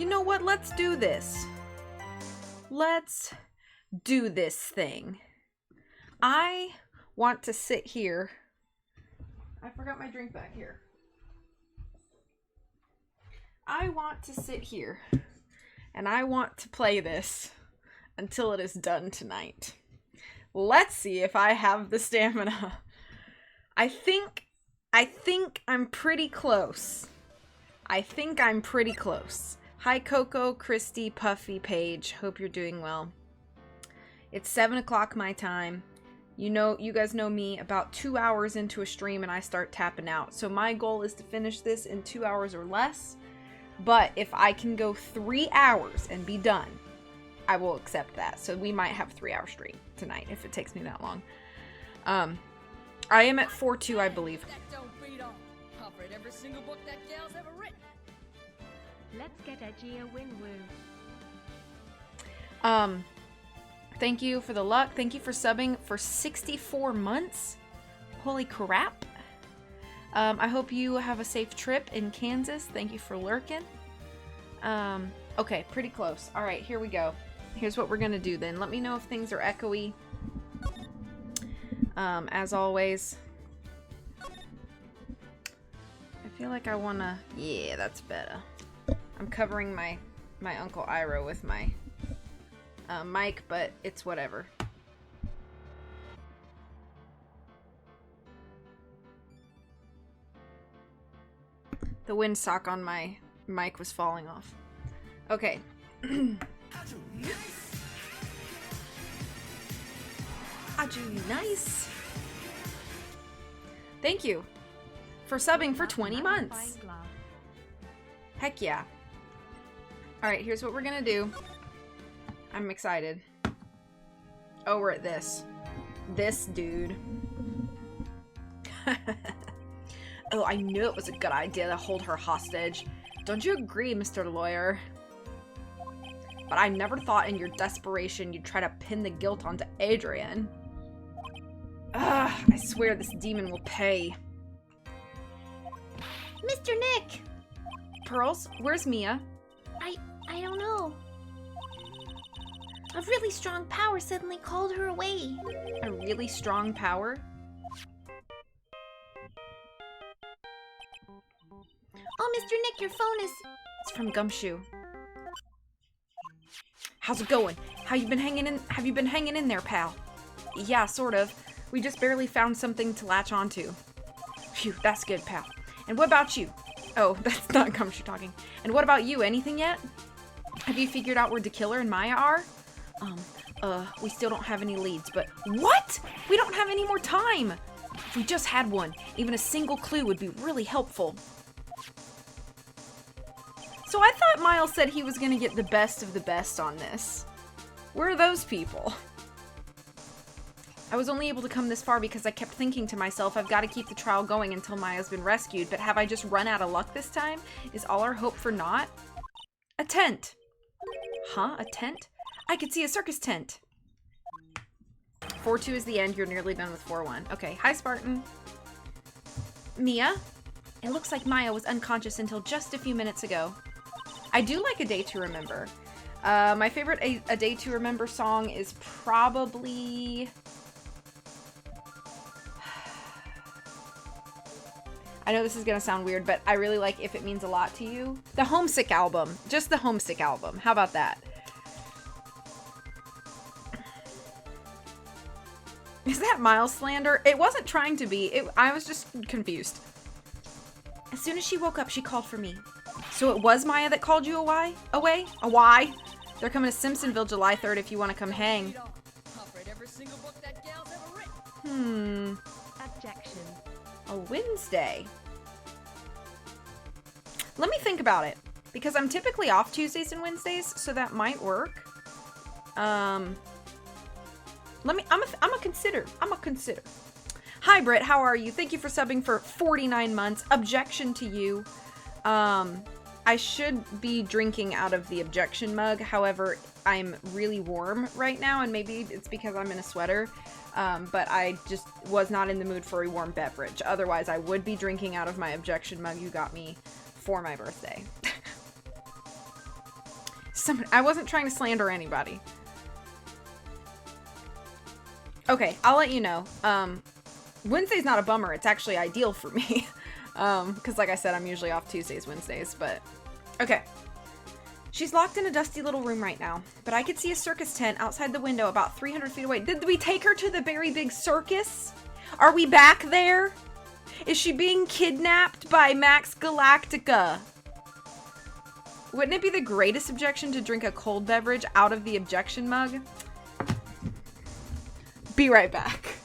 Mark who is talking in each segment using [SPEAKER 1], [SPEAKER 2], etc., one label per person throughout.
[SPEAKER 1] You know what? Let's do this. Let's do this thing. I want to sit here. I forgot my drink back here. I want to sit here and I want to play this until it is done tonight. Let's see if I have the stamina. I think I'm pretty close. Hi, Coco, Christy, Puffy, Paige. Hope you're doing well. It's 7 o'clock my time. You guys know me, about 2 hours into a stream and I start tapping out. So my goal is to finish this in 2 hours or less. But if I can go 3 hours and be done, I will accept that. So we might have a 3-hour stream tonight if it takes me that long. I am at 4-2, I believe.
[SPEAKER 2] Let's get edgy a win-woo.
[SPEAKER 1] Thank you for the luck. Thank you for subbing for 64 months. Holy crap. I hope you have a safe trip in Kansas. Thank you for lurking. Okay, pretty close. All right, here we go. Here's what we're gonna do then. Let me know if things are echoey. As always. I feel like I wanna... Yeah, that's better. I'm covering my Uncle Iro with my mic, but it's whatever. The windsock on my mic was falling off. Okay. Nice. Thank you for subbing for 20 months. Heck yeah. Alright, here's what we're gonna do. I'm excited. Oh, we're at this. This dude. Oh, I knew it was a good idea to hold her hostage. Don't you agree, Mr. Lawyer? But I never thought in your desperation you'd try to pin the guilt onto Adrian. Ugh, I swear this demon will pay.
[SPEAKER 3] Mr. Nick!
[SPEAKER 1] Pearls, where's Mia?
[SPEAKER 3] I don't know. A really strong power suddenly called her away.
[SPEAKER 1] A really strong power?
[SPEAKER 3] Oh, Mr. Nick, your phone is...
[SPEAKER 1] It's from Gumshoe. How's it going? Have you been hanging in there, pal? Yeah, sort of. We just barely found something to latch onto. Phew, that's good, pal. And what about you? Oh, that's not Gumshoe talking. And what about you? Anything yet? Have you figured out where DeKiller and Maya are? We still don't have any leads, but... What? We don't have any more time! If we just had one, even a single clue would be really helpful. So I thought Miles said he was gonna get the best of the best on this. Where are those people? I was only able to come this far because I kept thinking to myself, I've got to keep the trial going until Maya's been rescued, but have I just run out of luck this time? Is all our hope for naught? A tent! Huh? A tent? I could see a circus tent! 4-2 is the end. You're nearly done with 4-1. Okay. Hi, Spartan. Mia? It looks like Maya was unconscious until just a few minutes ago. I do like A Day to Remember. My favorite A Day to Remember song is probably... I know this is gonna sound weird, but I really like If It Means a Lot to You. The Homesick album. Just the Homesick album. How about that? Is that Miles slander? It wasn't trying to be. I was just confused. As soon as she woke up, she called for me. So it was Maya that called you away? A why? They're coming to Simpsonville July 3rd if you want to come hang.
[SPEAKER 2] Objection.
[SPEAKER 1] A Wednesday. Let me think about it. Because I'm typically off Tuesdays and Wednesdays, so that might work. I'm a consider. Hi, Britt. How are you? Thank you for subbing for 49 months. Objection to you. I should be drinking out of the objection mug. However, I'm really warm right now, and maybe it's because I'm in a sweater. But I just was not in the mood for a warm beverage. Otherwise, I would be drinking out of my objection mug you got me for my birthday. I wasn't trying to slander anybody. Okay, I'll let you know. Wednesday's not a bummer. It's actually ideal for me. Because like I said, I'm usually off Tuesdays, Wednesdays, but... Okay. She's locked in a dusty little room right now, but I could see a circus tent outside the window about 300 feet away. Did we take her to the very big circus? Are we back there? Is she being kidnapped by Max Galactica? Wouldn't it be the greatest objection to drink a cold beverage out of the objection mug? Be right back.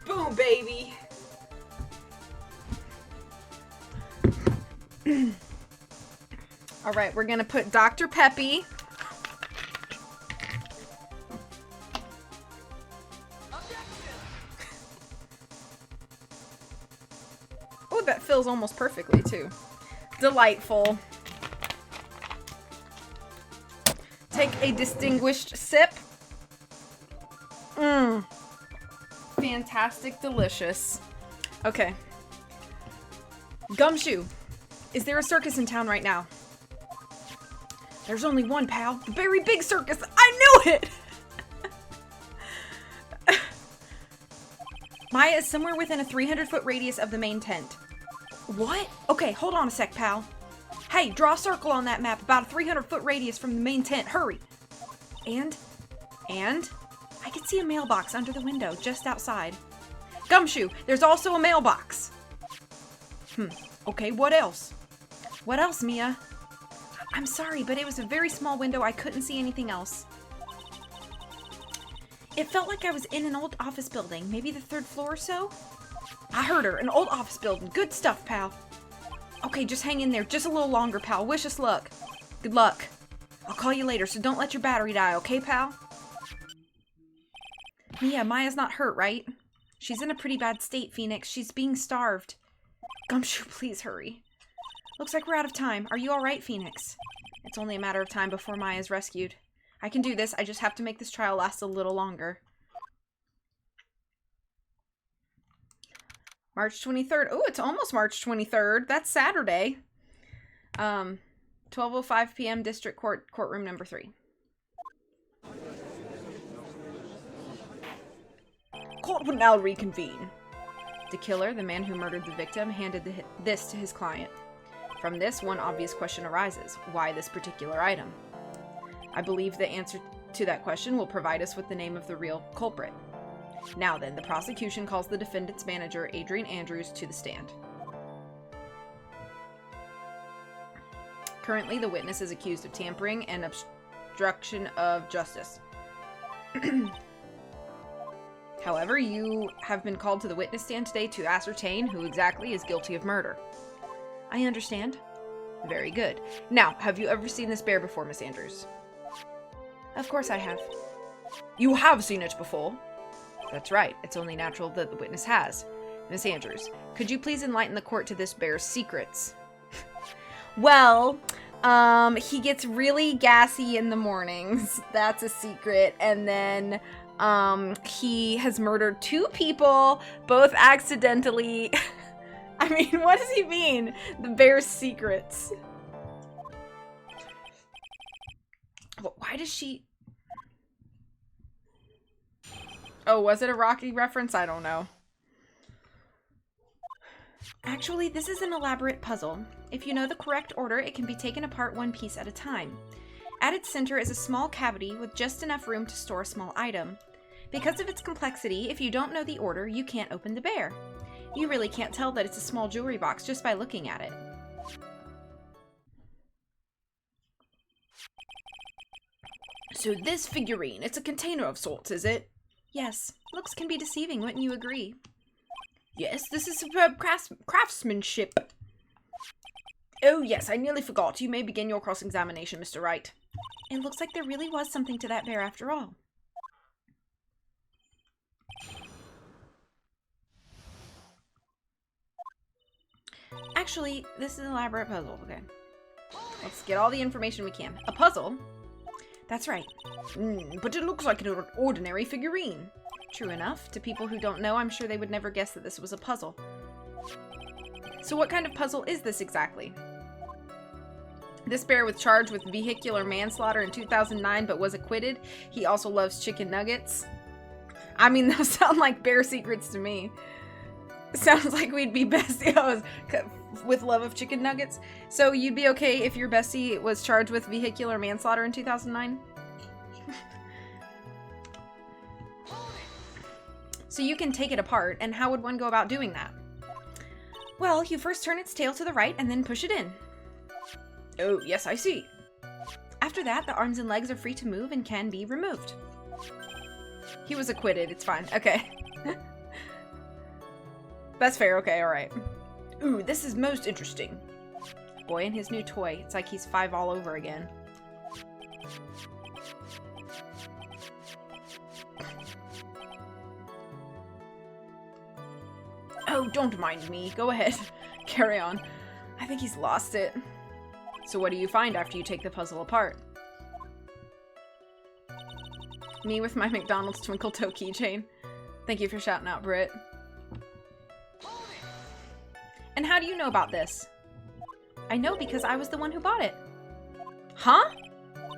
[SPEAKER 1] Boom, baby. All right, we're gonna put Dr. Peppy. Oh, that fills almost perfectly too. Delightful. Take a distinguished sip. Mmm. Fantastic, delicious. Okay. Gumshoe, is there a circus in town right now? There's only one, pal. The very big circus. I knew it! Maya is somewhere within a 300-foot radius of the main tent. What? Okay, hold on a sec, pal. Hey, draw a circle on that map about a 300-foot radius from the main tent. Hurry. And? I could see a mailbox under the window, just outside. Gumshoe, there's also a mailbox. Okay, what else? What else, Mia? I'm sorry, but it was a very small window. I couldn't see anything else. It felt like I was in an old office building, maybe the 3rd floor or so. I heard her, an old office building. Good stuff, pal. Okay, just hang in there just a little longer, pal. Wish us luck. Good luck. I'll call you later, so don't let your battery die, okay, pal? Mia, Maya's not hurt, right? She's in a pretty bad state, Phoenix. She's being starved. Gumshoe, please hurry. Looks like we're out of time. Are you alright, Phoenix? It's only a matter of time before Maya's rescued. I can do this. I just have to make this trial last a little longer. March 23rd. Oh, it's almost March 23rd. That's Saturday. 12:05 p.m. District Court, courtroom number 3. Court will now reconvene. The killer, the man who murdered the victim, handed this to his client. From this, one obvious question arises. Why this particular item? I believe the answer to that question will provide us with the name of the real culprit. Now then, the prosecution calls the defendant's manager, Adrian Andrews, to the stand. Currently, the witness is accused of tampering and obstruction of justice. However, you have been called to the witness stand today to ascertain who exactly is guilty of murder. I understand. Very good. Now, have you ever seen this bear before, Miss Andrews? Of course I have. You have seen it before? That's right. It's only natural that the witness has. Miss Andrews, could you please enlighten the court to this bear's secrets? Well, he gets really gassy in the mornings. That's a secret. And then, he has murdered 2 people, both accidentally. I mean, what does he mean? The bear's secrets. Why does she... Oh, was it a Rocky reference? I don't know. Actually, this is an elaborate puzzle. If you know the correct order, it can be taken apart one piece at a time. At its center is a small cavity with just enough room to store a small item. Because of its complexity, if you don't know the order, you can't open the bear. You really can't tell that it's a small jewelry box just by looking at it. So this figurine, it's a container of sorts, is it? Yes, looks can be deceiving, wouldn't you agree? Yes, this is superb craftsmanship. Oh yes, I nearly forgot. You may begin your cross-examination, Mr. Wright. It looks like there really was something to that bear after all. Actually, this is an elaborate puzzle. Okay. Let's get all the information we can. A puzzle? That's right. But it looks like an ordinary figurine. True enough. To people who don't know, I'm sure they would never guess that this was a puzzle. So what kind of puzzle is this exactly? This bear was charged with vehicular manslaughter in 2009 but was acquitted. He also loves chicken nuggets. I mean, those sound like bear secrets to me. Sounds like we'd be besties with love of chicken nuggets. So you'd be okay if your bestie was charged with vehicular manslaughter in 2009? So you can take it apart, and how would one go about doing that? Well, you first turn its tail to the right and then push it in. Oh, yes, I see. After that, the arms and legs are free to move and can be removed. He was acquitted. It's fine. Okay. That's fair. Okay, alright. Ooh, this is most interesting. Boy and his new toy. It's like he's 5 all over again. Oh, don't mind me. Go ahead. Carry on. I think he's lost it. So what do you find after you take the puzzle apart? Me with my McDonald's Twinkle Toe keychain. Thank you for shouting out, Britt. And how do you know about this? I know because I was the one who bought it. Huh?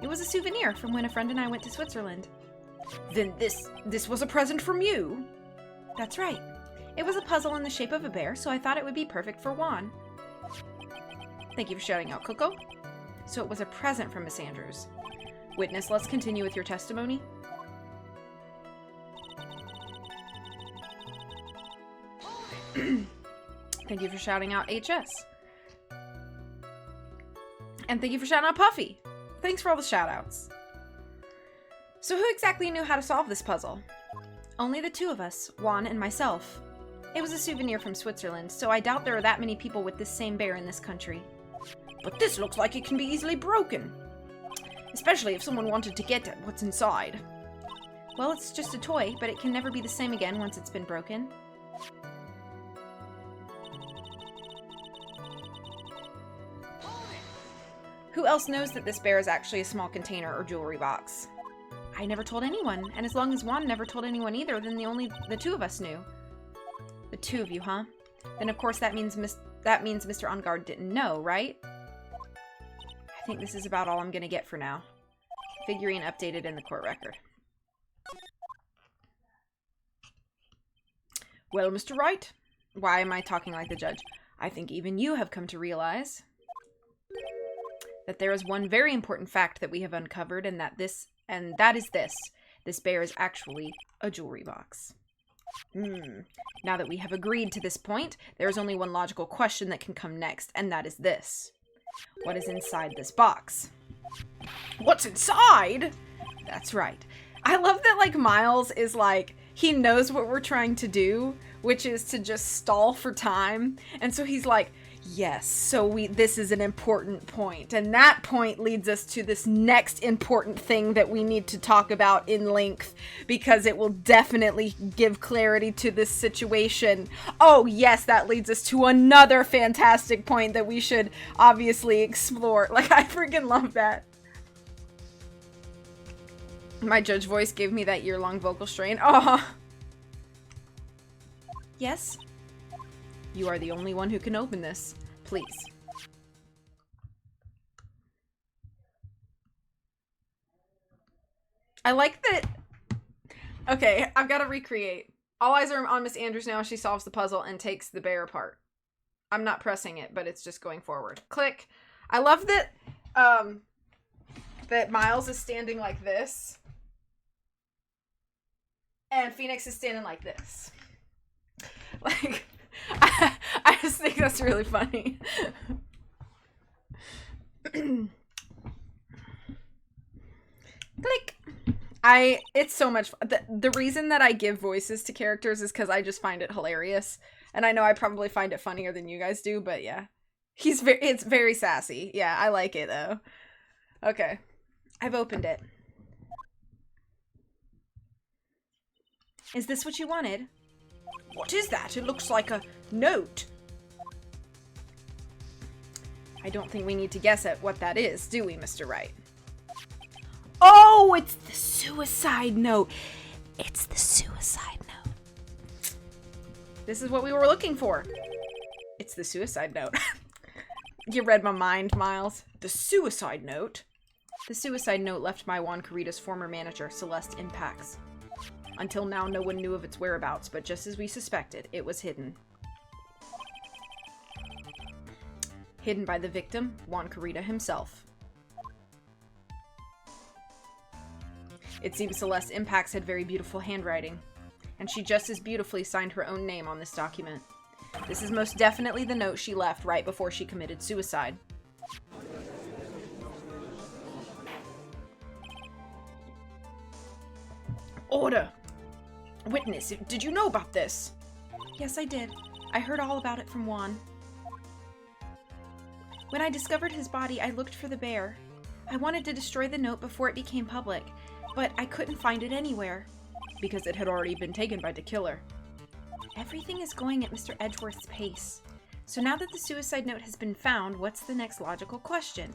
[SPEAKER 1] It was a souvenir from when a friend and I went to Switzerland. Then this was a present from you? That's right. It was a puzzle in the shape of a bear, so I thought it would be perfect for Juan. Thank you for shouting out, Coco. So it was a present from Miss Andrews. Witness, let's continue with your testimony. Thank you for shouting out HS. And thank you for shouting out Puffy. Thanks for all the shoutouts. So who exactly knew how to solve this puzzle? Only the two of us, Juan and myself. It was a souvenir from Switzerland, so I doubt there are that many people with this same bear in this country. But this looks like it can be easily broken. Especially if someone wanted to get at what's inside. Well, it's just a toy, but it can never be the same again once it's been broken. Who else knows that this bear is actually a small container or jewelry box? I never told anyone, and as long as Juan never told anyone either, then the two of us knew. The two of you, huh? Then of course that means Mr. On Guard didn't know, right? I think this is about all I'm gonna get for now. Figurine updated in the court record. Well, Mr. Wright, why am I talking like the judge? I think even you have come to realize that there is one very important fact that we have uncovered, and that is this. This bear is actually a jewelry box. Now that we have agreed to this point, there is only one logical question that can come next, and that is this. What is inside this box? What's inside? That's right. I love that, like, Miles is like, he knows what we're trying to do, which is to just stall for time. And so he's like, yes, so this is an important point. And that point leads us to this next important thing that we need to talk about in length, because it will definitely give clarity to this situation. Oh yes, that leads us to another fantastic point that we should obviously explore. Like, I freaking love that. My judge voice gave me that year-long vocal strain. Oh. Yes? You are the only one who can open this. Please. I like that. Okay, I've got to recreate. All eyes are on Miss Andrews now. She solves the puzzle and takes the bear apart. I'm not pressing it, but it's just going forward. Click. I love that that Miles is standing like this. And Phoenix is standing like this. Like, I just think that's really funny. Click. It's so much fun. The reason that I give voices to characters is because I just find it hilarious. And I know I probably find it funnier than you guys do, but yeah. It's very sassy. Yeah, I like it though. Okay. I've opened it. Is this what you wanted? What is that? It looks like a note. I don't think we need to guess at what that is, do we, Mr. Wright? Oh, it's the suicide note. It's the suicide note. This is what we were looking for. It's the suicide note. You read my mind, Miles. The suicide note. The suicide note left by Juan Carita's former manager, Celeste Impax. Until now, no one knew of its whereabouts, but just as we suspected, it was hidden. Hidden by the victim, Juan Carita himself. It seems Celeste Impax had very beautiful handwriting, and she just as beautifully signed her own name on this document. This is most definitely the note she left right before she committed suicide. Order! Witness, did you know about this? Yes, I did. I heard all about it from Juan. When I discovered his body, I looked for the bear. I wanted to destroy the note before it became public, but I couldn't find it anywhere. Because it had already been taken by the killer. Everything is going at Mr. Edgeworth's pace. So now that the suicide note has been found, what's the next logical question?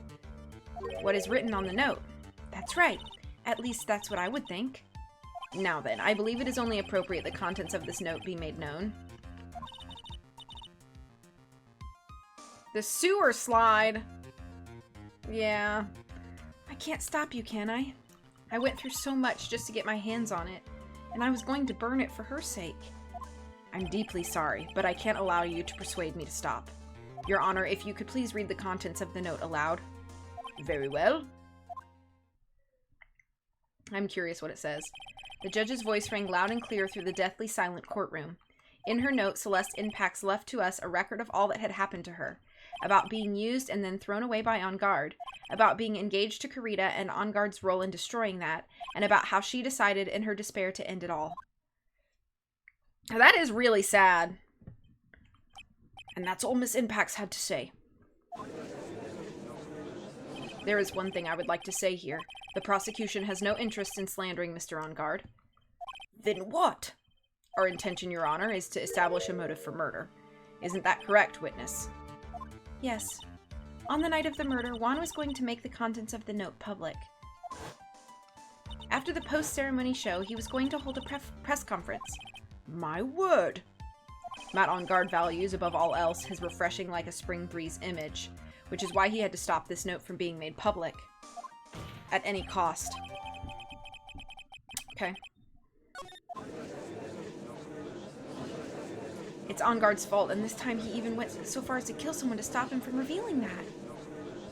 [SPEAKER 1] What is written on the note? That's right. At least that's what I would think. Now then, I believe it is only appropriate the contents of this note be made known. The sewer slide! Yeah. I can't stop you, can I? I went through so much just to get my hands on it, and I was going to burn it for her sake. I'm deeply sorry, but I can't allow you to persuade me to stop. Your Honor, if you could please read the contents of the note aloud. Very well. I'm curious what it says. The judge's voice rang loud and clear through the deathly silent courtroom. In her note, Celeste Impax left to us a record of all that had happened to her. About being used and then thrown away by On Guard, about being engaged to Carita and On Guard's role in destroying that, and about how she decided in her despair to end it all. Now, that is really sad. And that's all Miss Impax had to say. There is one thing I would like to say here. The prosecution has no interest in slandering Mr. On Guard. Then what? Our intention, Your Honor, is to establish a motive for murder. Isn't that correct, witness? Yes. On the night of the murder, Juan was going to make the contents of the note public. After the post-ceremony show, he was going to hold a press conference. My word! Matt On Guard values, above all else, his refreshing like a spring breeze image, which is why he had to stop this note from being made public. At any cost. Okay. It's On Guard's fault, and this time he even went so far as to kill someone to stop him from revealing that.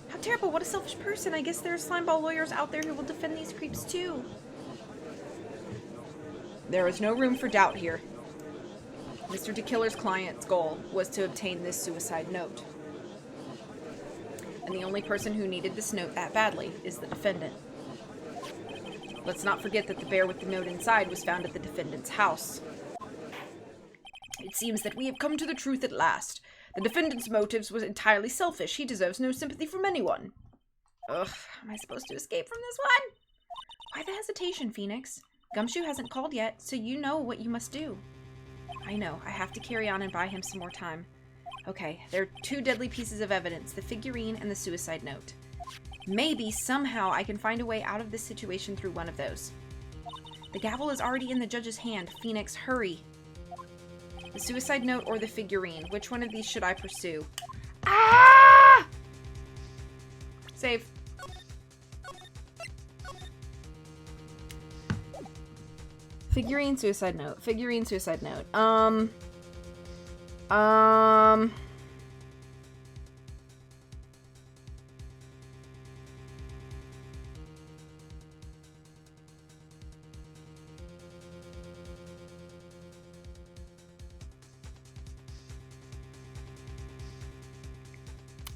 [SPEAKER 1] How terrible, what a selfish person. I guess there are slimeball lawyers out there who will defend these creeps too. There is no room for doubt here. Mr. DeKiller's client's goal was to obtain this suicide note. And the only person who needed this note that badly is the defendant. Let's not forget that the bear with the note inside was found at the defendant's house. It seems that we have come to the truth at last. The defendant's motives was entirely selfish. He deserves no sympathy from anyone. Ugh, am I supposed to escape from this one? Why the hesitation, Phoenix? Gumshoe hasn't called yet, so you know what you must do. I know. I have to carry on and buy him some more time. Okay, there are two deadly pieces of evidence, the figurine and the suicide note. Maybe, somehow, I can find a way out of this situation through one of those. The gavel is already in the judge's hand. Phoenix, hurry. The suicide note or the figurine? Which one of these should I pursue? Ah! Save. Figurine, suicide note. Figurine, suicide note.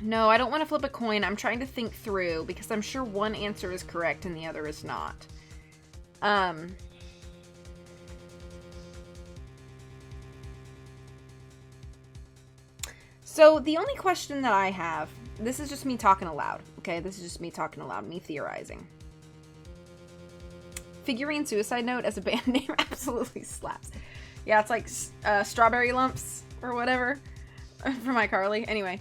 [SPEAKER 1] No, I don't want to flip a coin. I'm trying to think through because I'm sure one answer is correct and the other is not. So the only question that I have, this is just me talking aloud, okay? This is just me talking aloud, me theorizing. Figurine Suicide Note as a band name absolutely slaps. Yeah, it's like Strawberry Lumps or whatever from iCarly. Anyway.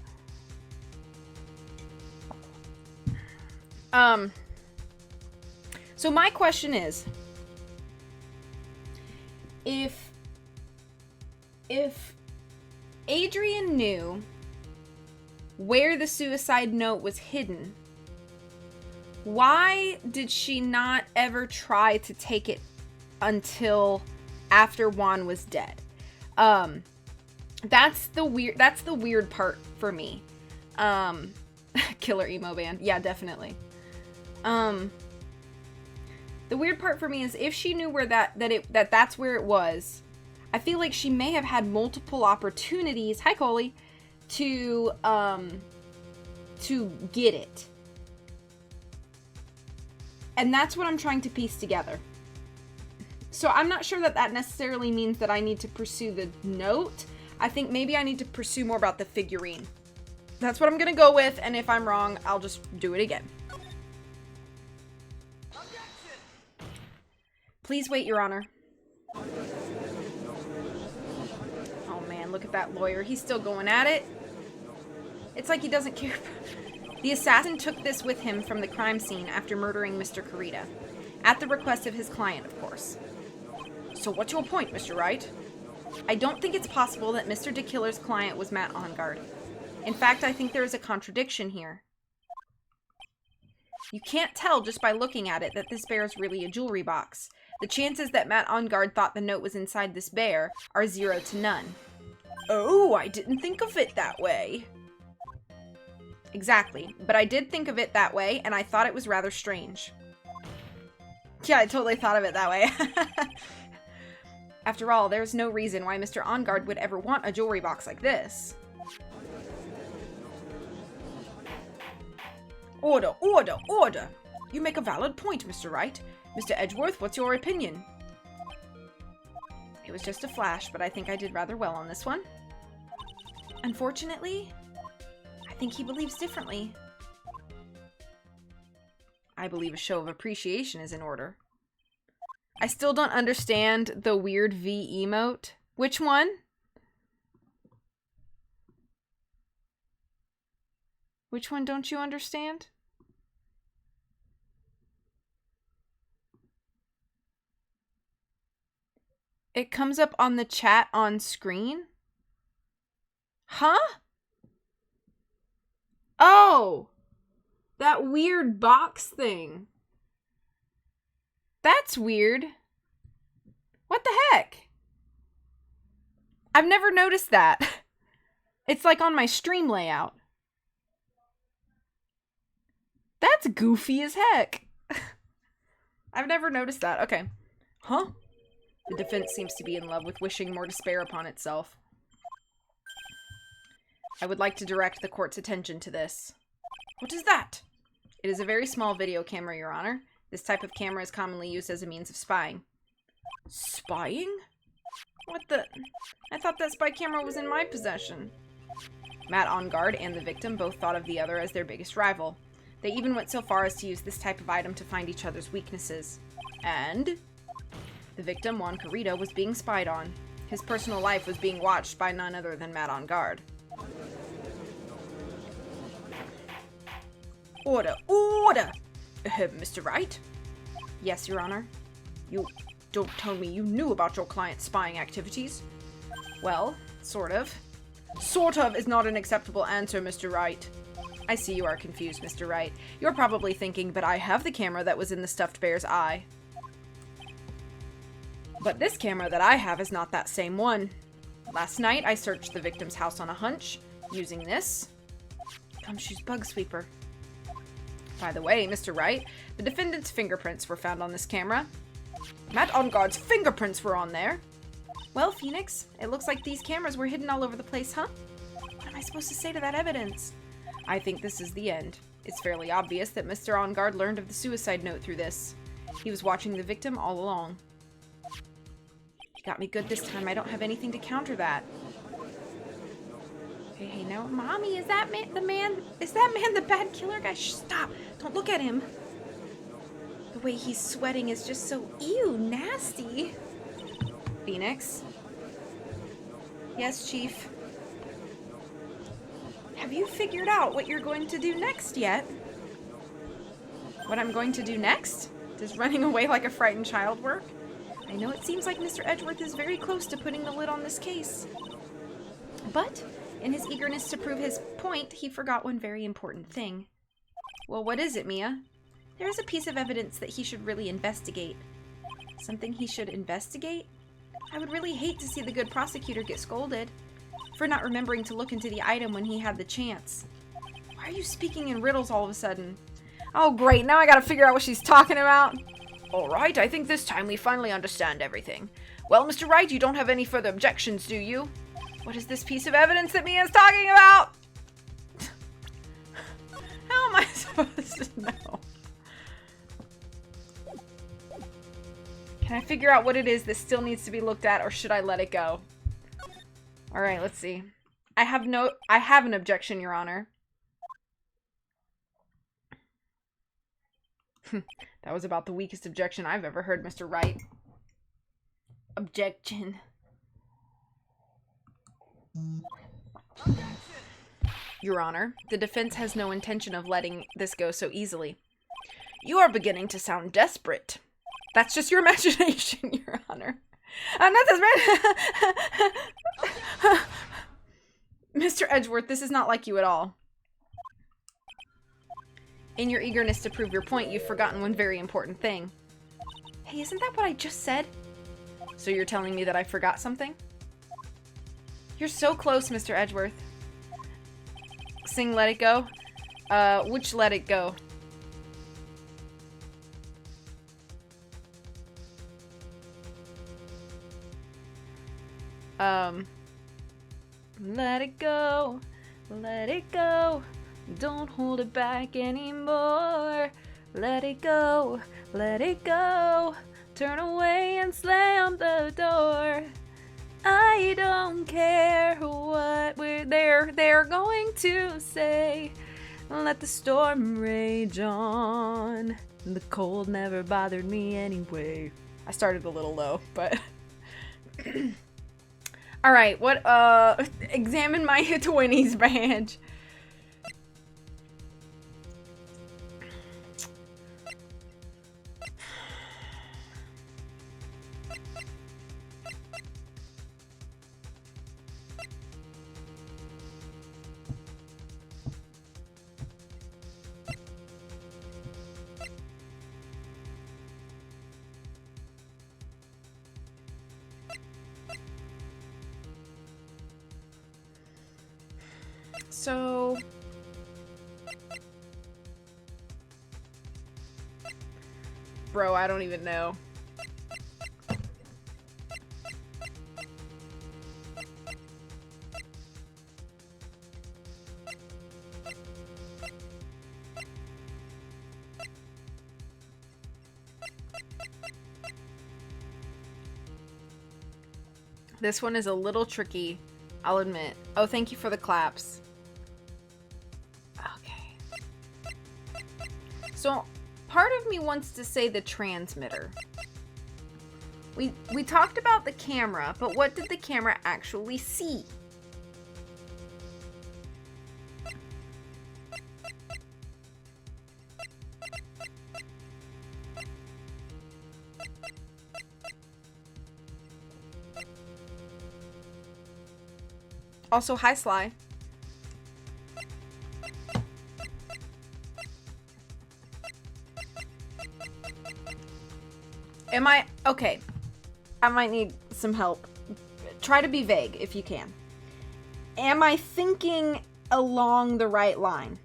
[SPEAKER 1] So my question is, if Adrian knew where the suicide note was hidden, why did she not ever try to take it until after Juan was dead? That's the weird part for me. Killer emo band. Yeah, definitely. The weird part for me is if she knew where that's where it was, I feel like she may have had multiple opportunities, hi Coley, to get it. And that's what I'm trying to piece together. So I'm not sure that necessarily means that I need to pursue the note. I think maybe I need to pursue more about the figurine. That's what I'm gonna go with, and if I'm wrong, I'll just do it again. Please wait, Your Honor. Oh man, look at that lawyer. He's still going at it. It's like he doesn't care. The assassin took this with him from the crime scene after murdering Mr. Kurita. At the request of his client, of course. So what's your point, Mr. Wright? I don't think it's possible that Mr. DeKiller's client was Matt Engarde. In fact, I think there is a contradiction here. You can't tell just by looking at it that this bear is really a jewelry box. The chances that Matt Engarde thought the note was inside this bear are 0 to none. Oh, I didn't think of it that way. Exactly, but I did think of it that way, and I thought it was rather strange. Yeah, I totally thought of it that way. After all, there's no reason why Mr. Engarde would ever want a jewelry box like this. Order, order, order! You make a valid point, Mr. Wright. Mr. Edgeworth, what's your opinion? It was just a flash, but I think I did rather well on this one. Unfortunately, I think he believes differently. I believe a show of appreciation is in order. I still don't understand the weird V emote. Which one? Which one don't you understand? It comes up on the chat on screen? Huh? Oh! That weird box thing. That's weird. What the heck? I've never noticed that. It's like on my stream layout. That's goofy as heck. I've never noticed that. Okay. Huh? The defense seems to be in love with wishing more despair upon itself. I would like to direct the court's attention to this. What is that? It is a very small video camera, Your Honor. This type of camera is commonly used as a means of spying. Spying? What the? I thought that spy camera was in my possession. Matt Engarde and the victim both thought of the other as their biggest rival. They even went so far as to use this type of item to find each other's weaknesses. And the victim, Juan Kurita, was being spied on. His personal life was being watched by none other than Matt Engarde. Order! Order! Mr. Wright? Yes, Your Honor. You don't tell me you knew about your client's spying activities. Well, sort of. Sort of is not an acceptable answer, Mr. Wright. I see you are confused, Mr. Wright. You're probably thinking, but I have the camera that was in the stuffed bear's eye. But this camera that I have is not that same one. Last night, I searched the victim's house on a hunch, using this Gumshoe's bug sweeper. By the way, Mr. Wright, the defendant's fingerprints were found on this camera. Matt Engarde's fingerprints were on there. Well, Phoenix, it looks like these cameras were hidden all over the place, huh? What am I supposed to say to that evidence? I think this is the end. It's fairly obvious that Mr. Engarde learned of the suicide note through this. He was watching the victim all along. He got me good this time. I don't have anything to counter that. Hey, now, Mommy, is that man the bad killer guy? Shh, stop. Don't look at him. The way he's sweating is just so, ew, nasty. Phoenix? Yes, Chief? Have you figured out what you're going to do next yet? What I'm going to do next? Does running away like a frightened child work? I know it seems like Mr. Edgeworth is very close to putting the lid on this case. But, in his eagerness to prove his point, he forgot one very important thing. Well, what is it, Mia? There is a piece of evidence that he should really investigate. Something he should investigate? I would really hate to see the good prosecutor get scolded for not remembering to look into the item when he had the chance. Why are you speaking in riddles all of a sudden? Oh, great. Now I gotta figure out what she's talking about. All right, I think this time we finally understand everything. Well, Mr. Wright, you don't have any further objections, do you? What is this piece of evidence that Mia's talking about? How am I supposed to know? Can I figure out what it is that still needs to be looked at, or should I let it go? All right, let's see. I have an objection, Your Honor. That was about the weakest objection I've ever heard, Mr. Wright. Objection. Your Honor, the defense has no intention of letting this go so easily. You are beginning to sound desperate. That's just your imagination, Your Honor. I'm not desperate. Mr. Edgeworth, this is not like you at all. In your eagerness to prove your point, you've forgotten one very important thing. Hey, isn't that what I just said? So you're telling me that I forgot something? You're so close, Mr. Edgeworth. Sing Let It Go? Which Let It Go? Let it go, let it go, don't hold it back anymore. Let it go, turn away and slam the door. I don't care what they're going to say. Let the storm rage on. The cold never bothered me anyway. I started a little low, but... Alright, what, examine my 20s badge. So... Bro, I don't even know. This one is a little tricky, I'll admit. Oh, thank you for the claps. So, part of me wants to say the transmitter. We talked about the camera, but what did the camera actually see? Also, hi Sly. Am I... Okay. I might need some help. Try to be vague, if you can. Am I thinking along the right line?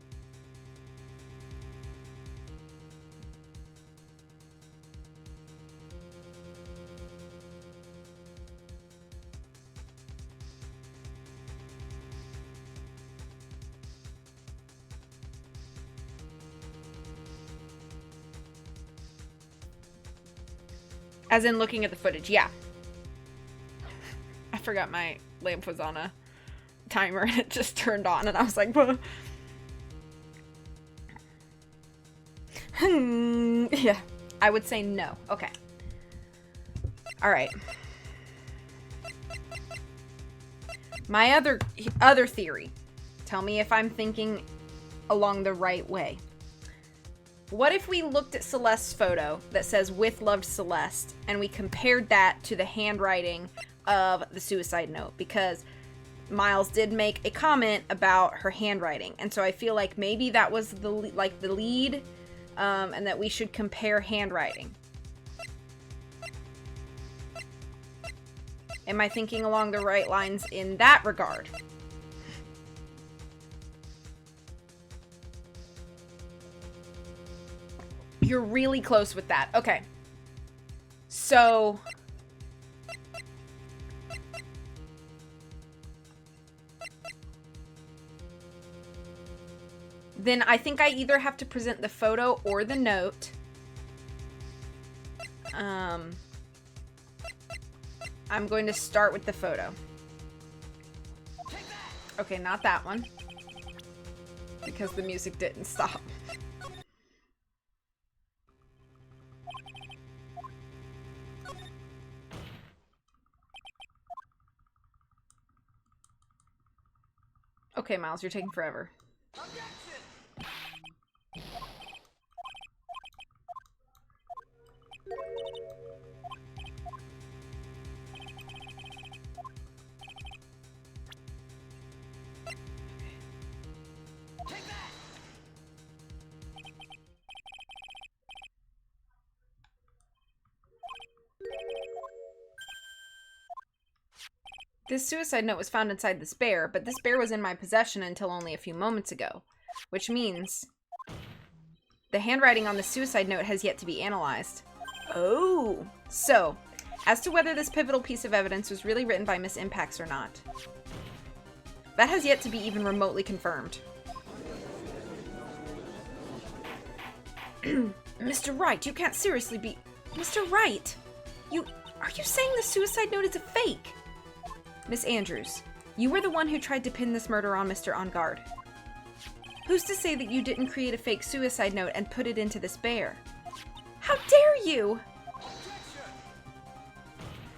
[SPEAKER 1] As in looking at the footage, yeah. I forgot my lamp was on a timer and it just turned on and I was like, whoa. Yeah, I would say no. Okay. All right. My other theory. Tell me if I'm thinking along the right way. What if we looked at Celeste's photo that says "With loved Celeste" and we compared that to the handwriting of the suicide note? Because Miles did make a comment about her handwriting, and so I feel like maybe that was the lead, and that we should compare handwriting. Am I thinking along the right lines in that regard? You're really close with that. Okay. So... then I think I either have to present the photo or the note. I'm going to start with the photo. Okay, not that one. Because the music didn't stop. Okay, Miles, you're taking forever. This suicide note was found inside this bear, but this bear was in my possession until only a few moments ago, which means the handwriting on the suicide note has yet to be analyzed. Oh! So, as to whether this pivotal piece of evidence was really written by Miss Impax or not, that has yet to be even remotely confirmed. Mr. Wright, you can't seriously be... Mr. Wright! Are you saying the suicide note is a fake? Miss Andrews, you were the one who tried to pin this murder on Mr. On Guard. Who's to say that you didn't create a fake suicide note and put it into this bear? How dare you!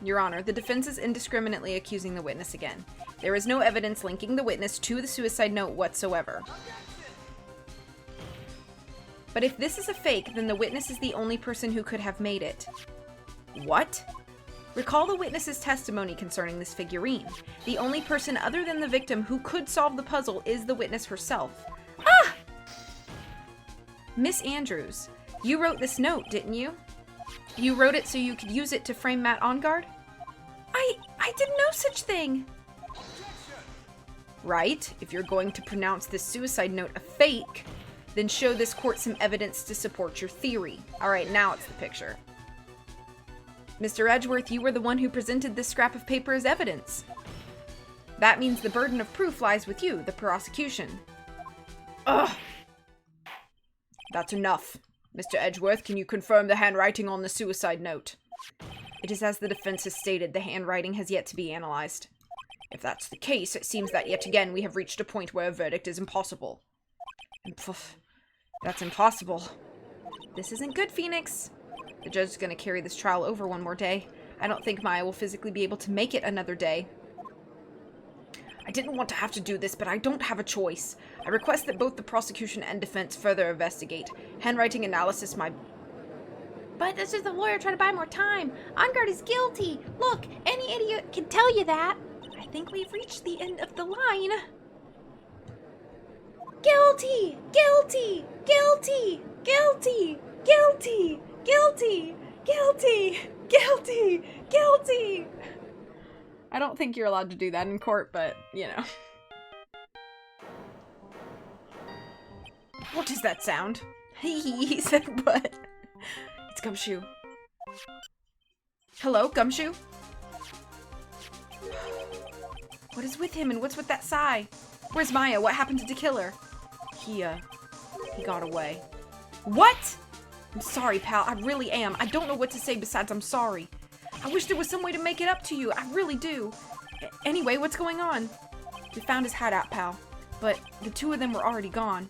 [SPEAKER 1] Your Honor, the defense is indiscriminately accusing the witness again. There is no evidence linking the witness to the suicide note whatsoever. But if this is a fake, then the witness is the only person who could have made it. What? Recall the witness's testimony concerning this figurine. The only person other than the victim who could solve the puzzle is the witness herself. Ah! Miss Andrews, you wrote this note, didn't you? You wrote it so you could use it to frame Matt On Guard? I did no such thing! Right, if you're going to pronounce this suicide note a fake, then show this court some evidence to support your theory. Alright, now it's the picture. Mr. Edgeworth, you were the one who presented this scrap of paper as evidence. That means the burden of proof lies with you, the prosecution. Ugh! That's enough. Mr. Edgeworth, can you confirm the handwriting on the suicide note? It is as the defense has stated, the handwriting has yet to be analyzed. If that's the case, it seems that yet again we have reached a point where a verdict is impossible. That's impossible. This isn't good, Phoenix. The judge is going to carry this trial over one more day. I don't think Maya will physically be able to make it another day. I didn't want to have to do this, but I don't have a choice. I request that both the prosecution and defense further investigate. Handwriting analysis,
[SPEAKER 3] But this is the lawyer trying to buy more time. On Guard is guilty. Look, any idiot can tell you that. I think we've reached the end of the line. Guilty! Guilty! Guilty! Guilty! Guilty! Guilty! Guilty! Guilty! Guilty!
[SPEAKER 1] I don't think you're allowed to do that in court, but, you know. What does that sound? He said what? It's Gumshoe. Hello, Gumshoe? What is with him and what's with that sigh? Where's Maya? What happened to the killer? He got away. What? I'm sorry, pal. I really am. I don't know what to say besides I'm sorry. I wish there was some way to make it up to you. I really do. Anyway, what's going on? We found his hideout, pal. But the two of them were already gone.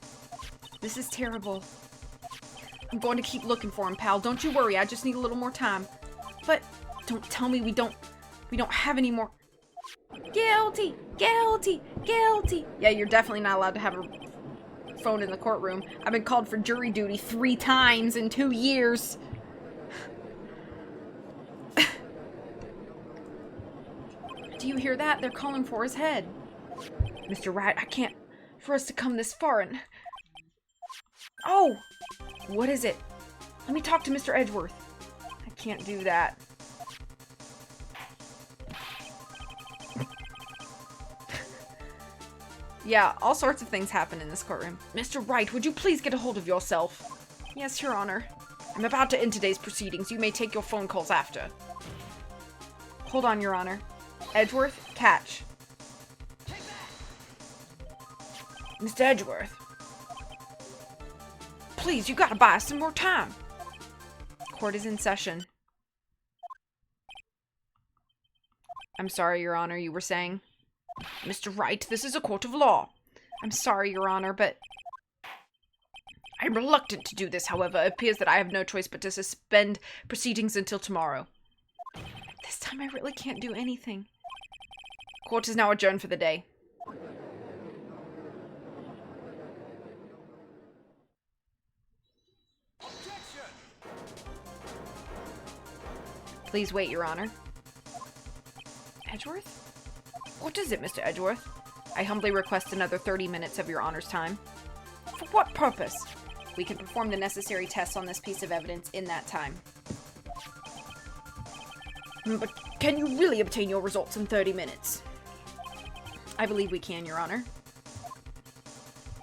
[SPEAKER 1] This is terrible. I'm going to keep looking for him, pal. Don't you worry. I just need a little more time. But don't tell me we don't have any more.
[SPEAKER 3] Guilty! Guilty! Guilty!
[SPEAKER 1] Yeah, you're definitely not allowed to have a phone in the courtroom. I've been called for jury duty 3 times in 2 years. Do you hear that? They're calling for his head. Mr. Wright, I can't... For us to come this far and... Oh! What is it? Let me talk to Mr. Edgeworth. I can't do that. Yeah, all sorts of things happen in this courtroom. Mr. Wright, would you please get a hold of yourself? Yes, Your Honor. I'm about to end today's proceedings. You may take your phone calls after. Hold on, Your Honor. Edgeworth, catch. Mr. Edgeworth. Please, you gotta buy us some more time. Court is in session. I'm sorry, Your Honor, you were saying? Mr. Wright, this is a court of law. I'm sorry, Your Honor, but... I'm reluctant to do this, however. It appears that I have no choice but to suspend proceedings until tomorrow. This time I really can't do anything. Court is now adjourned for the day. Please wait, Your Honor. Edgeworth? What is it, Mr. Edgeworth? I humbly request another 30 minutes of Your Honor's time. For what purpose? We can perform the necessary tests on this piece of evidence in that time. But can you really obtain your results in 30 minutes? I believe we can, Your Honor.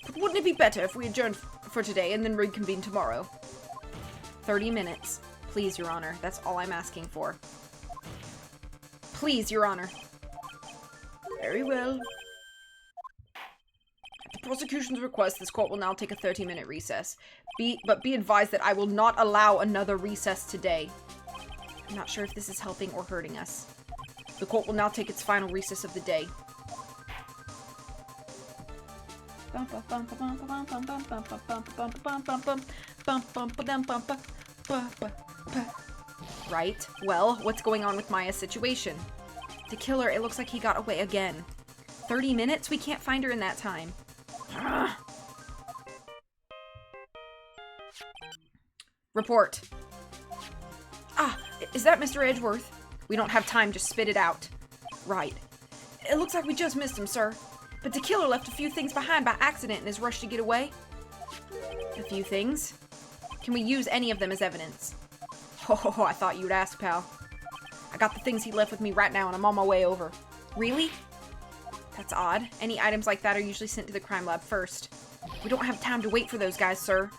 [SPEAKER 1] But wouldn't it be better if we adjourned for today and then reconvene tomorrow? 30 minutes. Please, Your Honor. That's all I'm asking for. Please, Your Honor. Very well. At the prosecution's request, this court will now take a 30-minute recess. But be advised that I will not allow another recess today. I'm not sure if this is helping or hurting us. The court will now take its final recess of the day. Right. Well, what's going on with Maya's situation? The killer, it looks like he got away again. 30 minutes? We can't find her in that time. Ugh. Report. Ah, is that Mr. Edgeworth? We don't have time, just spit it out. Right. It looks like we just missed him, sir. But the killer left a few things behind by accident in his rush to get away. A few things? Can we use any of them as evidence? Oh, I thought you'd ask, pal. I got the things he left with me right now and I'm on my way over. Really? That's odd. Any items like that are usually sent to the crime lab first. We don't have time to wait for those guys, sir.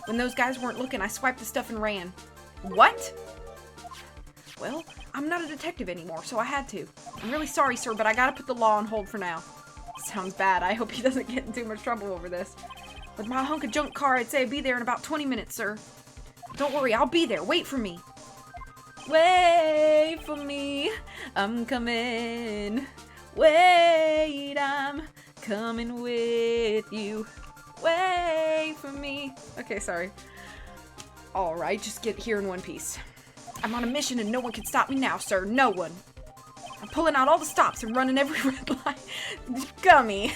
[SPEAKER 1] When those guys weren't looking, I swiped the stuff and ran. What? Well, I'm not a detective anymore, so I had to. I'm really sorry, sir, but I gotta put the law on hold for now. Sounds bad. I hope he doesn't get in too much trouble over this. With my hunk of junk car, I'd say I'd be there in about 20 minutes, sir. Don't worry, I'll be there. Wait for me. Wait for me. I'm coming. Wait, I'm coming with you. Wait for me. Okay, sorry. Alright, just get here in one piece. I'm on a mission and no one can stop me now, sir. No one. I'm pulling out all the stops and running every red light. Gummy.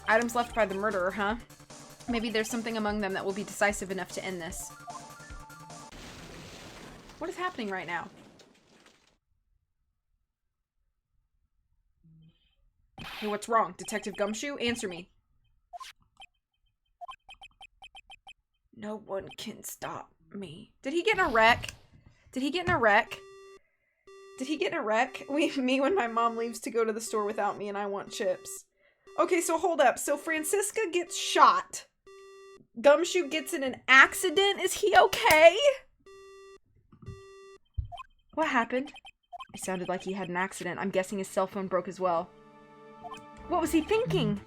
[SPEAKER 1] Items left by the murderer, huh? Maybe there's something among them that will be decisive enough to end this. What is happening right now? Hey, what's wrong? Detective Gumshoe? Answer me. No one can stop me. Did he get in a wreck? Did he get in a wreck? Did he get in a wreck? Me when my mom leaves to go to the store without me and I want chips. Okay, so hold up. So Francisca gets shot. Gumshoe gets in an accident. Is he okay? What happened? It sounded like he had an accident. I'm guessing his cell phone broke as well. What was he thinking?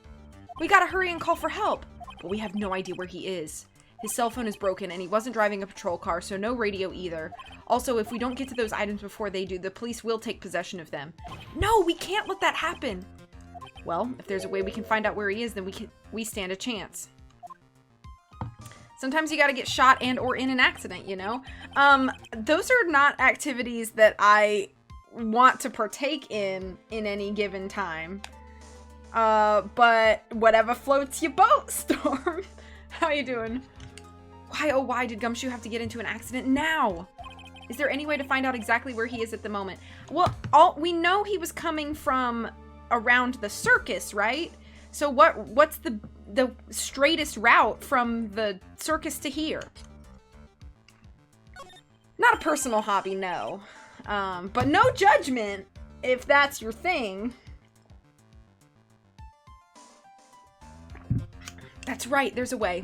[SPEAKER 1] We gotta hurry and call for help. But we have no idea where he is. His cell phone is broken, and he wasn't driving a patrol car, so no radio either. Also, if we don't get to those items before they do, the police will take possession of them. No, we can't let that happen! Well, if there's a way we can find out where he is, then we stand a chance. Sometimes you gotta get shot and or in an accident, you know? Those are not activities that I want to partake in any given time. But whatever floats your boat, Storm. How you doing? Why, oh why did Gumshoe have to get into an accident now? Is there any way to find out exactly where he is at the moment? Well, we know he was coming from around the circus, right? So what's the straightest route from the circus to here? Not a personal hobby, no. But no judgment if that's your thing. That's right, there's a way.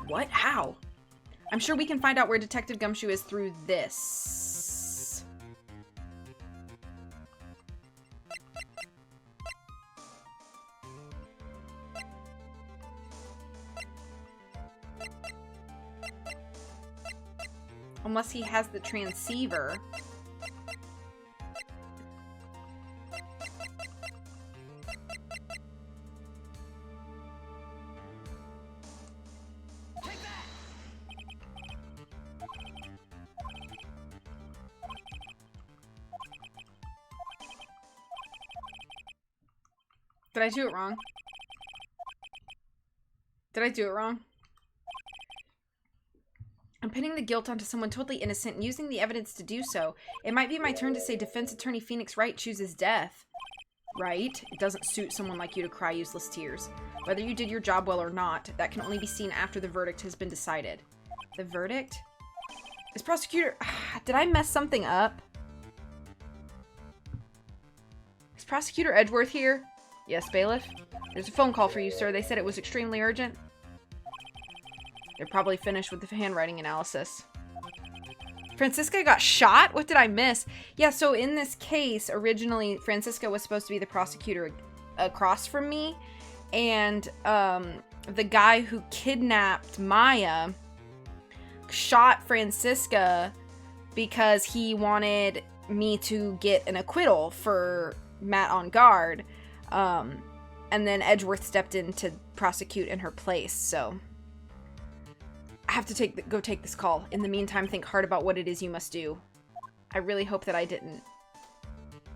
[SPEAKER 1] What? How? I'm sure we can find out where Detective Gumshoe is through this. Unless he has the transceiver. Did I do it wrong? Did I do it wrong? I'm pinning the guilt onto someone totally innocent and using the evidence to do so. It might be my turn to say Defense Attorney Phoenix Wright chooses death. Right? It doesn't suit someone like you to cry useless tears. Whether you did your job well or not, that can only be seen after the verdict has been decided. The verdict? Is Prosecutor... Did I mess something up? Is Prosecutor Edgeworth here? Yes, Bailiff? There's a phone call for you, sir. They said it was extremely urgent. They're probably finished with the handwriting analysis. Francisca got shot? What did I miss? Yeah, so in this case, originally, Francisca was supposed to be the prosecutor across from me. And the guy who kidnapped Maya shot Francisca because he wanted me to get an acquittal for Matt on guard. And then Edgeworth stepped in to prosecute in her place, so... I have to go take this call. In the meantime, think hard about what it is you must do. I really hope that I didn't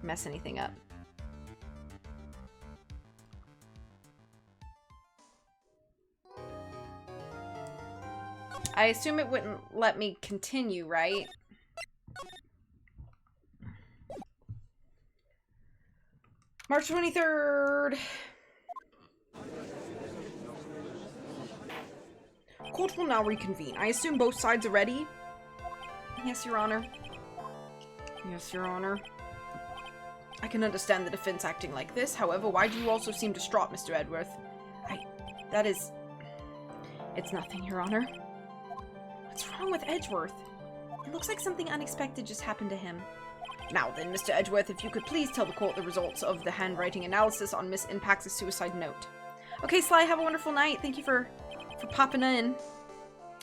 [SPEAKER 1] mess anything up. I assume it wouldn't let me continue, right? March 23rd. Court will now reconvene. I assume both sides are ready? Yes, Your Honor. Yes, Your Honor. I can understand the defense acting like this. However, why do you also seem distraught, Mr. Edgeworth? That is... It's nothing, Your Honor. What's wrong with Edgeworth? It looks like something unexpected just happened to him. Now then, Mr. Edgeworth, if you could please tell the court the results of the handwriting analysis on Miss Impact's suicide note. Okay, Sly, have a wonderful night. Thank you for popping in.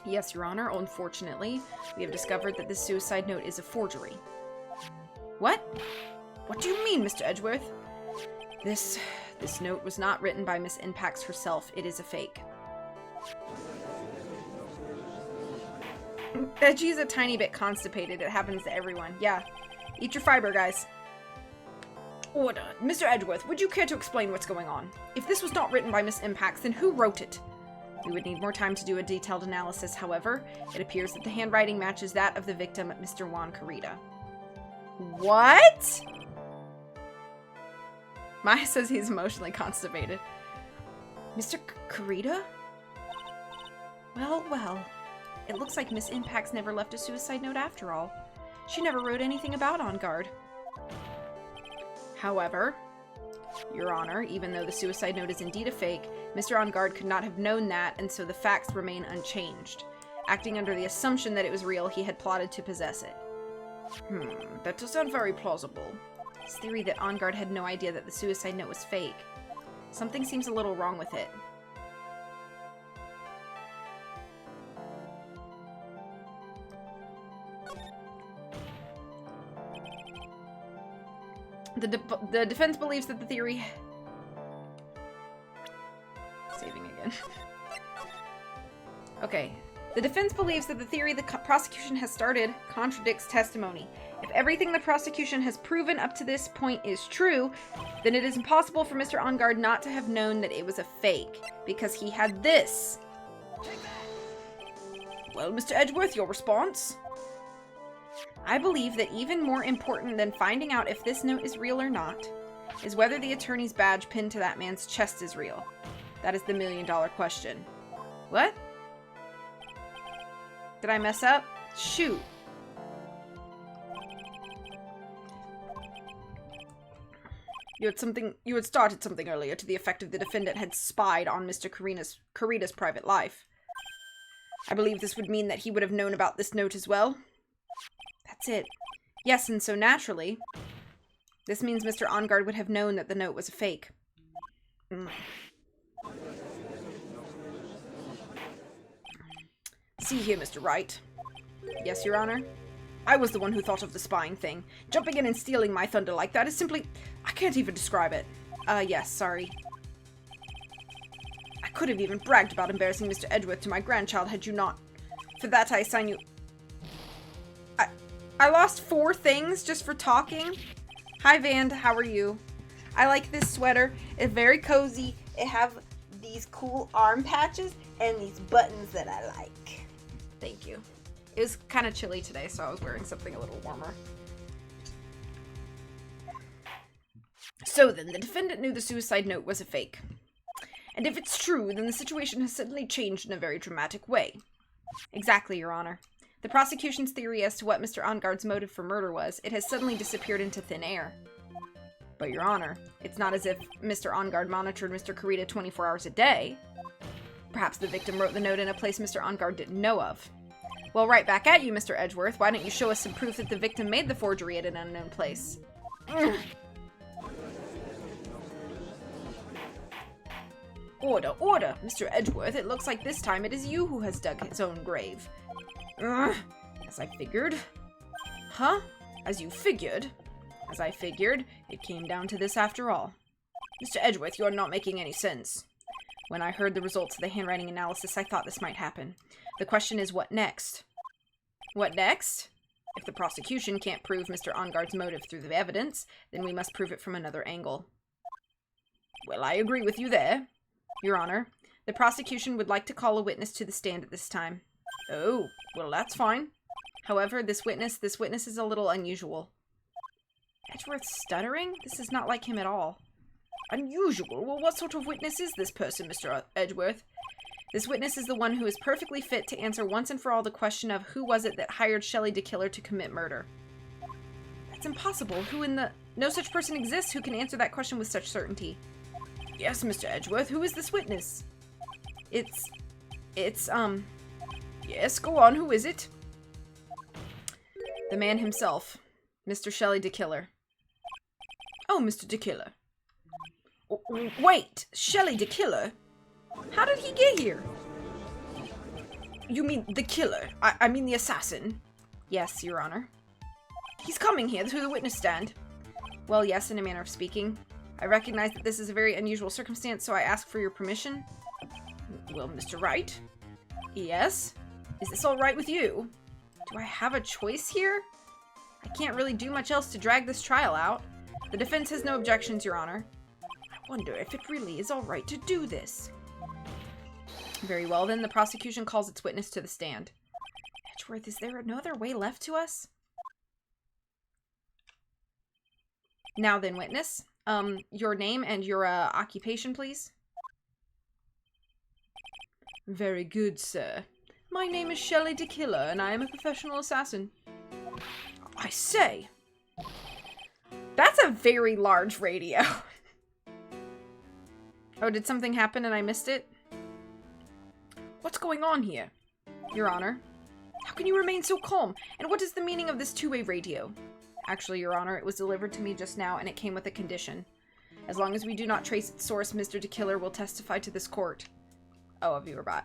[SPEAKER 1] Yes, Your Honor, unfortunately, we have discovered that this suicide note is a forgery. What? What do you mean, Mr. Edgeworth? This note was not written by Miss Impacts herself. It is a fake. Edgy's a tiny bit constipated. It happens to everyone. Yeah. Eat your fiber, guys. Order. Mr. Edgeworth, would you care to explain what's going on? If this was not written by Miss Impacts, then who wrote it? We would need more time to do a detailed analysis, however. It appears that the handwriting matches that of the victim, Mr. Juan Carita. What? Maya says he's emotionally constipated. Mr. Carita? Well, well. It looks like Miss Impacts never left a suicide note after all. She never wrote anything about On Guard. However, Your Honor, even though the suicide note is indeed a fake, Mr. On Guard could not have known that, and so the facts remain unchanged. Acting under the assumption that it was real, he had plotted to possess it. That does sound very plausible. His theory that On Guard had no idea that the suicide note was fake. Something seems a little wrong with it. The defense believes that the theory... Saving again. Okay. The defense believes that the theory the prosecution has started contradicts testimony. If everything the prosecution has proven up to this point is true, then it is impossible for Mr. Engard not to have known that it was a fake, because he had this. Well, Mr. Edgeworth, your response? I believe that even more important than finding out if this note is real or not, is whether the attorney's badge pinned to that man's chest is real. That is the million-dollar question. What? Did I mess up? Shoot. You had started something earlier to the effect of the defendant had spied on Mr. Karita's private life. I believe this would mean that he would have known about this note as well. That's it. Yes, and so naturally, this means Mr. Engard would have known that the note was a fake. See here, Mr. Wright. Yes, Your Honor? I was the one who thought of the spying thing. Jumping in and stealing my thunder like that is simply... I can't even describe it. Yes, sorry. I could have even bragged about embarrassing Mr. Edgeworth to my grandchild had you not. For that, I assign you... I lost 4 things just for talking. Hi, Vand. How are you? I like this sweater. It's very cozy. It have these cool arm patches and these buttons that I like. Thank you. It was kind of chilly today, so I was wearing something a little warmer. So then, the defendant knew the suicide note was a fake. And if it's true, then the situation has suddenly changed in a very dramatic way. Exactly, Your Honor. The prosecution's theory as to what Mr. Engard's motive for murder was, it has suddenly disappeared into thin air. But, Your Honor, it's not as if Mr. Engard monitored Mr. Karita 24 hours a day. Perhaps the victim wrote the note in a place Mr. Engard didn't know of. Well, right back at you, Mr. Edgeworth. Why don't you show us some proof that the victim made the forgery at an unknown place? Order, order, Mr. Edgeworth. It looks like this time it is you who has dug his own grave. As I figured. Huh? As you figured? As I figured, it came down to this after all. Mr. Edgeworth, you're not making any sense. When I heard the results of the handwriting analysis, I thought this might happen. The question is, what next? What next? If the prosecution can't prove Mr. Engard's motive through the evidence, then we must prove it from another angle. Well, I agree with you there. Your Honor, the prosecution would like to call a witness to the stand at this time. Oh, well, that's fine. However, this witness is a little unusual. Edgeworth stuttering? This is not like him at all. Unusual? Well, what sort of witness is this person, Mr. Edgeworth? This witness is the one who is perfectly fit to answer once and for all the question of who was it that hired Shelley DeKiller to commit murder. That's impossible. No such person exists who can answer that question with such certainty. Yes, Mr. Edgeworth, who is this witness? Yes, go on, who is it? The man himself, Mr. Shelley DeKiller. Oh, Mr. DeKiller. Wait, Shelley DeKiller? How did he get here? You mean the killer? I mean the assassin. Yes, Your Honor. He's coming here to the witness stand. Well, yes, in a manner of speaking. I recognize that this is a very unusual circumstance, so I ask for your permission. Well, Mr. Wright? Yes? Is this all right with you? Do I have a choice here? I can't really do much else to drag this trial out. The defense has no objections, Your Honor. I wonder if it really is all right to do this. Very well, then the prosecution calls its witness to the stand. Edgeworth, is there no other way left to us? Now then, witness. Your name and your occupation, please. Very good, sir. My name is Shelley DeKiller, and I am a professional assassin. I say! That's a very large radio. Oh, did something happen and I missed it? What's going on here? Your Honor. How can you remain so calm? And what is the meaning of this two-way radio? Actually, Your Honor, it was delivered to me just now, and it came with a condition. As long as we do not trace its source, Mr. DeKiller will testify to this court. Oh, a viewer bot.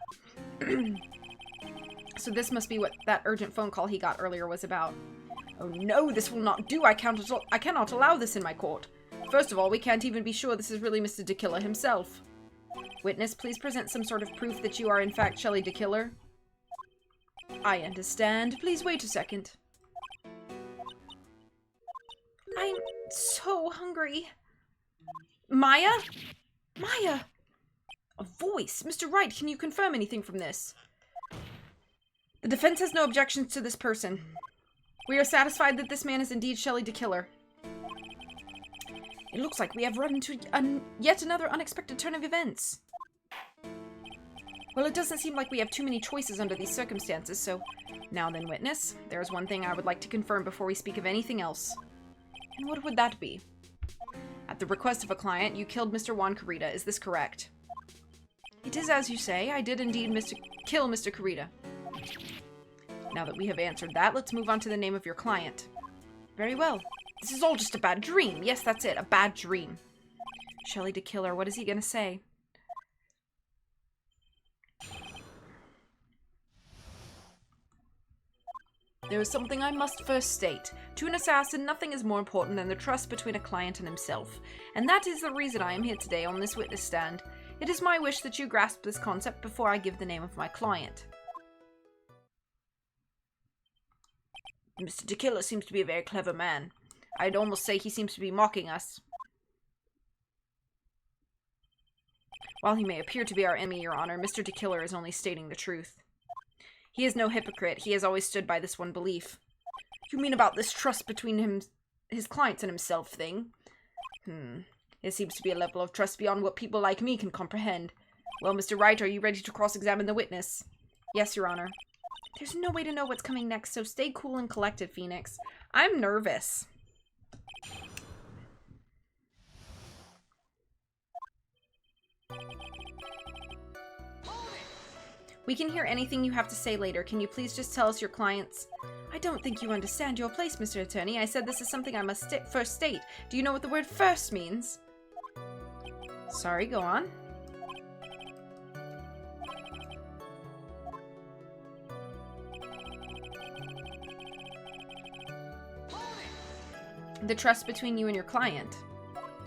[SPEAKER 1] So this must be what that urgent phone call he got earlier was about. Oh no, this will not do. I cannot allow this in my court. First of all, we can't even be sure this is really Mr. DeKiller himself. Witness, please present some sort of proof that you are in fact Shelley DeKiller. I understand. Please wait a second.
[SPEAKER 3] I'm so hungry.
[SPEAKER 1] Maya? Maya! A voice. Mr. Wright, can you confirm anything from this? The defense has no objections to this person. We are satisfied that this man is indeed Shelley DeKiller. It looks like we have run into yet another unexpected turn of events. Well, it doesn't seem like we have too many choices under these circumstances, so... Now then, witness, there is one thing I would like to confirm before we speak of anything else. And what would that be? At the request of a client, you killed Mr. Juan Carita. Is this correct? It is as you say. I did indeed kill Mr. Carita. Now that we have answered that, let's move on to the name of your client. Very well. This is all just a bad dream. Yes, that's it. A bad dream. Shelley DeKiller, what is he gonna say? There is something I must first state. To an assassin, nothing is more important than the trust between a client and himself. And that is the reason I am here today on this witness stand. It is my wish that you grasp this concept before I give the name of my client. Mr. DeKiller seems to be a very clever man. I'd almost say he seems to be mocking us. While he may appear to be our enemy, Your Honor, Mr. DeKiller is only stating the truth. He is no hypocrite. He has always stood by this one belief. You mean about this trust between his clients and himself thing? There seems to be a level of trust beyond what people like me can comprehend. Well, Mr. Wright, are you ready to cross-examine the witness? Yes, Your Honor. There's no way to know what's coming next, so stay cool and collected, Phoenix. I'm nervous. We can hear anything you have to say later. Can you please just tell us your clients? I don't think you understand your place, Mr. Attorney. I said this is something I must first state. Do you know what the word first means? Sorry, go on. The trust between you and your client.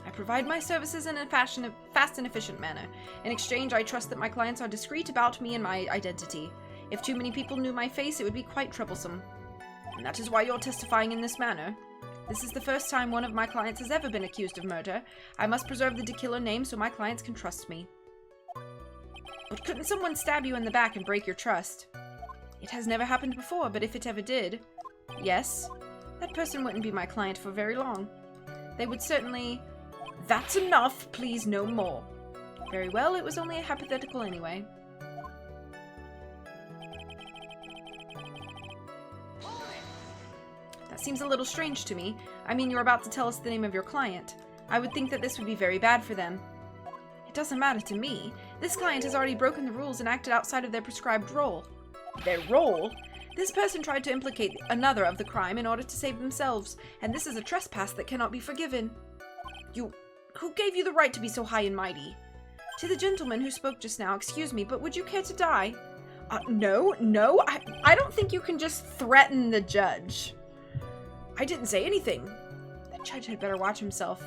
[SPEAKER 1] I provide my services in a fast and efficient manner. In exchange, I trust that my clients are discreet about me and my identity. If too many people knew my face, it would be quite troublesome. And that is why you're testifying in this manner. This is the first time one of my clients has ever been accused of murder. I must preserve the DeKiller name so my clients can trust me. But couldn't someone stab you in the back and break your trust? It has never happened before, but if it ever did, yes, that person wouldn't be my client for very long. They would certainly... That's enough, please, no more. Very well, it was only a hypothetical anyway. That seems a little strange to me. I mean, you're about to tell us the name of your client. I would think that this would be very bad for them. It doesn't matter to me. This client has already broken the rules and acted outside of their prescribed role. Their role? This person tried to implicate another of the crime in order to save themselves, and this is a trespass that cannot be forgiven. Who gave you the right to be so high and mighty? To the gentleman who spoke just now, excuse me, but would you care to die? No, I don't think you can just threaten the judge. I didn't say anything. The judge had better watch himself.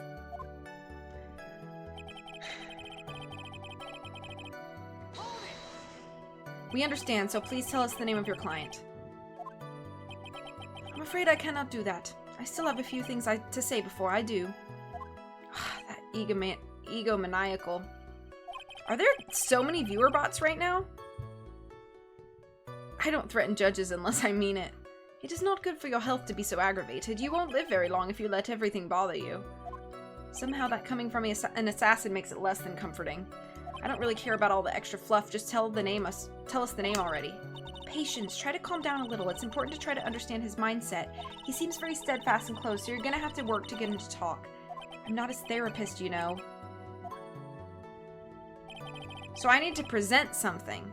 [SPEAKER 1] We understand, so please tell us the name of your client. I'm afraid I cannot do that. I still have a few things to say before I do. That egomaniacal. Are there so many viewer bots right now? I don't threaten judges unless I mean it. It is not good for your health to be so aggravated. You won't live very long if you let everything bother you. Somehow that coming from an assassin makes it less than comforting. I don't really care about all the extra fluff, just tell us the name already. Patience, try to calm down a little. It's important to try to understand his mindset. He seems very steadfast and close, so you're gonna have to work to get him to talk. I'm not his therapist, you know. So I need to present something.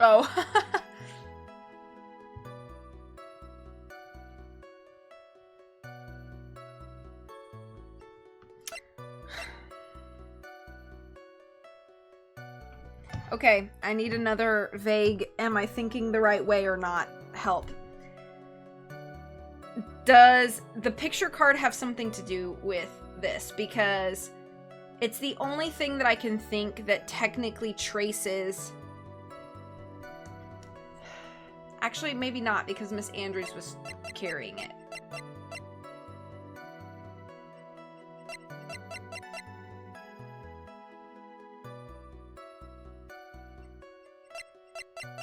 [SPEAKER 1] Oh. Okay, I need another vague, am I thinking the right way or not, help. Does the picture card have something to do with this? Because it's the only thing that I can think that technically traces... Actually, maybe not, because Miss Andrews was carrying it.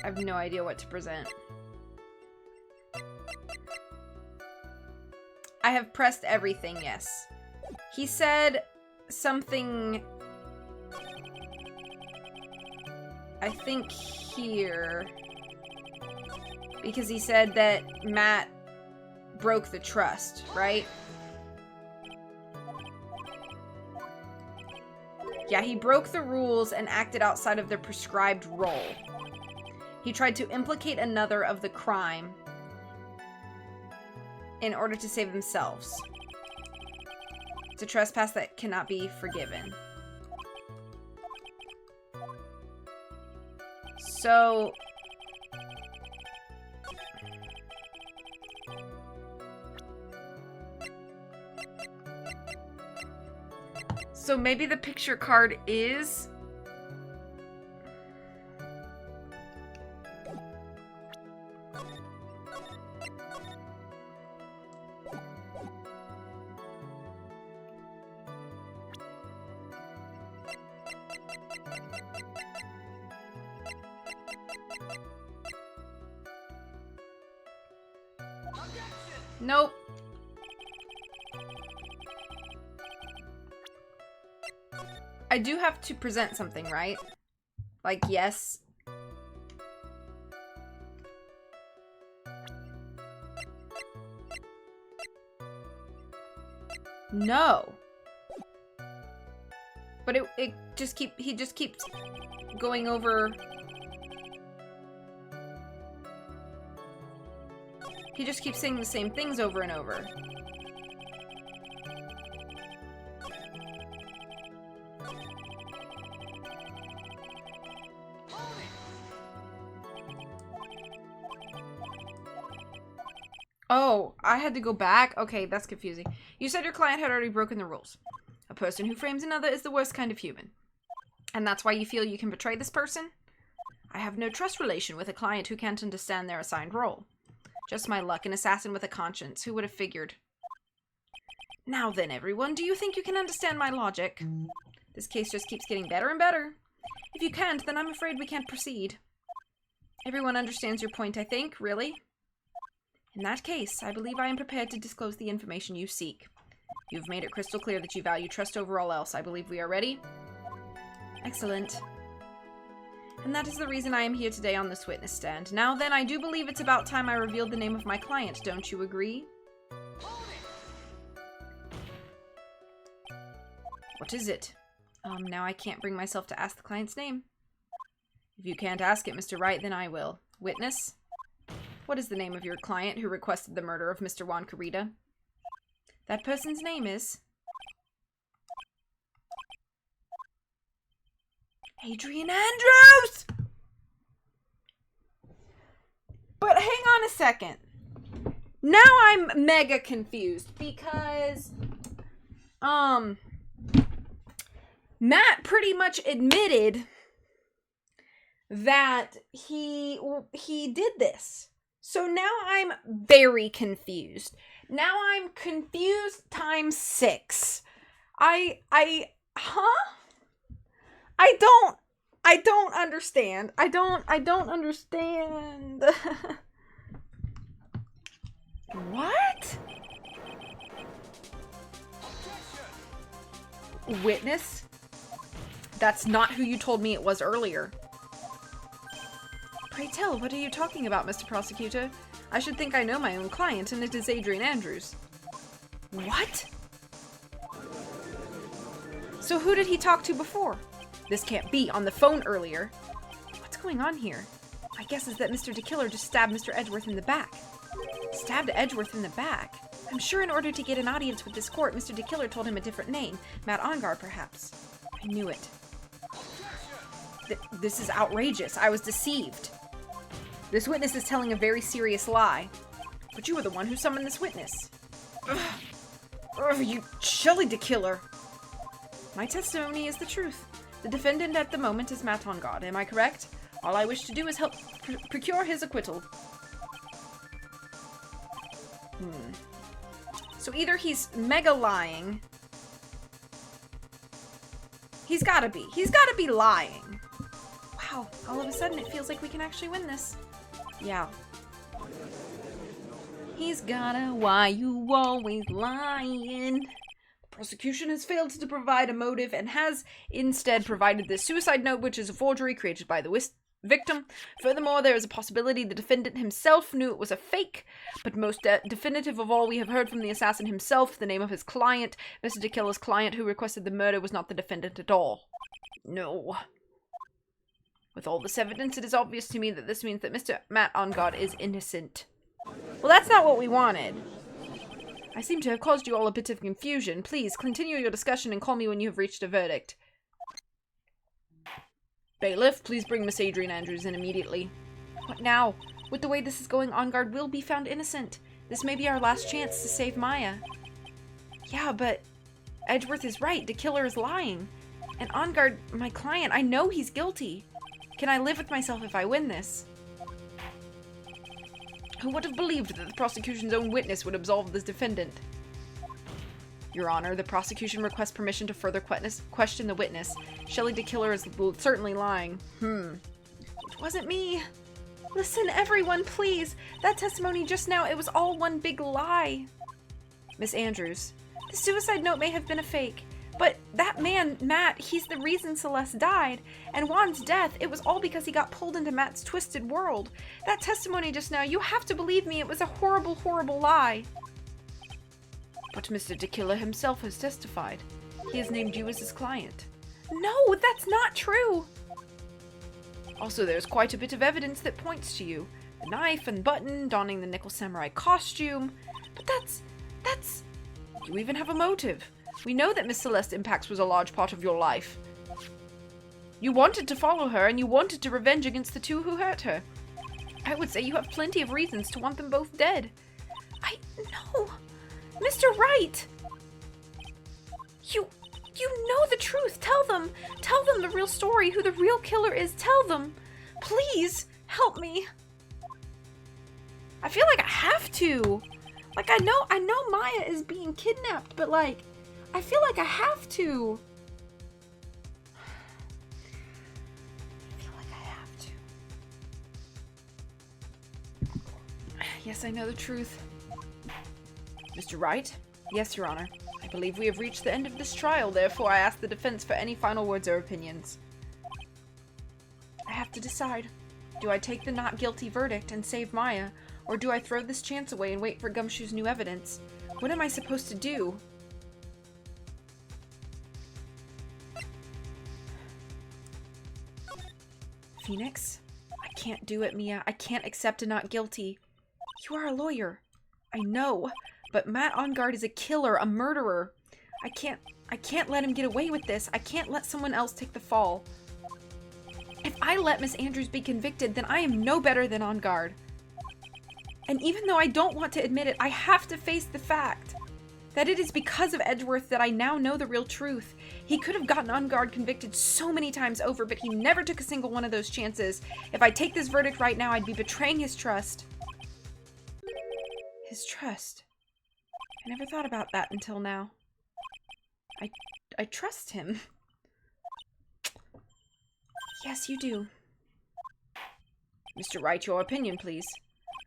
[SPEAKER 1] I have no idea what to present. I have pressed everything, yes. He said something... I think here... Because he said that Matt broke the trust, right? Yeah, he broke the rules and acted outside of the prescribed role. He tried to implicate another of the crime in order to save themselves. It's a trespass that cannot be forgiven. So... So maybe the picture card is... Nope. I do have to present something, right? Like, yes. No. But he just keeps going over... He just keeps saying the same things over and over. Oh, I had to go back? Okay, that's confusing. You said your client had already broken the rules. A person who frames another is the worst kind of human. And that's why you feel you can betray this person? I have no trust relation with a client who can't understand their assigned role. Just my luck, an assassin with a conscience. Who would have figured? Now then, everyone, do you think you can understand my logic? This case just keeps getting better and better. If you can't, then I'm afraid we can't proceed. Everyone understands your point, I think, really? In that case, I believe I am prepared to disclose the information you seek. You've made it crystal clear that you value trust over all else. I believe we are ready. Excellent. And that is the reason I am here today on this witness stand. Now then, I do believe it's about time I revealed the name of my client. Don't you agree? What is it? Now I can't bring myself to ask the client's name. If you can't ask it, Mr. Wright, then I will. Witness? What is the name of your client who requested the murder of Mr. Juan Carita? That person's name is... Adrian Andrews! But hang on a second. Now I'm mega confused because... Matt pretty much admitted that he did this. So now I'm very confused. Now I'm confused times 6. I don't understand. I don't understand. What? Witness? That's not who you told me it was earlier. Pray tell, what are you talking about, Mr. Prosecutor? I should think I know my own client, and it is Adrian Andrews. What? So who did he talk to before? This can't be. On the phone earlier. What's going on here? My guess is that Mr. DeKiller just stabbed Mr. Edgeworth in the back. Stabbed Edgeworth in the back? I'm sure in order to get an audience with this court, Mr. DeKiller told him a different name. Matt Ongar, perhaps. I knew it. This is outrageous. I was deceived. This witness is telling a very serious lie. But you were the one who summoned this witness. Ugh. Ugh, you Shelley DeKiller. My testimony is the truth. The defendant at the moment is Matt Ongar. Am I correct? All I wish to do is help procure his acquittal. So either he's mega lying. He's gotta be lying. Wow, all of a sudden it feels like we can actually win this. Yeah. He's gotta, why you always lying? The prosecution has failed to provide a motive and has instead provided this suicide note, which is a forgery created by the victim. Furthermore, there is a possibility the defendant himself knew it was a fake, but most definitive of all, we have heard from the assassin himself the name of his client. Mr. DeKiller's client who requested the murder was not the defendant at all. No. With all this evidence, it is obvious to me that this means that Mr. Matt Ongar is innocent. Well, that's not what we wanted. I seem to have caused you all a bit of confusion. Please, continue your discussion and call me when you have reached a verdict. Bailiff, please bring Miss Adrian Andrews in immediately. What now? With the way this is going, Ongar will be found innocent. This may be our last chance to save Maya. Yeah, but Edgeworth is right. The killer is lying. And Ongar, my client, I know he's guilty. Can I live with myself if I win this? Who would have believed that the prosecution's own witness would absolve this defendant? Your Honor, the prosecution requests permission to further question the witness. Shelley DeKiller is certainly lying. It wasn't me. Listen, everyone, please. That testimony just now, it was all one big lie. Miss Andrews, the suicide note may have been a fake, but that man, Matt, he's the reason Celeste died. And Juan's death, it was all because he got pulled into Matt's twisted world. That testimony just now, you have to believe me, it was a horrible, horrible lie. But Mr. DeKiller himself has testified. He has named you as his client. No, that's not true! Also, there's quite a bit of evidence that points to you. The knife and button, donning the Nickel Samurai costume. But that's... You even have a motive. We know that Miss Celeste Impax was a large part of your life. You wanted to follow her, and you wanted to revenge against the two who hurt her. I would say you have plenty of reasons to want them both dead. No! Mr. Wright! You know the truth. Tell them. Tell them the real story, who the real killer is. Tell them. Please, help me. I feel like I have to. Like, I know Maya is being kidnapped, but like, I feel like I have to. I feel like I have to. Yes, I know the truth. Mr. Wright? Yes, Your Honor. I believe we have reached the end of this trial, therefore I ask the defense for any final words or opinions. I have to decide. Do I take the not guilty verdict and save Maya, or do I throw this chance away and wait for Gumshoe's new evidence? What am I supposed to do? Phoenix? I can't do it, Mia. I can't accept a not guilty. You are a lawyer. I know. But Matt Ongar is a killer, a murderer. I can't let him get away with this. I can't let someone else take the fall. If I let Miss Andrews be convicted, then I am no better than Ongar. And even though I don't want to admit it, I have to face the fact that it is because of Edgeworth that I now know the real truth. He could have gotten Ongar convicted so many times over, but he never took a single one of those chances. If I take this verdict right now, I'd be betraying his trust. His trust? I never thought about that until now. I trust him. Yes, you do. Mr. Wright, your opinion, please.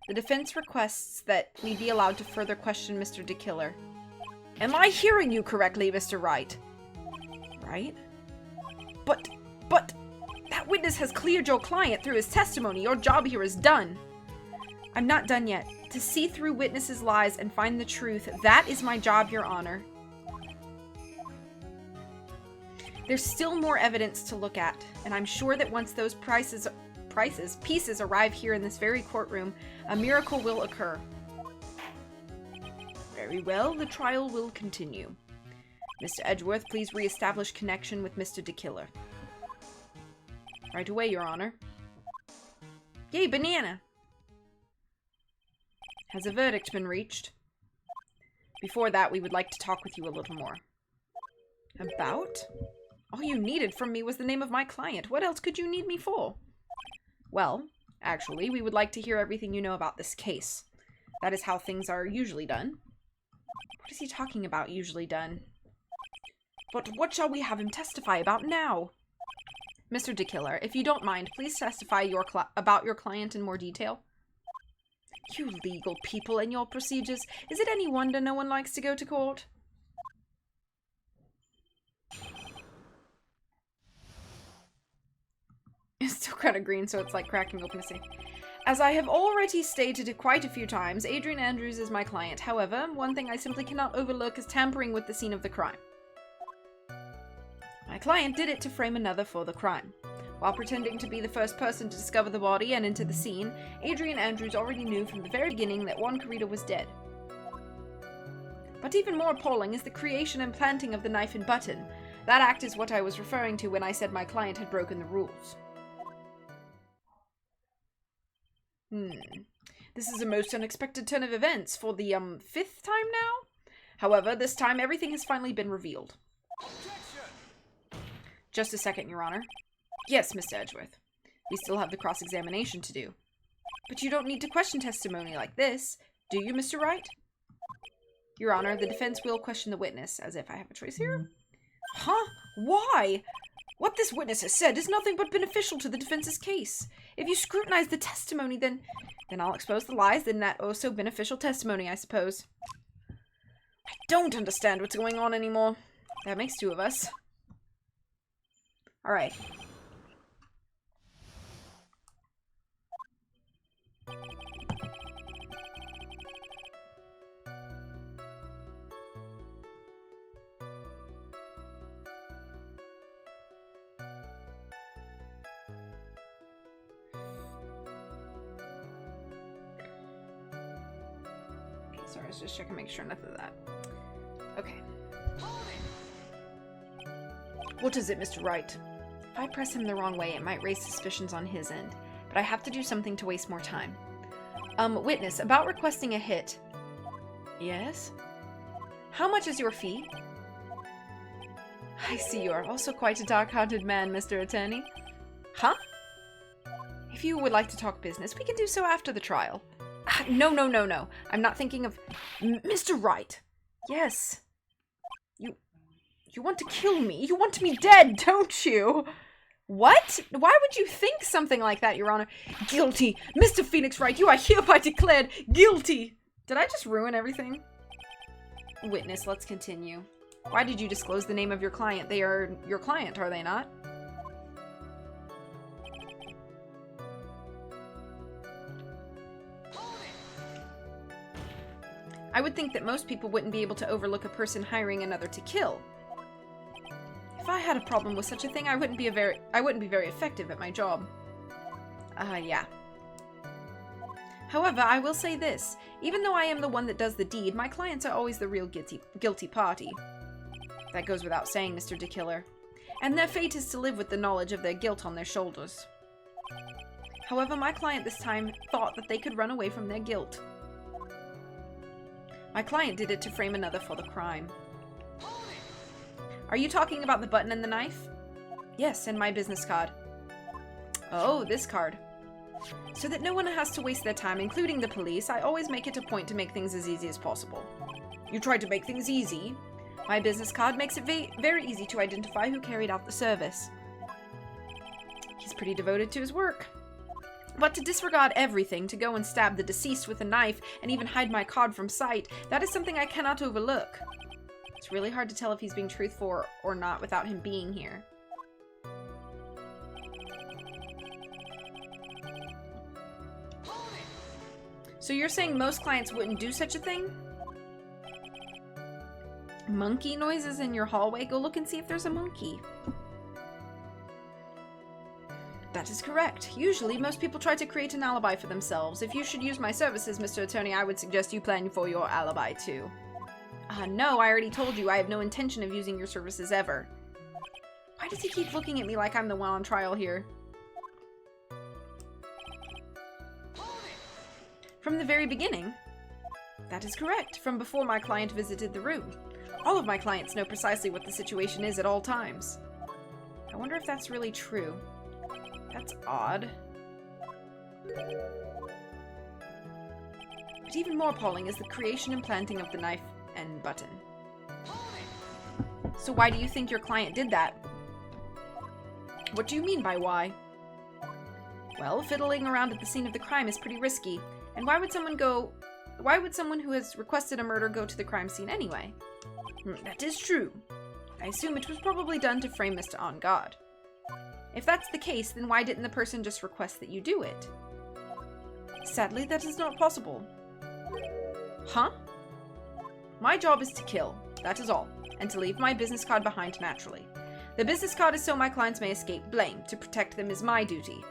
[SPEAKER 1] The defense requests that we be allowed to further question Mr. DeKiller. Am I hearing you correctly, Mr. Wright? Right? But, that witness has cleared your client through his testimony. Your job here is done. I'm not done yet. To see through witnesses' lies and find the truth, that is my job, Your Honor. There's still more evidence to look at, and I'm sure that once those pieces arrive here in this very courtroom, a miracle will occur. Very well, the trial will continue. Mr. Edgeworth, please re-establish connection with Mr. DeKiller. Right away, Your Honor. Yay, banana! Has a verdict been reached? Before that, we would like to talk with you a little more. About? All you needed from me was the name of my client. What else could you need me for? Well, actually, we would like to hear everything you know about this case. That is how things are usually done. What is he talking about, usually done? But what shall we have him testify about now? Mr. DeKiller, if you don't mind, please testify about your client in more detail. You legal people and your procedures. Is it any wonder no one likes to go to court? It's still kind of green, so it's like cracking open a safe. As I have already stated quite a few times, Adrian Andrews is my client. However, one thing I simply cannot overlook is tampering with the scene of the crime. My client did it to frame another for the crime. While pretending to be the first person to discover the body and enter the scene, Adrian Andrews already knew from the very beginning that Juan Carrito was dead. But even more appalling is the creation and planting of the knife and button. That act is what I was referring to when I said my client had broken the rules. This is a most unexpected turn of events for the, 5th time now? However, this time everything has finally been revealed. Just a second, Your Honor. Yes, Mr. Edgeworth. We still have the cross-examination to do. But you don't need to question testimony like this, do you, Mr. Wright? Your Honor, the defense will question the witness, as if I have a choice here. Huh? Why? What this witness has said is nothing but beneficial to the defense's case. If you scrutinize the testimony, then I'll expose the lies in that oh-so-beneficial testimony, I suppose. I don't understand what's going on anymore. That makes 2 of us. Alright. Sorry, I was just checking, make sure nothing of that. Okay. What is it, Mr. Wright? If I press him the wrong way, it might raise suspicions on his end, but I have to do something to waste more time. Witness, about requesting a hit. Yes? How much is your fee? I see you are also quite a dark-hearted man, Mr. Attorney. Huh? If you would like to talk business, we can do so after the trial. No. I'm not thinking of... Mr. Wright. Yes. You want to kill me. You want me dead, don't you? What? Why would you think something like that, Your Honor? Guilty. Mr. Phoenix Wright, you are hereby declared guilty. Did I just ruin everything? Witness, let's continue. Why did you disclose the name of your client? They are your client, are they not? I would think that most people wouldn't be able to overlook a person hiring another to kill. If I had a problem with such a thing, I wouldn't be very effective at my job. Yeah. However, I will say this. Even though I am the one that does the deed, my clients are always the real guilty party. That goes without saying, Mr. DeKiller. And their fate is to live with the knowledge of their guilt on their shoulders. However, my client this time thought that they could run away from their guilt. My client did it to frame another for the crime. Are you talking about the button and the knife? Yes, and my business card. Oh, this card. So that no one has to waste their time, including the police, I always make it a point to make things as easy as possible. You tried to make things easy. My business card makes it very easy to identify who carried out the service. He's pretty devoted to his work. But to disregard everything, to go and stab the deceased with a knife, and even hide my card from sight, that is something I cannot overlook. It's really hard to tell if he's being truthful or not without him being here. So you're saying most clients wouldn't do such a thing? Monkey noises in your hallway? Go look and see if there's a monkey. That is correct. Usually, most people try to create an alibi for themselves. If you should use my services, Mr. Attorney, I would suggest you plan for your alibi, too. No, I already told you I have no intention of using your services ever. Why does he keep looking at me like I'm the one on trial here? From the very beginning? That is correct, from before my client visited the room. All of my clients know precisely what the situation is at all times. I wonder if that's really true. That's odd. But even more appalling is the creation and planting of the knife and button. So why do you think your client did that? What do you mean by why? Well, fiddling around at the scene of the crime is pretty risky. And why would someone who has requested a murder go to the crime scene anyway? That is true. I assume it was probably done to frame Mr. On Guard. If that's the case, then why didn't the person just request that you do it? Sadly, that is not possible. Huh? My job is to kill, that is all, and to leave my business card behind naturally. The business card is so my clients may escape blame. To protect them is my duty.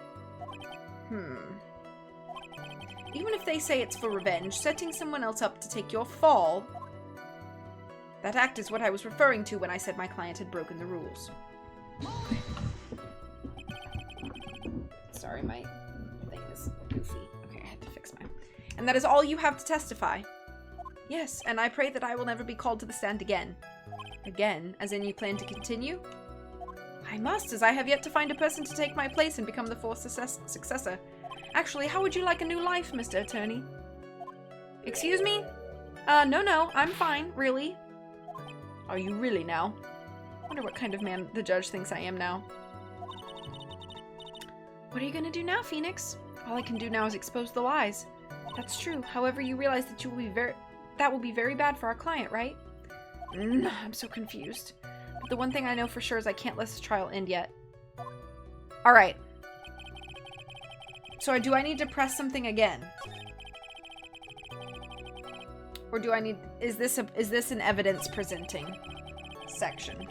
[SPEAKER 1] Even if they say it's for revenge, setting someone else up to take your fall... That act is what I was referring to when I said my client had broken the rules. Sorry, my thing is goofy. Okay, I had to fix mine. And that is all you have to testify? Yes, and I pray that I will never be called to the stand again. Again? As in you plan to continue? I must, as I have yet to find a person to take my place and become the fourth successor. Actually, how would you like a new life, Mr. Attorney? Excuse me? No, I'm fine, really. Are you really now? Wonder what kind of man the judge thinks I am now. What are you gonna do now, Phoenix? All I can do now is expose the lies. That's true. However, you realize that that will be very bad for our client, right? I'm so confused. But the one thing I know for sure is I can't let this trial end yet. Alright. So do I need to press something again? Or do I need... Is this an evidence presenting section?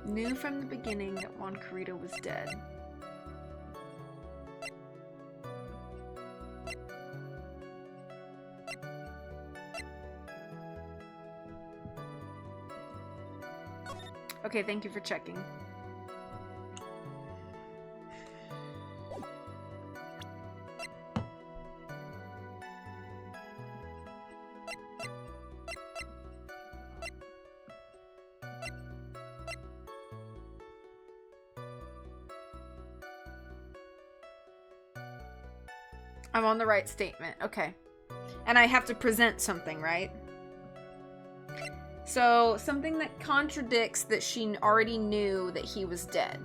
[SPEAKER 1] Knew from the beginning that Juan Carrito was dead. Okay, thank you for checking. I'm on the right statement. Okay. And I have to present something, right? So, something that contradicts that she already knew that he was dead.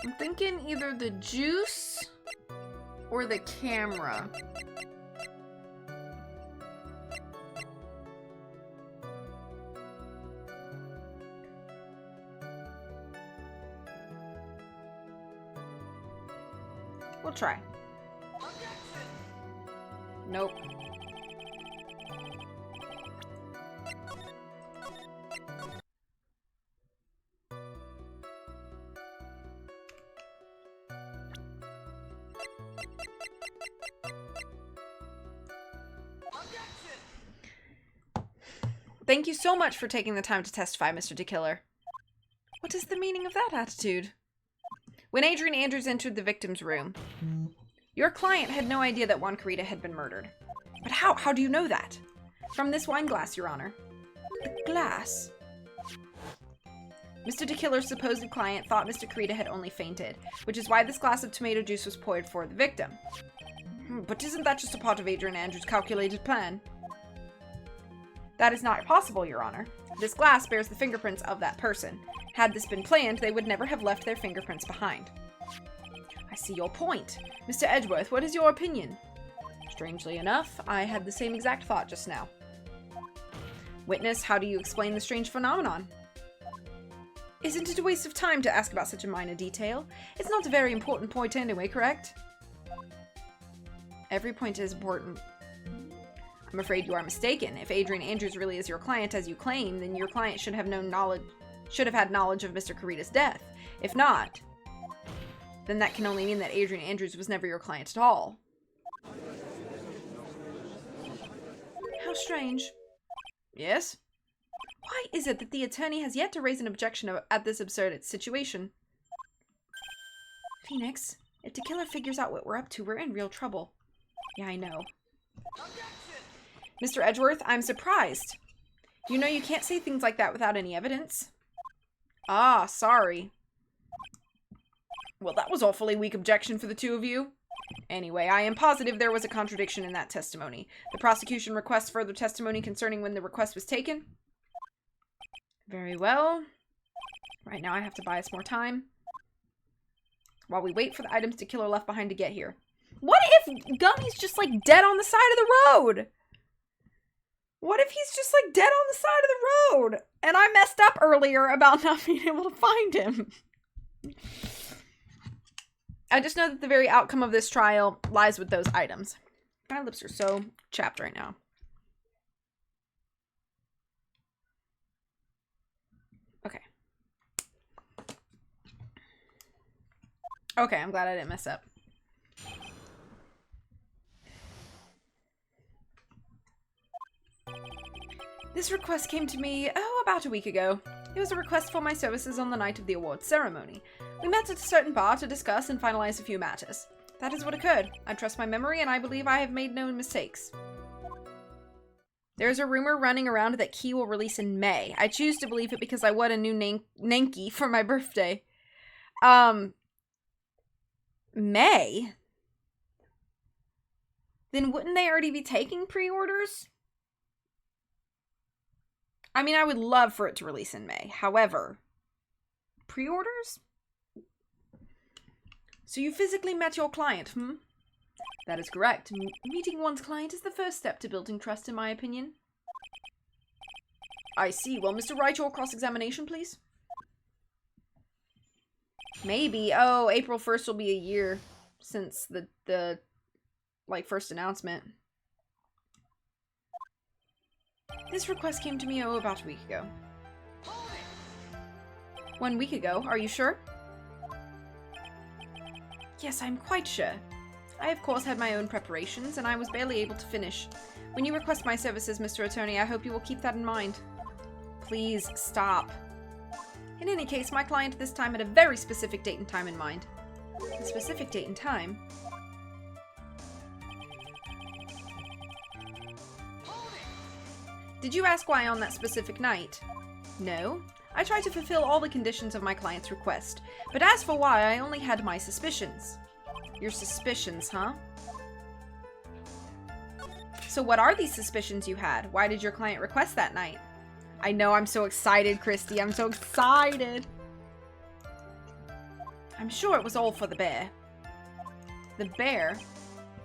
[SPEAKER 1] I'm thinking either the juice or the camera. We'll try. Nope. Thank you so much for taking the time to testify, Mr. DeKiller. What is the meaning of that attitude? When Adrian Andrews entered the victim's room, your client had no idea that Juan Carita had been murdered. But how? How do you know that? From this wine glass, Your Honor. The glass? Mr. De Killer's supposed client thought Mr. Carita had only fainted, which is why this glass of tomato juice was poured for the victim. But isn't that just a part of Adrian Andrews' calculated plan? That is not possible, Your Honor. This glass bears the fingerprints of that person. Had this been planned, they would never have left their fingerprints behind. I see your point. Mr. Edgeworth, what is your opinion? Strangely enough, I had the same exact thought just now. Witness, how do you explain the strange phenomenon? Isn't it a waste of time to ask about such a minor detail? It's not a very important point anyway, correct? Every point is important. I'm afraid you are mistaken. If Adrian Andrews really is your client as you claim, then your client should have had knowledge of Mr. Carita's death. If not, then that can only mean that Adrian Andrews was never your client at all. How strange. Yes? Why is it that the attorney has yet to raise an objection at this absurd situation? Phoenix, if the killer figures out what we're up to, we're in real trouble. Yeah, I know. Mr. Edgeworth, I'm surprised. You know you can't say things like that without any evidence. Ah, sorry. Well, that was awfully weak objection for the two of you. Anyway, I am positive there was a contradiction in that testimony. The prosecution requests further testimony concerning when the request was taken. Very well. Right now I have to buy us more time while we wait for the items the killer left behind to get here. What if Gummy's just like dead on the side of the road? What if he's just like dead on the side of the road? And I messed up earlier about not being able to find him. I just know that the very outcome of this trial lies with those items. My lips are so chapped right now. Okay. Okay, I'm glad I didn't mess up. This request came to me, about a week ago. It was a request for my services on the night of the awards ceremony. We met at a certain bar to discuss and finalize a few matters. That is what occurred. I trust my memory, and I believe I have made no mistakes. There's a rumor running around that Key will release in May. I choose to believe it because I won a new Nanky for my birthday. May? Then wouldn't they already be taking pre-orders? I mean, I would love for it to release in May. However, pre-orders? So you physically met your client, hmm? That is correct. Meeting one's client is the first step to building trust, in my opinion. I see. Well, Mr. Wright, your cross-examination, please. Maybe. Oh, April 1st will be a year since the first announcement. This request came to me, about a week ago. 1 week ago? Are you sure? Yes, I'm quite sure. I, of course, had my own preparations, and I was barely able to finish. When you request my services, Mr. Attorney, I hope you will keep that in mind. Please, stop. In any case, my client this time had a very specific date and time in mind. A specific date and time? Did you ask why on that specific night? No. I tried to fulfill all the conditions of my client's request, but as for why, I only had my suspicions. Your suspicions, huh? So what are these suspicions you had? Why did your client request that night? I know, I'm so excited, Christy. I'm so excited. I'm sure it was all for the bear. The bear?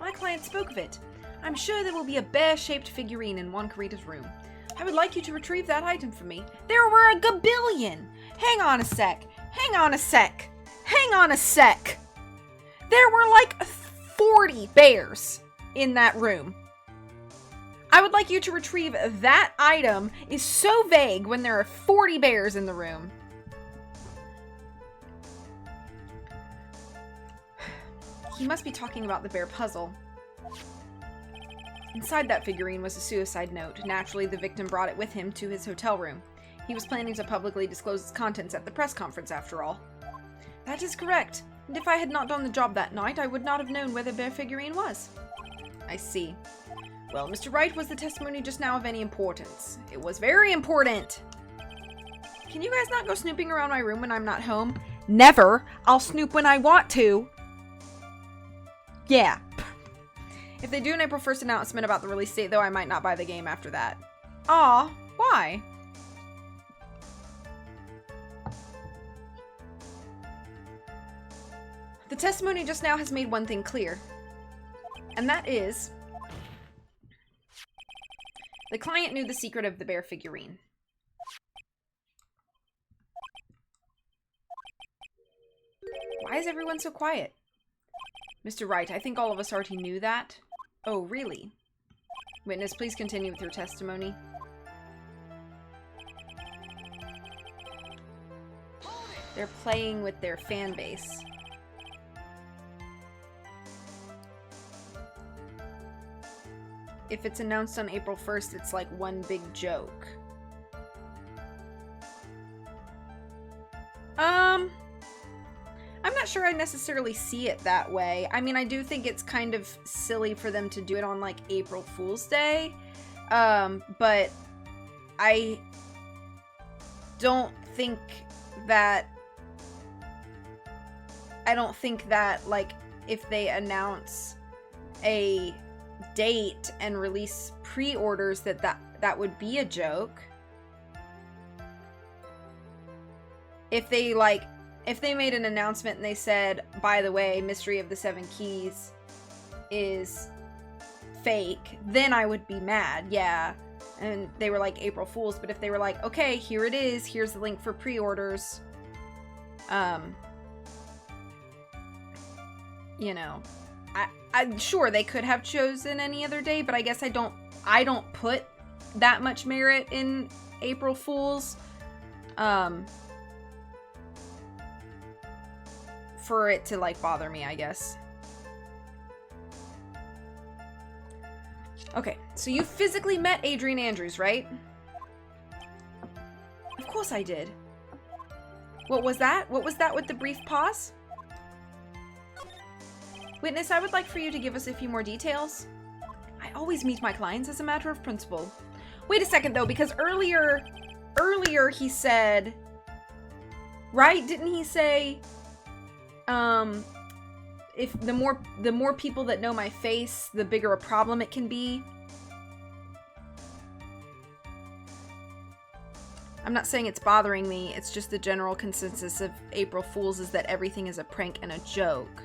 [SPEAKER 1] My client spoke of it. I'm sure there will be a bear-shaped figurine in Juan Carita's room. I would like you to retrieve that item for me. There were a gabillion! Hang on a sec. Hang on a sec. Hang on a sec. There were like 40 bears in that room. I would like you to retrieve that item is so vague when there are 40 bears in the room. He must be talking about the bear puzzle. Inside that figurine was a suicide note. Naturally, the victim brought it with him to his hotel room. He was planning to publicly disclose its contents at the press conference, after all. That is correct. And if I had not done the job that night, I would not have known where the bear figurine was. I see. Well, Mr. Wright, was the testimony just now of any importance? It was very important. Can you guys not go snooping around my room when I'm not home? Never. I'll snoop when I want to. Yeah. If they do an April 1st announcement about the release date, though, I might not buy the game after that. Aw, why? The testimony just now has made one thing clear. And that is, the client knew the secret of the bear figurine. Why is everyone so quiet? Mr. Wright, I think all of us already knew that. Oh, really? Witness, please continue with your testimony. They're playing with their fan base. If it's announced on April 1st, it's like one big joke. I'm not sure I necessarily see it that way. I mean, I do think it's kind of silly for them to do it on like April Fool's Day. But I don't think that like if they announce a date and release pre-orders that would be a joke. If they made an announcement and they said, by the way, Mystery of the Seven Keys is fake, then I would be mad, yeah. And they were like April Fools, but if they were like, okay, here it is, here's the link for pre-orders, you know, I'm sure they could have chosen any other day, but I guess I don't put that much merit in April Fools, for it to like bother me, I guess. Okay, so you physically met Adrian Andrews, right? Of course I did. What was that? What was that with the brief pause? Witness, I would like for you to give us a few more details. I always meet my clients as a matter of principle. Wait a second though, because earlier he said, right? Didn't he say, if the more people that know my face, the bigger a problem it can be? I'm not saying it's bothering me, it's just the general consensus of April Fools is that everything is a prank and a joke.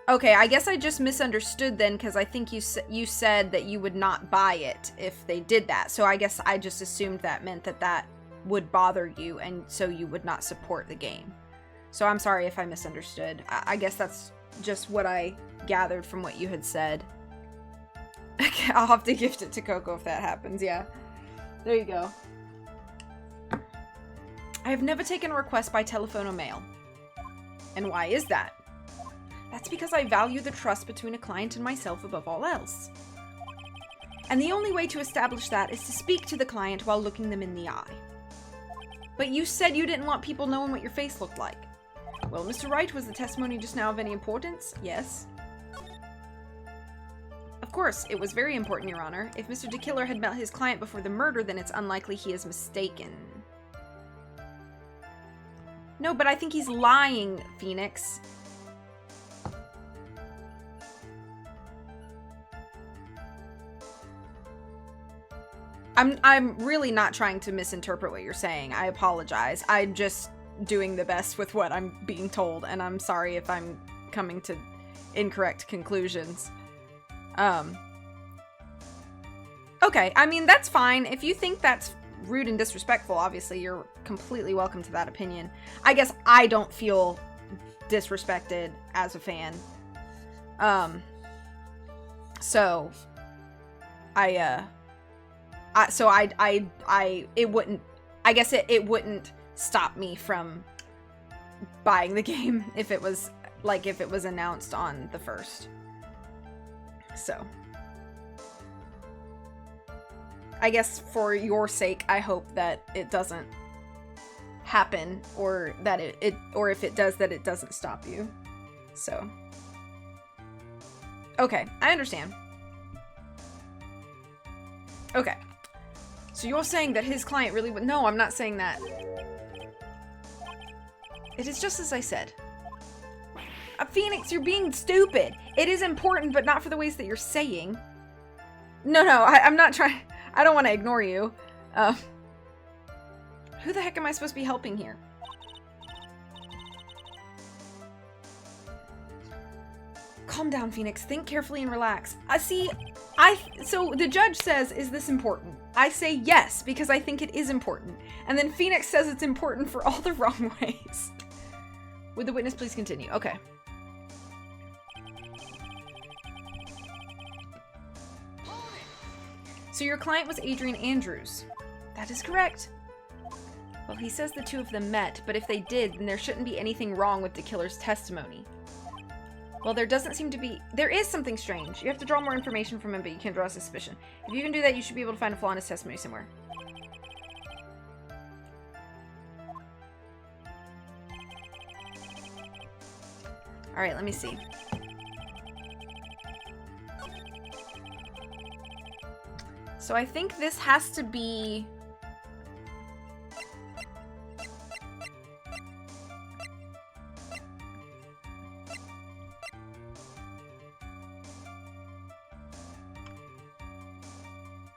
[SPEAKER 1] Okay, I guess I just misunderstood then, because I think you said that you would not buy it if they did that. So I guess I just assumed that meant that would bother you, and so you would not support the game. So I'm sorry if I misunderstood. I guess that's just what I gathered from what you had said. Okay, I'll have to gift it to Coco if that happens, yeah. There you go. I have never taken a request by telephone or mail. And why is that? That's because I value the trust between a client and myself above all else. And the only way to establish that is to speak to the client while looking them in the eye. But you said you didn't want people knowing what your face looked like. Well, Mr. Wright, was the testimony just now of any importance? Yes. Of course, it was very important, Your Honor. If Mr. DeKiller had met his client before the murder, then it's unlikely he is mistaken. No, but I think he's lying, Phoenix. I'm really not trying to misinterpret what you're saying. I apologize. I'm just doing the best with what I'm being told, and I'm sorry if I'm coming to incorrect conclusions. Okay, I mean, that's fine. If you think that's rude and disrespectful, obviously, you're completely welcome to that opinion. I guess I don't feel disrespected as a fan. So it wouldn't, I guess it wouldn't stop me from buying the game if it was announced on the 1st. So I guess for your sake, I hope that it doesn't happen, or that or if it does, that it doesn't stop you. So, okay, I understand. Okay, so you're saying that his client really would... No, I'm not saying that. It is just as I said. Phoenix, you're being stupid. It is important, but not for the ways that you're saying. No, I'm not trying... I don't want to ignore you. Who the heck am I supposed to be helping here? Calm down, Phoenix. Think carefully and relax. So the judge says, is this important? I say yes, because I think it is important. And then Phoenix says it's important for all the wrong ways. Would the witness please continue? Okay. So your client was Adrian Andrews. That is correct. Well, he says the two of them met, but if they did, then there shouldn't be anything wrong with the killer's testimony. Well, there doesn't seem to be... There is something strange. You have to draw more information from him, but you can't draw suspicion. If you can do that, you should be able to find a flaw in his testimony somewhere. Alright, let me see. So I think this has to be...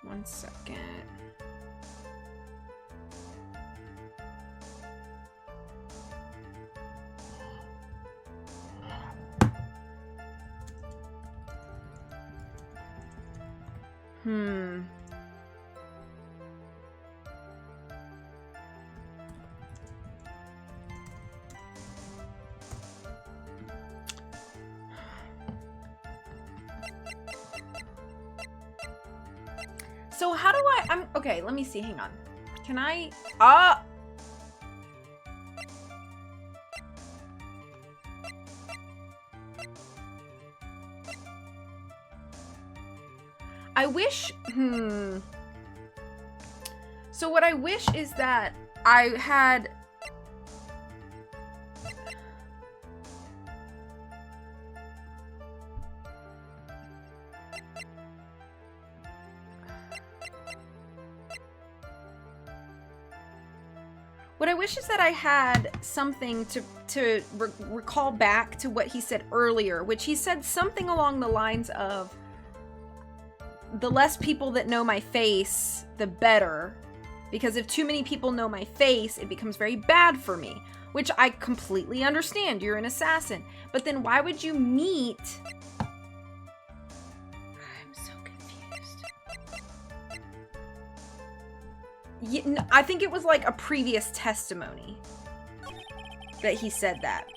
[SPEAKER 1] One second. So how do I... okay, let me see. Hang on. Can I... I wish... So what I wish is that I had... What I wish is that I had something to recall back to what he said earlier, which he said something along the lines of, the less people that know my face, the better. Because if too many people know my face, it becomes very bad for me. Which I completely understand. You're an assassin. But then why would you meet... I'm so confused. Yeah, no, I think it was like a previous testimony that he said that.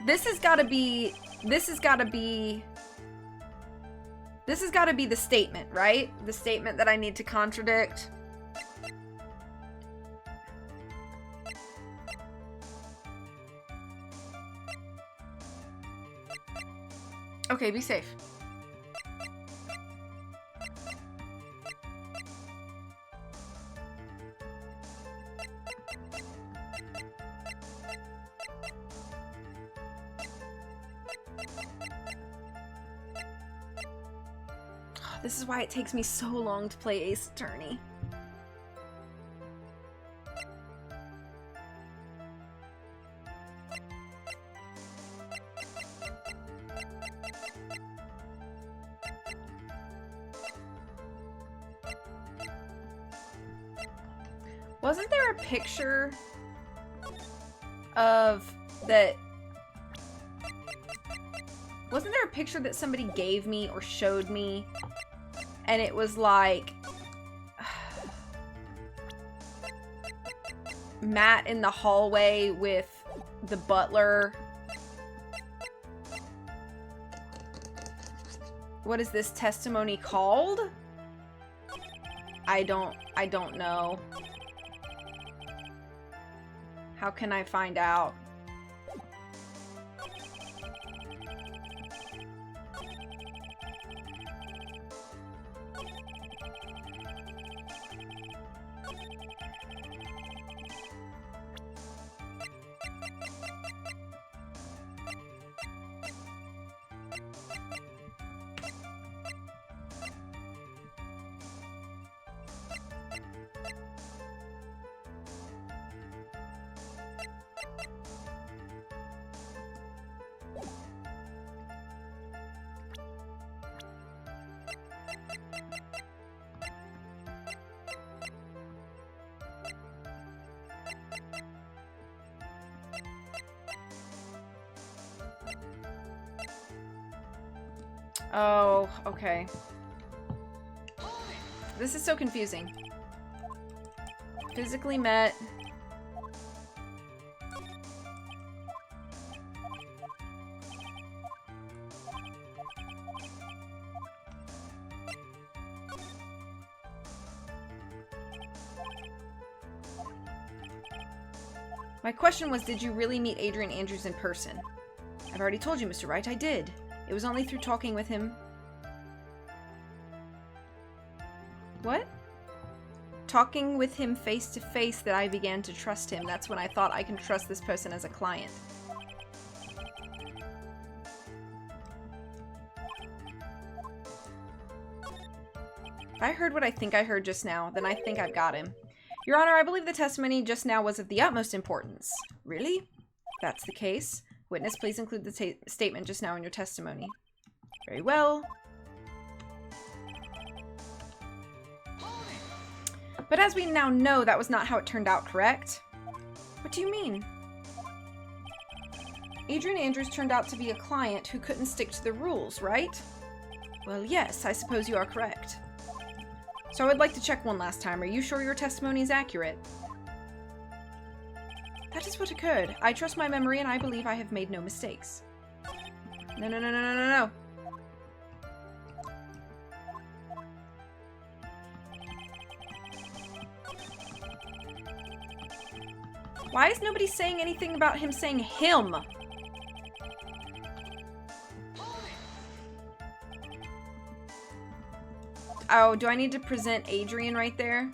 [SPEAKER 1] This has got to be the statement, right? The statement that I need to contradict. Okay, be safe. This is why it takes me so long to play Ace Attorney. Wasn't there a picture of that? Wasn't there a picture that somebody gave me or showed me? And it was like Matt in the hallway with the butler. What is this testimony called? I don't know. How can I find out? Oh, okay. This is so confusing. Physically met. My question was, did you really meet Adrian Andrews in person? I've already told you, Mr. Wright, I did. It was only through talking with him. What? Talking with him face to face that I began to trust him. That's when I thought I can trust this person as a client. If I heard what I think I heard just now, then I think I've got him. Your Honor, I believe the testimony just now was of the utmost importance. Really? If that's the case. Witness, please include the statement just now in your testimony. Very well. But as we now know, that was not how it turned out, correct? What do you mean? Adrian Andrews turned out to be a client who couldn't stick to the rules, right? Well, yes, I suppose you are correct. So I would like to check one last time. Are you sure your testimony is accurate? That is what occurred. I trust my memory and I believe I have made no mistakes. No, no, no, no, no, no, no. Why is nobody saying anything about him saying him? Oh, do I need to present Adrian right there?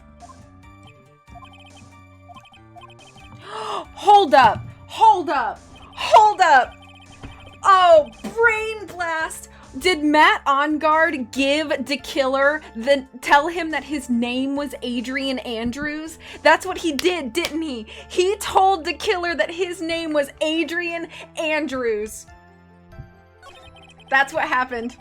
[SPEAKER 1] Hold up! Hold up! Hold up! Oh, brain blast! Did Matt OnGuard give DeKiller tell him that his name was Adrian Andrews? That's what he did, didn't he? He told DeKiller that his name was Adrian Andrews. That's what happened.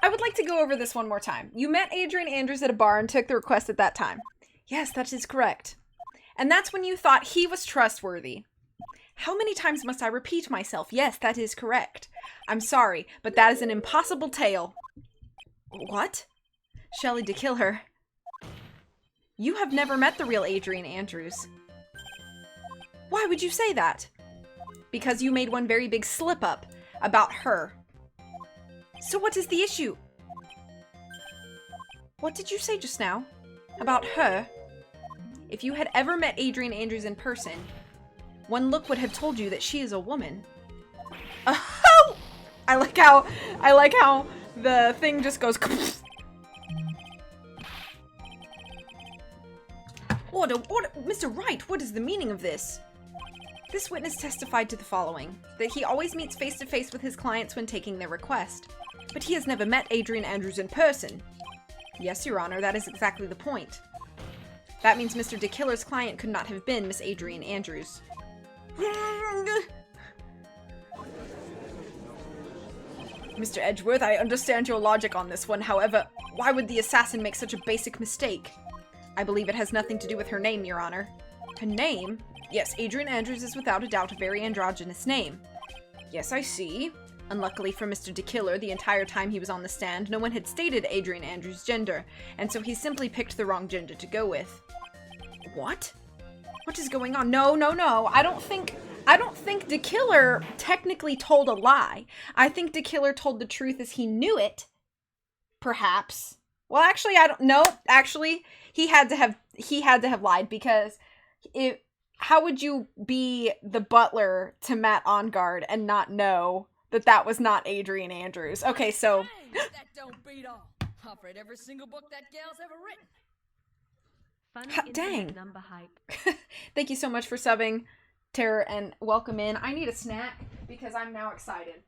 [SPEAKER 1] I would like to go over this one more time. You met Adrian Andrews at a bar and took the request at that time. Yes, that is correct. And that's when you thought he was trustworthy. How many times must I repeat myself? Yes, that is correct. I'm sorry, but that is an impossible tale. What? Shelley DeKiller. You have never met the real Adrian Andrews. Why would you say that? Because you made one very big slip-up about her. So what is the issue? What did you say just now? About her? If you had ever met Adrian Andrews in person, one look would have told you that she is a woman. Oh! I like how the thing just goes. Order, Mr. Wright, what is the meaning of this? This witness testified to the following, that he always meets face to face with his clients when taking their request. But he has never met Adrian Andrews in person. Yes, Your Honor, that is exactly the point. That means Mr. DeKiller's client could not have been Miss Adrian Andrews. Mr. Edgeworth, I understand your logic on this one. However, why would the assassin make such a basic mistake? I believe it has nothing to do with her name, Your Honor. Her name? Yes, Adrian Andrews is without a doubt a very androgynous name. Yes, I see. Unluckily for Mr. DeKiller, the entire time he was on the stand, no one had stated Adrian Andrews' gender, and so he simply picked the wrong gender to go with. What? What is going on? No, no, no. I don't think DeKiller technically told a lie. I think DeKiller told the truth as he knew it. Perhaps. Well, actually, I don't know. Actually, he had to have lied because how would you be the butler to Matt OnGuard and not know that that was not Adrian Andrews? Okay, so
[SPEAKER 4] That don't beat all. I've read every single book that gal's ever written.
[SPEAKER 2] Funny
[SPEAKER 1] dang.
[SPEAKER 2] internet number hype.
[SPEAKER 1] Thank you so much for subbing, Terror, and welcome in. I need a snack because I'm now excited.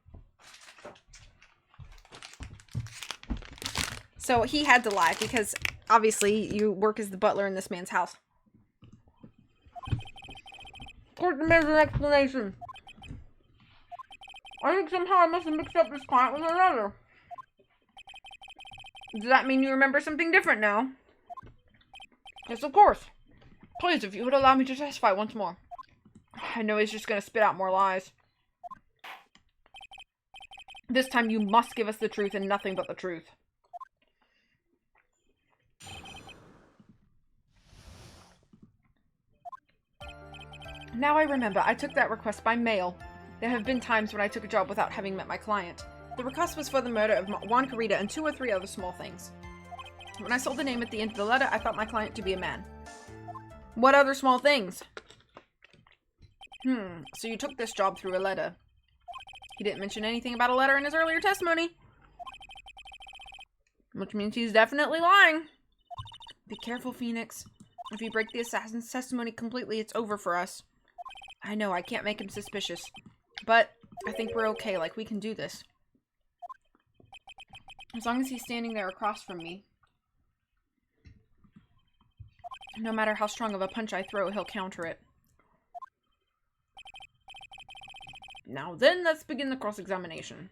[SPEAKER 1] So he had to lie because obviously you work as the butler in this man's house. Court demands an explanation. I think somehow I must have mixed up this client with another. Does that mean you remember something different now? Yes, of course. Please, if you would allow me to testify once more. I know he's just gonna spit out more lies. This time you must give us the truth and nothing but the truth. Now I remember, I took that request by mail. There have been times when I took a job without having met my client. The request was for the murder of Juan Carita and 2 or 3 other small things. When I saw the name at the end of the letter, I thought my client to be a man. What other small things? So you took this job through a letter. He didn't mention anything about a letter in his earlier testimony. Which means he's definitely lying. Be careful, Phoenix. If you break the assassin's testimony completely, it's over for us. I know, I can't make him suspicious. But I think we're okay, like we can do this. As long as he's standing there across from me. No matter how strong of a punch I throw, he'll counter it. Now then, let's begin the cross-examination.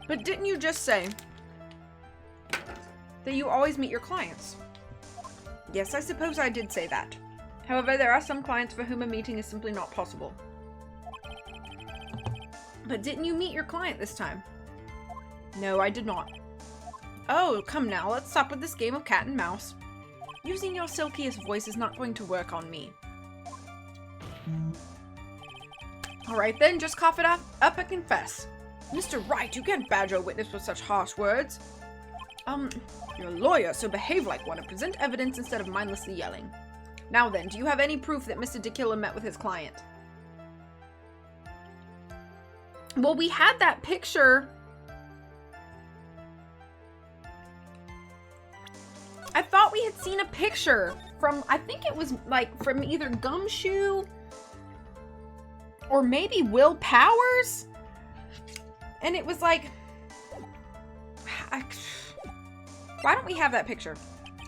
[SPEAKER 1] But didn't you just say that you always meet your clients? Yes, I suppose I did say that. However, there are some clients for whom a meeting is simply not possible. But didn't you meet your client this time? No, I did not. Oh, come now, let's stop with this game of cat and mouse. Using your silkiest voice is not going to work on me. Alright then, just cough it up and confess. Mr. Wright, you can't badger a witness with such harsh words. You're a lawyer, so behave like one and present evidence instead of mindlessly yelling. Now then, do you have any proof that Mr. DeKiller met with his client? Well, we had that picture. I thought we had seen a picture from, I think it was like from either Gumshoe or maybe Will Powers. And it was like, why don't we have that picture?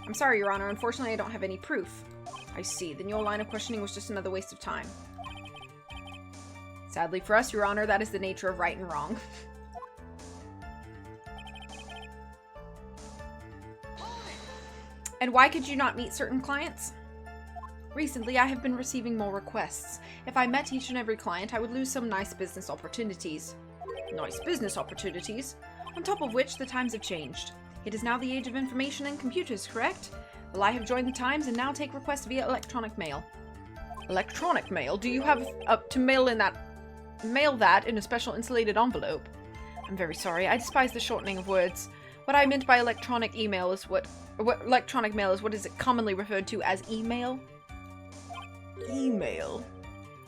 [SPEAKER 1] I'm sorry, Your Honor. Unfortunately, I don't have any proof. I see. Then your line of questioning was just another waste of time. Sadly for us, Your Honor, that is the nature of right and wrong. And why could you not meet certain clients? Recently, I have been receiving more requests. If I met each and every client, I would lose some nice business opportunities. Nice business opportunities? On top of which, the times have changed. It is now the age of information and computers, correct? Well, I have joined the times and now take requests via electronic mail. Electronic mail? Do you have to mail that in a special insulated envelope? I'm very sorry. I despise the shortening of words. What I meant by electronic email is what is it commonly referred to as email? Email.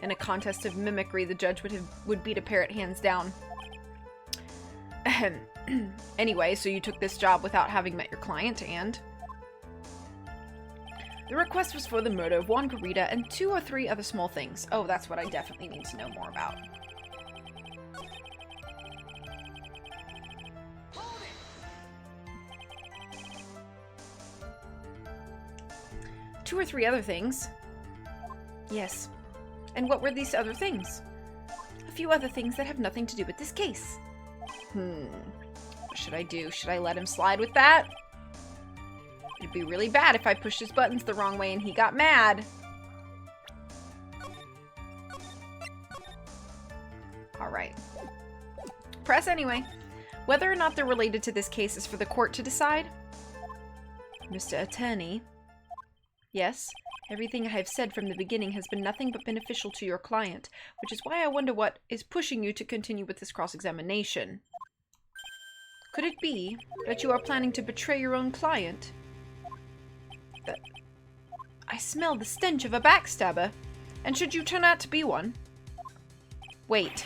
[SPEAKER 1] In a contest of mimicry, the judge would beat a parrot hands down. Anyway, so you took this job without having met your client, and... The request was for the murder of Juan Carita and 2 or 3 other small things. Oh, that's what I definitely need to know more about. Two or 3 other things? Yes. And what were these other things? A few other things that have nothing to do with this case. What should I do? Should I let him slide with that? It'd be really bad if I pushed his buttons the wrong way and he got mad. Alright. Press anyway. Whether or not they're related to this case is for the court to decide. Mr. Attorney. Yes, everything I have said from the beginning has been nothing but beneficial to your client, which is why I wonder what is pushing you to continue with this cross-examination. Could it be that you are planning to betray your own client? I smell the stench of a backstabber, and should you turn out to be one? Wait.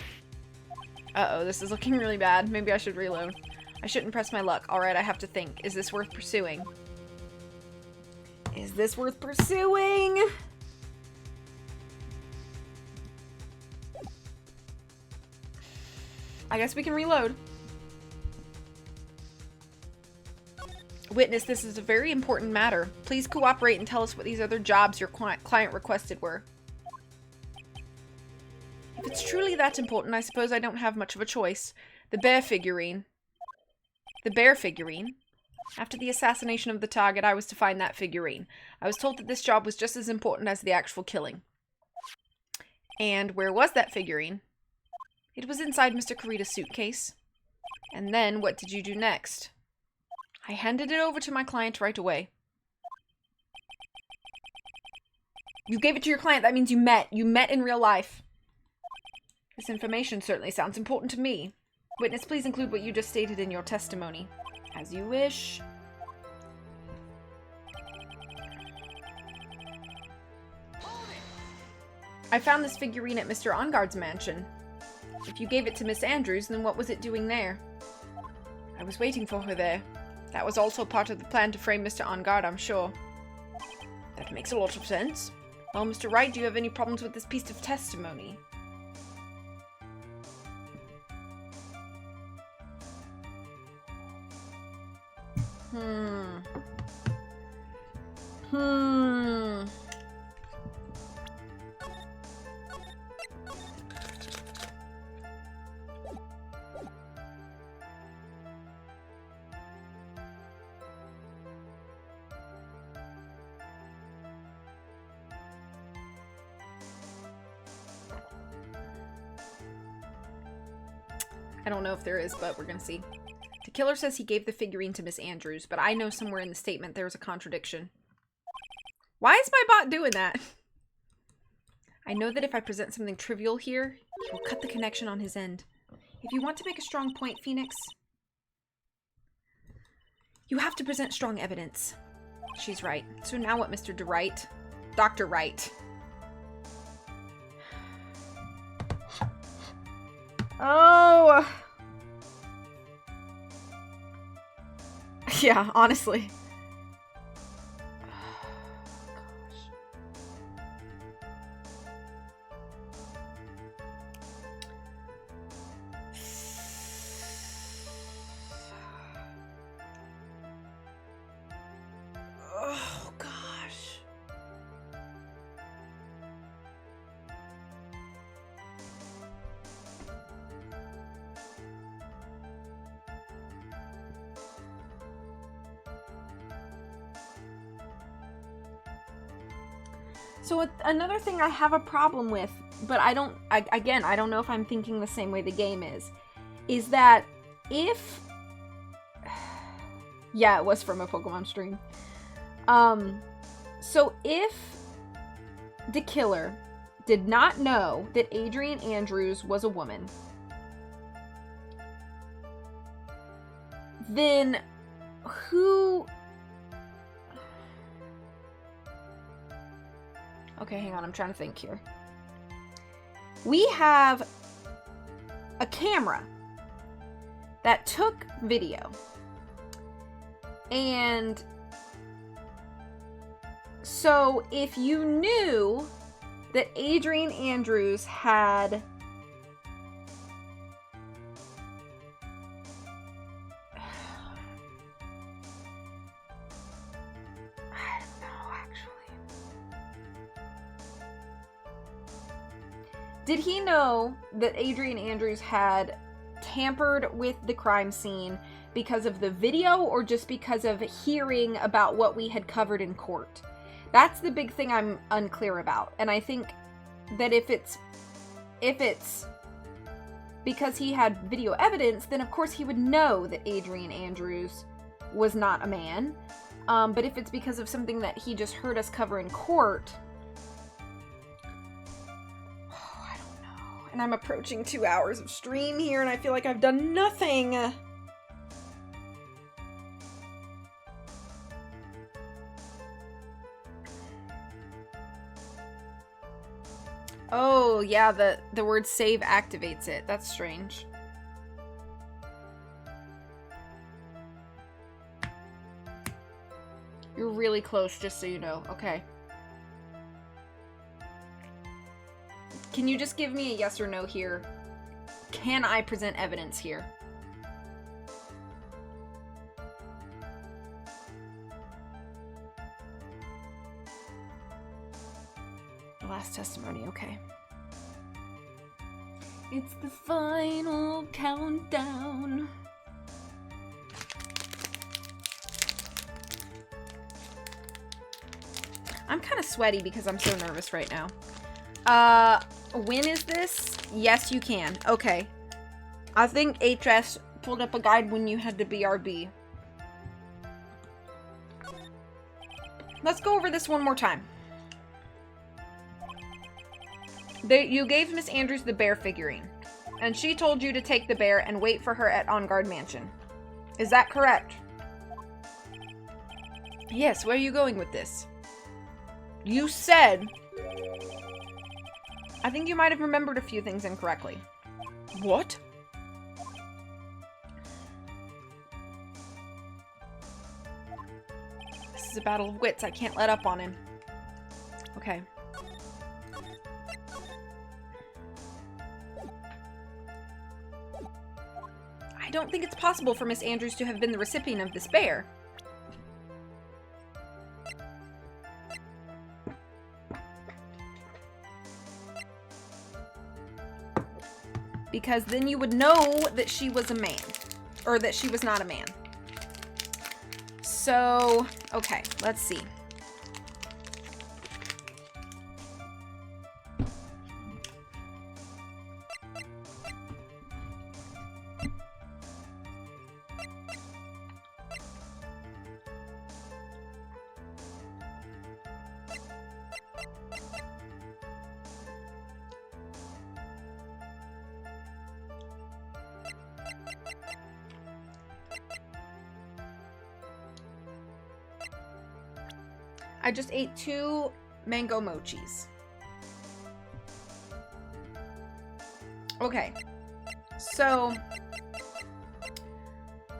[SPEAKER 1] Uh-oh, this is looking really bad. Maybe I should reload. I shouldn't press my luck. Alright, I have to think. Is this worth pursuing? Is this worth pursuing? I guess we can reload. Witness, this is a very important matter. Please cooperate and tell us what these other jobs your client requested were. If it's truly that important, I suppose I don't have much of a choice. The bear figurine. The bear figurine? After the assassination of the target, I was to find that figurine. I was told that this job was just as important as the actual killing. And where was that figurine? It was inside Mr. Kurita's suitcase. And then, what did you do next? I handed it over to my client right away. You gave it to your client. That means you met. You met in real life. This information certainly sounds important to me. Witness, please include what you just stated in your testimony. As you wish. I found this figurine at Mr. Onguard's mansion. If you gave it to Miss Andrews, then what was it doing there? I was waiting for her there. That was also part of the plan to frame Mr. Onguard, I'm sure. That makes a lot of sense. Well, Mr. Wright, do you have any problems with this piece of testimony? I don't know if there is, but we're gonna see. The killer says he gave the figurine to Miss Andrews, but I know somewhere in the statement there's a contradiction. Why is my bot doing that? I know that if I present something trivial here, he will cut the connection on his end. If you want to make a strong point, Phoenix, you have to present strong evidence. She's right. So now what, Mr. Wright? Dr. Wright. Oh! Yeah, honestly. Oh, gosh. So another thing I have a problem with, but I don't know if I'm thinking the same way the game is that if... Yeah, it was from a Pokemon stream. So if the killer did not know that Adrian Andrews was a woman, then who... Okay, hang on, I'm trying to think here. We have a camera that took video. And so if you knew that Adrian Andrews had... Did he know that Adrian Andrews had tampered with the crime scene because of the video or just because of hearing about what we had covered in court? That's the big thing I'm unclear about. And I think that if it's because he had video evidence, then of course he would know that Adrian Andrews was not a man. But if it's because of something that he just heard us cover in court... And I'm approaching 2 hours of stream here, and I feel like I've done nothing. Oh, yeah, the word save activates it. That's strange. You're really close, just so you know. Okay. Can you just give me a yes or no here? Can I present evidence here? The last testimony, okay. It's the final countdown. I'm kind of sweaty because I'm so nervous right now. When is this? Yes, you can. Okay. I think HS pulled up a guide when you had to BRB. Let's go over this one more time. You gave Miss Andrews the bear figurine, and she told you to take the bear and wait for her at On Guard Mansion. Is that correct? Yes, where are you going with this? You said... I think you might have remembered a few things incorrectly. What? This is a battle of wits. I can't let up on him. Okay. I don't think it's possible for Miss Andrews to have been the recipient of this bear. Because then you would know that she was a man. Or that she was not a man. So, okay, let's see. I just ate 2 mango mochis. Okay. So,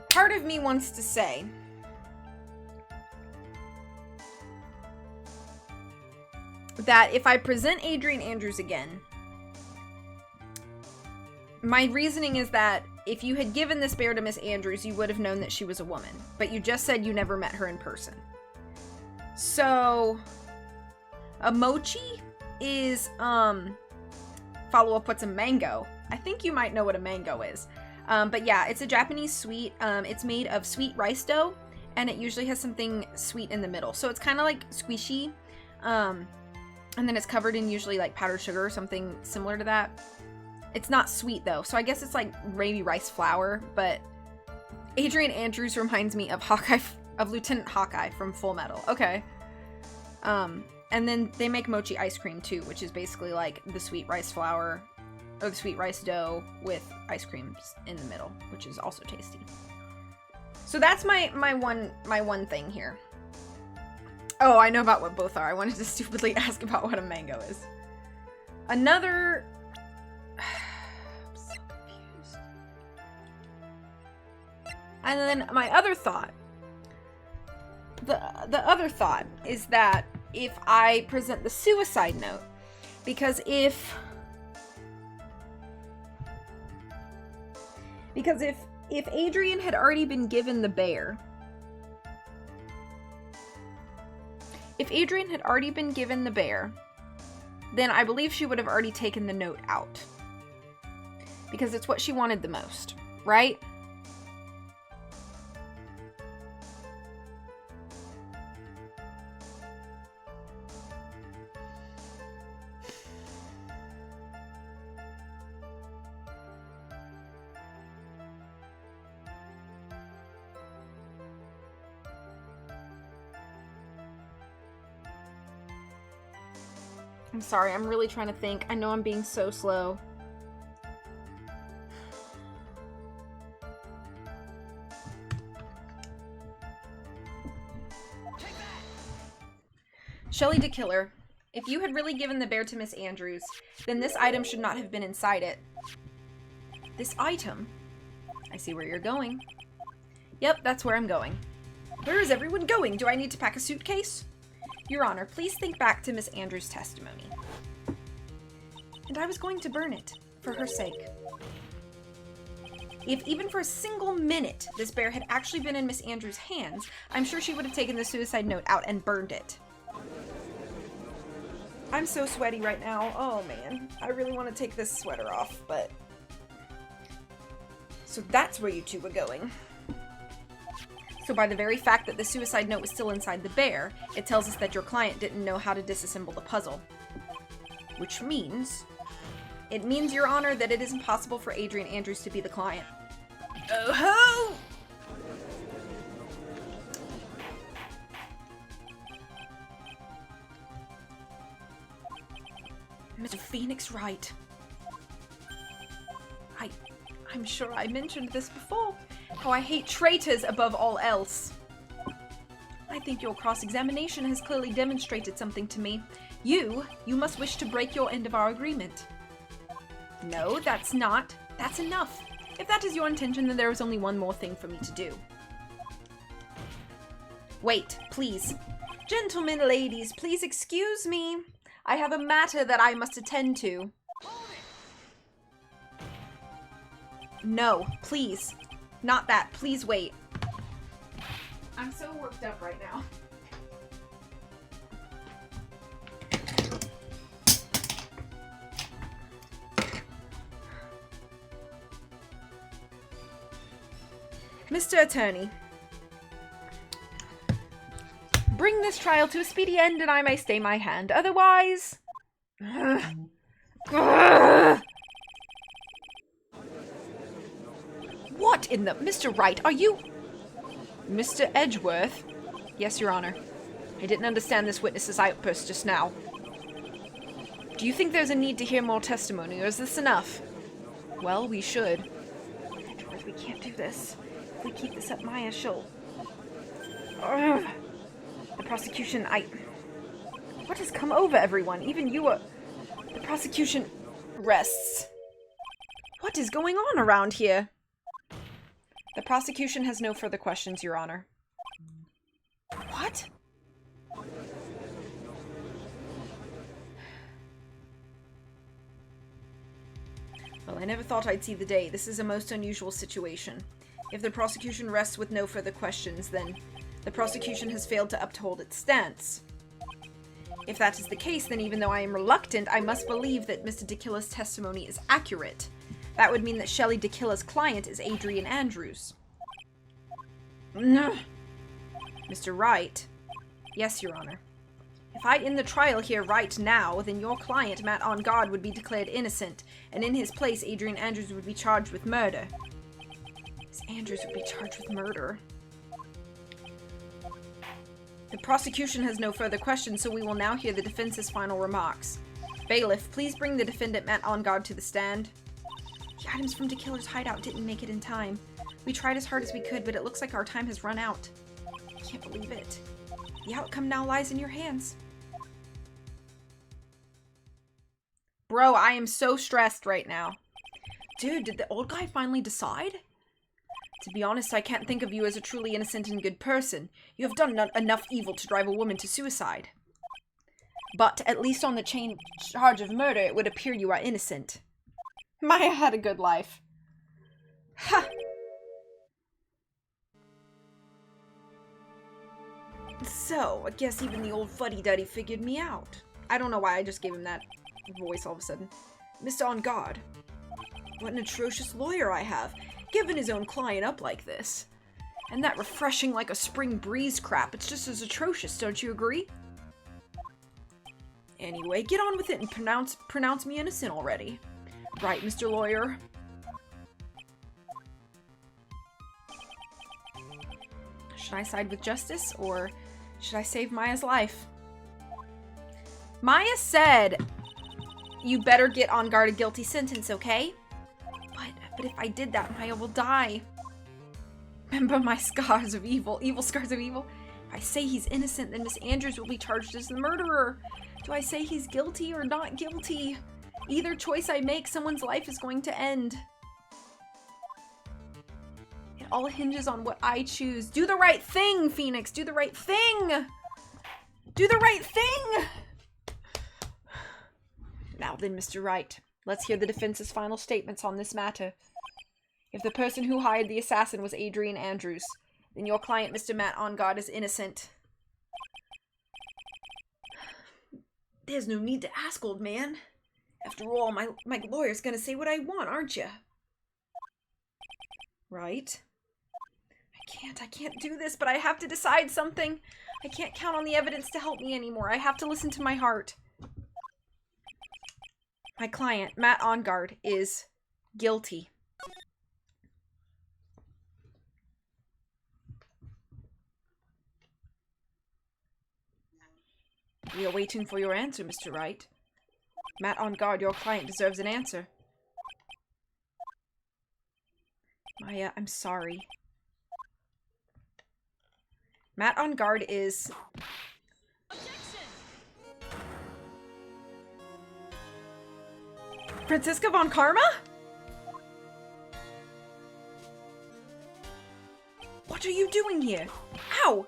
[SPEAKER 1] part of me wants to say that if I present Adrian Andrews again, my reasoning is that if you had given this bear to Miss Andrews, you would have known that she was a woman. But you just said you never met her in person. So, a mochi is, follow up, what's a mango? I think you might know what a mango is. But yeah, it's a Japanese sweet. It's made of sweet rice dough, and it usually has something sweet in the middle. So it's kind of like squishy, and then it's covered in usually like powdered sugar or something similar to that. It's not sweet though, so I guess it's like maybe rice flour, but Adrian Andrews reminds me of Lieutenant Hawkeye from Full Metal. Okay. And then they make mochi ice cream too, which is basically like the sweet rice flour or the sweet rice dough with ice cream in the middle, which is also tasty. So that's my one thing here. Oh, I know about what both are. I wanted to stupidly ask about what a mango is. Another... I'm so confused. And then my other thought. The other thought is that if I present the suicide note, because if Adrian had already been given the bear, then I believe she would have already taken the note out. Because it's what she wanted the most, right? I'm sorry, I'm really trying to think. I know I'm being so slow. Shelly the Killer, if you had really given the bear to Miss Andrews, then this item should not have been inside it. This item? I see where you're going. Yep, that's where I'm going. Where is everyone going? Do I need to pack a suitcase? Your Honor, please think back to Miss Andrews' testimony. And I was going to burn it, for her sake. If even for a single minute this bear had actually been in Miss Andrews' hands, I'm sure she would have taken the suicide note out and burned it. I'm so sweaty right now. Oh man, I really want to take this sweater off, but... So that's where you two were going. So by the very fact that the suicide note was still inside the bear, it tells us that your client didn't know how to disassemble the puzzle. Which means... It means, Your Honor, that it is impossible for Adrian Andrews to be the client. Oh-ho! Mr. Phoenix Wright. I'm sure I mentioned this before. How I hate traitors above all else. I think your cross-examination has clearly demonstrated something to me. You must wish to break your end of our agreement. No, that's not. That's enough. If that is your intention, then there is only one more thing for me to do. Wait, please. Gentlemen, ladies, please excuse me. I have a matter that I must attend to. No, please. Not that. Please wait. I'm so worked up right now. Mr. Attorney, bring this trial to a speedy end and I may stay my hand. Otherwise... What in the... Mr. Wright, are you... Mr. Edgeworth? Yes, Your Honor. I didn't understand this witness's outburst just now. Do you think there's a need to hear more testimony, or is this enough? Well, we should. Edgeworth, we can't do this. If we keep this up, Maya, she'll... Ugh. The prosecution, What has come over everyone? Even you are... The prosecution rests. What is going on around here? The prosecution has no further questions, Your Honor. What? Well, I never thought I'd see the day. This is a most unusual situation. If the prosecution rests with no further questions, then the prosecution has failed to uphold its stance. If that is the case, then even though I am reluctant, I must believe that Mr. DeKilla's testimony is accurate. That would mean that Shelley DeKilla's client is Adrian Andrews. Mr. Wright. Yes, Your Honor. If I end the trial here right now, then your client, Matt On Guard, would be declared innocent, and in his place, Adrian Andrews would be charged with murder. Miss Andrews would be charged with murder. The prosecution has no further questions, so we will now hear the defense's final remarks. Bailiff, please bring the defendant Matt On Guard to the stand. The items from DeKiller's hideout didn't make it in time. We tried as hard as we could, but it looks like our time has run out. I can't believe it. The outcome now lies in your hands. Bro, I am so stressed right now. Dude, did the old guy finally decide? To be honest, I can't think of you as a truly innocent and good person. You have done enough evil to drive a woman to suicide. But, at least on the charge of murder, it would appear you are innocent. Maya had a good life. Ha! So, I guess even the old fuddy-duddy figured me out. I don't know why I just gave him that voice all of a sudden. Mr. On Guard. What an atrocious lawyer I have, giving his own client up like this. And that refreshing like a spring breeze crap, it's just as atrocious, don't you agree? Anyway, get on with it and pronounce me innocent already. Right, Mr. Lawyer? Should I side with justice, or should I save Maya's life? Maya said, you better get On Guard a guilty sentence, okay? But if I did that, Maya will die. Remember my scars of evil, scars of evil? If I say he's innocent, then Miss Andrews will be charged as the murderer. Do I say he's guilty or not guilty? Either choice I make, someone's life is going to end. It all hinges on what I choose. Do the right thing, Phoenix! Do the right thing! Do the right thing! Now then, Mr. Wright, let's hear the defense's final statements on this matter. If the person who hired the assassin was Adrian Andrews, then your client, Mr. Matt On Guard, is innocent. There's no need to ask, old man. After all, my lawyer's gonna say what I want, aren't you? Right? I can't do this, but I have to decide something. I can't count on the evidence to help me anymore. I have to listen to my heart. My client, Matt Ongard, is guilty. We are waiting for your answer, Mr. Wright. Matt Ongard, your client deserves an answer. Maya, I'm sorry. Matt Ongard is... Franziska von Karma? What are you doing here? Ow!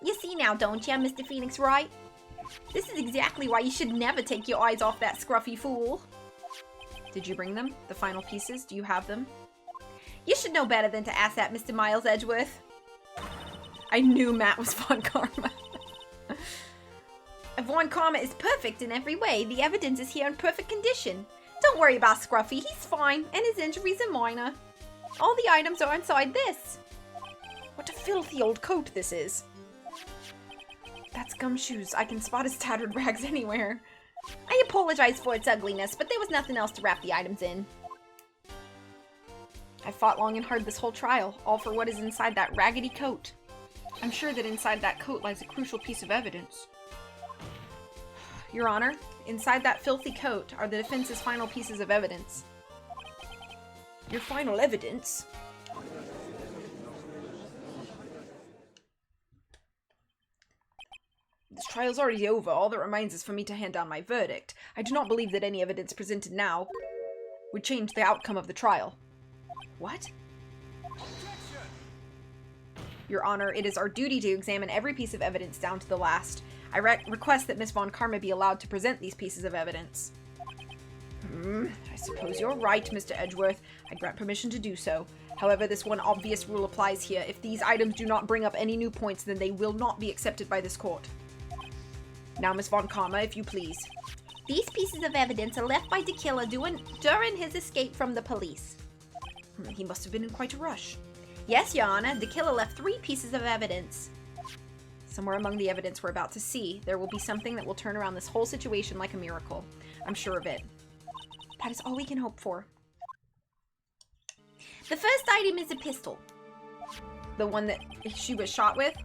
[SPEAKER 3] You see now, don't ya, Mr. Phoenix Wright? This is exactly why you should never take your eyes off that scruffy fool.
[SPEAKER 1] Did you bring them? The final pieces? Do you have them?
[SPEAKER 3] You should know better than to ask that, Mr. Miles Edgeworth.
[SPEAKER 1] I knew Matt was Von Karma.
[SPEAKER 3] Von Karma is perfect in every way. The evidence is here in perfect condition. Don't worry about Scruffy. He's fine, and his injuries are minor. All the items are inside this.
[SPEAKER 1] What a filthy old coat this is. That's Gumshoe's. I can spot his tattered rags anywhere.
[SPEAKER 3] I apologize for its ugliness, but there was nothing else to wrap the items in.
[SPEAKER 1] I fought long and hard this whole trial, all for what is inside that raggedy coat. I'm sure that inside that coat lies a crucial piece of evidence. Your Honor, inside that filthy coat are the defense's final pieces of evidence. Your final evidence? This trial's already over. All that remains is for me to hand down my verdict. I do not believe that any evidence presented now would change the outcome of the trial. What? Your Honor, it is our duty to examine every piece of evidence down to the last. I request that Miss Von Karma be allowed to present these pieces of evidence. I suppose you're right, Mr. Edgeworth. I grant permission to do so. However, this one obvious rule applies here. If these items do not bring up any new points, then they will not be accepted by this court. Now, Miss Von Karma, if you please.
[SPEAKER 3] These pieces of evidence are left by the killer during his escape from the police.
[SPEAKER 1] He must have been in quite a rush.
[SPEAKER 3] Yes, Your Honor, the killer left 3 pieces of evidence.
[SPEAKER 1] Somewhere among the evidence we're about to see, there will be something that will turn around this whole situation like a miracle. I'm sure of it. That is all we can hope for.
[SPEAKER 3] The first item is a pistol.
[SPEAKER 1] The one that she was shot with?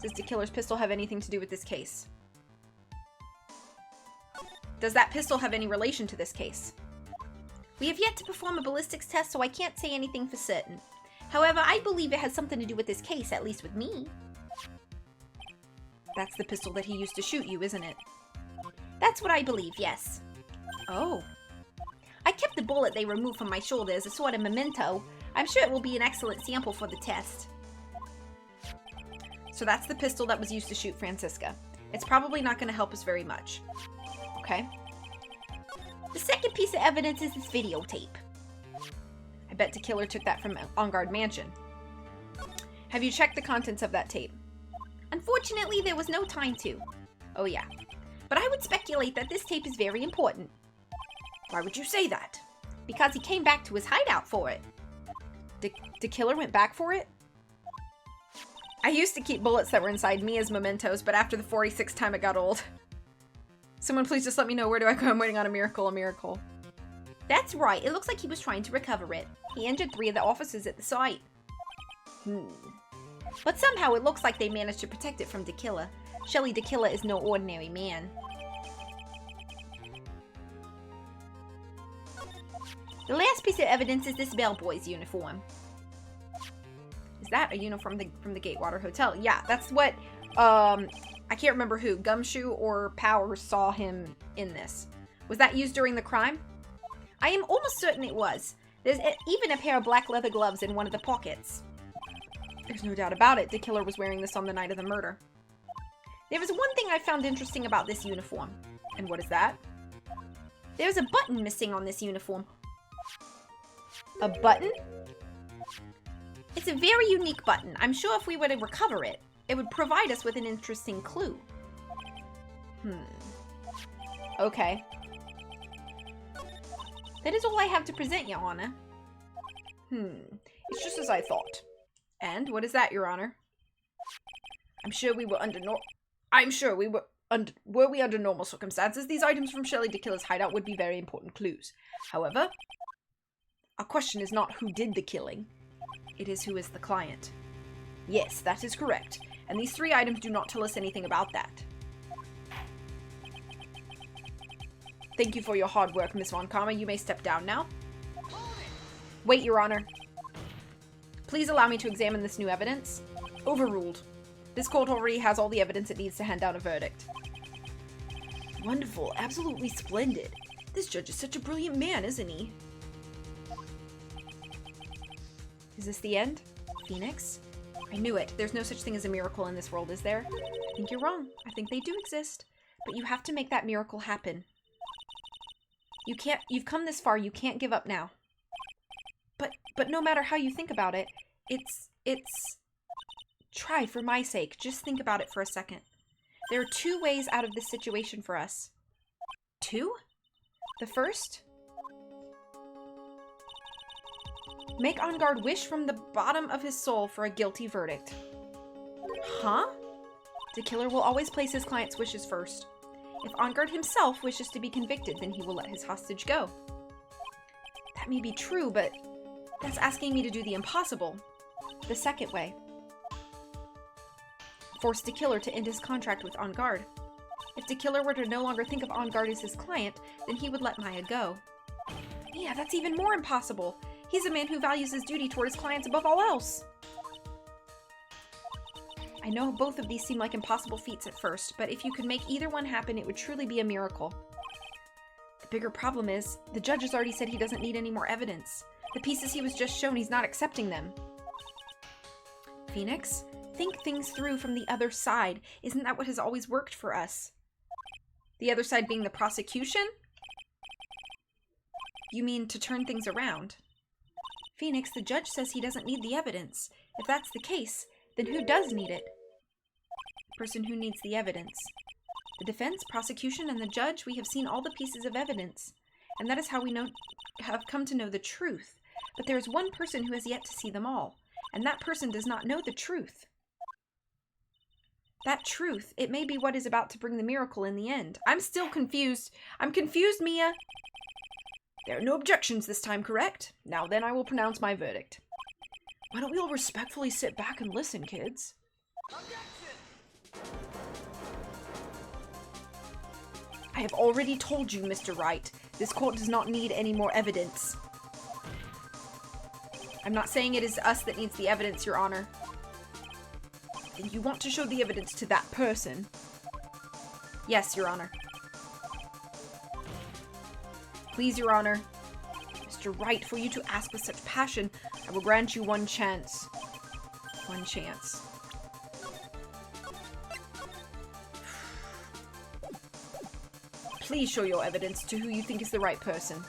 [SPEAKER 1] Does the killer's pistol have anything to do with this case? Does that pistol have any relation to this case?
[SPEAKER 3] We have yet to perform a ballistics test, so I can't say anything for certain. However, I believe it has something to do with this case, at least with me.
[SPEAKER 1] That's the pistol that he used to shoot you, isn't it?
[SPEAKER 3] That's what I believe, yes.
[SPEAKER 1] Oh.
[SPEAKER 3] I kept the bullet they removed from my shoulder as a sort of memento. I'm sure it will be an excellent sample for the test.
[SPEAKER 1] So that's the pistol that was used to shoot Franziska. It's probably not going to help us very much. Okay.
[SPEAKER 3] The second piece of evidence is this videotape.
[SPEAKER 1] I bet the killer took that from Ongard Mansion. Have you checked the contents of that tape?
[SPEAKER 3] Unfortunately, there was no time to.
[SPEAKER 1] Oh yeah.
[SPEAKER 3] But I would speculate that this tape is very important.
[SPEAKER 1] Why would you say that?
[SPEAKER 3] Because he came back to his hideout for it.
[SPEAKER 1] The killer went back for it? I used to keep bullets that were inside me as mementos, but after the 46th time it got old. Someone please just let me know, where do I go? I'm waiting on a miracle, a miracle.
[SPEAKER 3] That's right, it looks like he was trying to recover it. He injured 3 of the officers at the site. But somehow it looks like they managed to protect it from the killer. Surely the killer is no ordinary man. The last piece of evidence is this bellboy's uniform.
[SPEAKER 1] Is that a uniform from the Gatewater Hotel? Yeah, that's what, I can't remember who, Gumshoe or Powers saw him in this. Was that used during the crime?
[SPEAKER 3] I am almost certain it was. There's even a pair of black leather gloves in one of the pockets.
[SPEAKER 1] There's no doubt about it. The killer was wearing this on the night of the murder.
[SPEAKER 3] There is one thing I found interesting about this uniform.
[SPEAKER 1] And what is that?
[SPEAKER 3] There's a button missing on this uniform.
[SPEAKER 1] A button?
[SPEAKER 3] It's a very unique button. I'm sure if we were to recover it, it would provide us with an interesting clue.
[SPEAKER 1] Okay.
[SPEAKER 3] That is all I have to present, Your Honor.
[SPEAKER 1] It's just as I thought. And what is that, Your Honor? I'm sure we were under were we under normal circumstances, these items from Shelley de Killer's hideout would be very important clues. However, our question is not who did the killing. It is who is the client. Yes, that is correct. And these 3 items do not tell us anything about that. Thank you for your hard work, Miss Von Karma. You may step down now. Wait, Your Honor. Please allow me to examine this new evidence. Overruled. This court already has all the evidence it needs to hand down a verdict. Wonderful. Absolutely splendid. This judge is such a brilliant man, isn't he? Is this the end? Phoenix? I knew it. There's no such thing as a miracle in this world, is there? I think you're wrong. I think they do exist. But you have to make that miracle happen. You've come this far, you can't give up now. But no matter how you think about it, it's... Try, for my sake. Just think about it for a second. There are 2 ways out of this situation for us. 2? The first? Make On Guard wish from the bottom of his soul for a guilty verdict. Huh? The killer will always place his client's wishes first. If On Guard himself wishes to be convicted, then he will let his hostage go. That may be true, but that's asking me to do the impossible. The second way. Force the killer to end his contract with On Guard. If the killer were to no longer think of On Guard as his client, then he would let Maya go. Yeah, that's even more impossible. He's a man who values his duty toward his clients above all else. I know both of these seem like impossible feats at first, but if you could make either one happen, it would truly be a miracle. The bigger problem is, the judge has already said he doesn't need any more evidence. The pieces he was just shown, he's not accepting them. Phoenix? Think things through from the other side. Isn't that what has always worked for us? The other side being the prosecution? You mean to turn things around? Phoenix, the judge says he doesn't need the evidence. If that's the case, then who does need it? The person who needs the evidence. The defense, prosecution, and the judge, we have seen all the pieces of evidence. And that is how we have come to know the truth. But there is one person who has yet to see them all. And that person does not know the truth. That truth, it may be what is about to bring the miracle in the end. I'm still confused. I'm confused, Mia. There are no objections this time, correct? Now then, I will pronounce my verdict. Why don't we all respectfully sit back and listen, kids? I have already told you, Mr. Wright, this court does not need any more evidence. I'm not saying it is us that needs the evidence, Your Honor. Then you want to show the evidence to that person? Yes, Your Honor. Please, Your Honor. Mr. Wright, for you to ask with such passion, I will grant you one chance. One chance. Please show your evidence to who you think is the right person.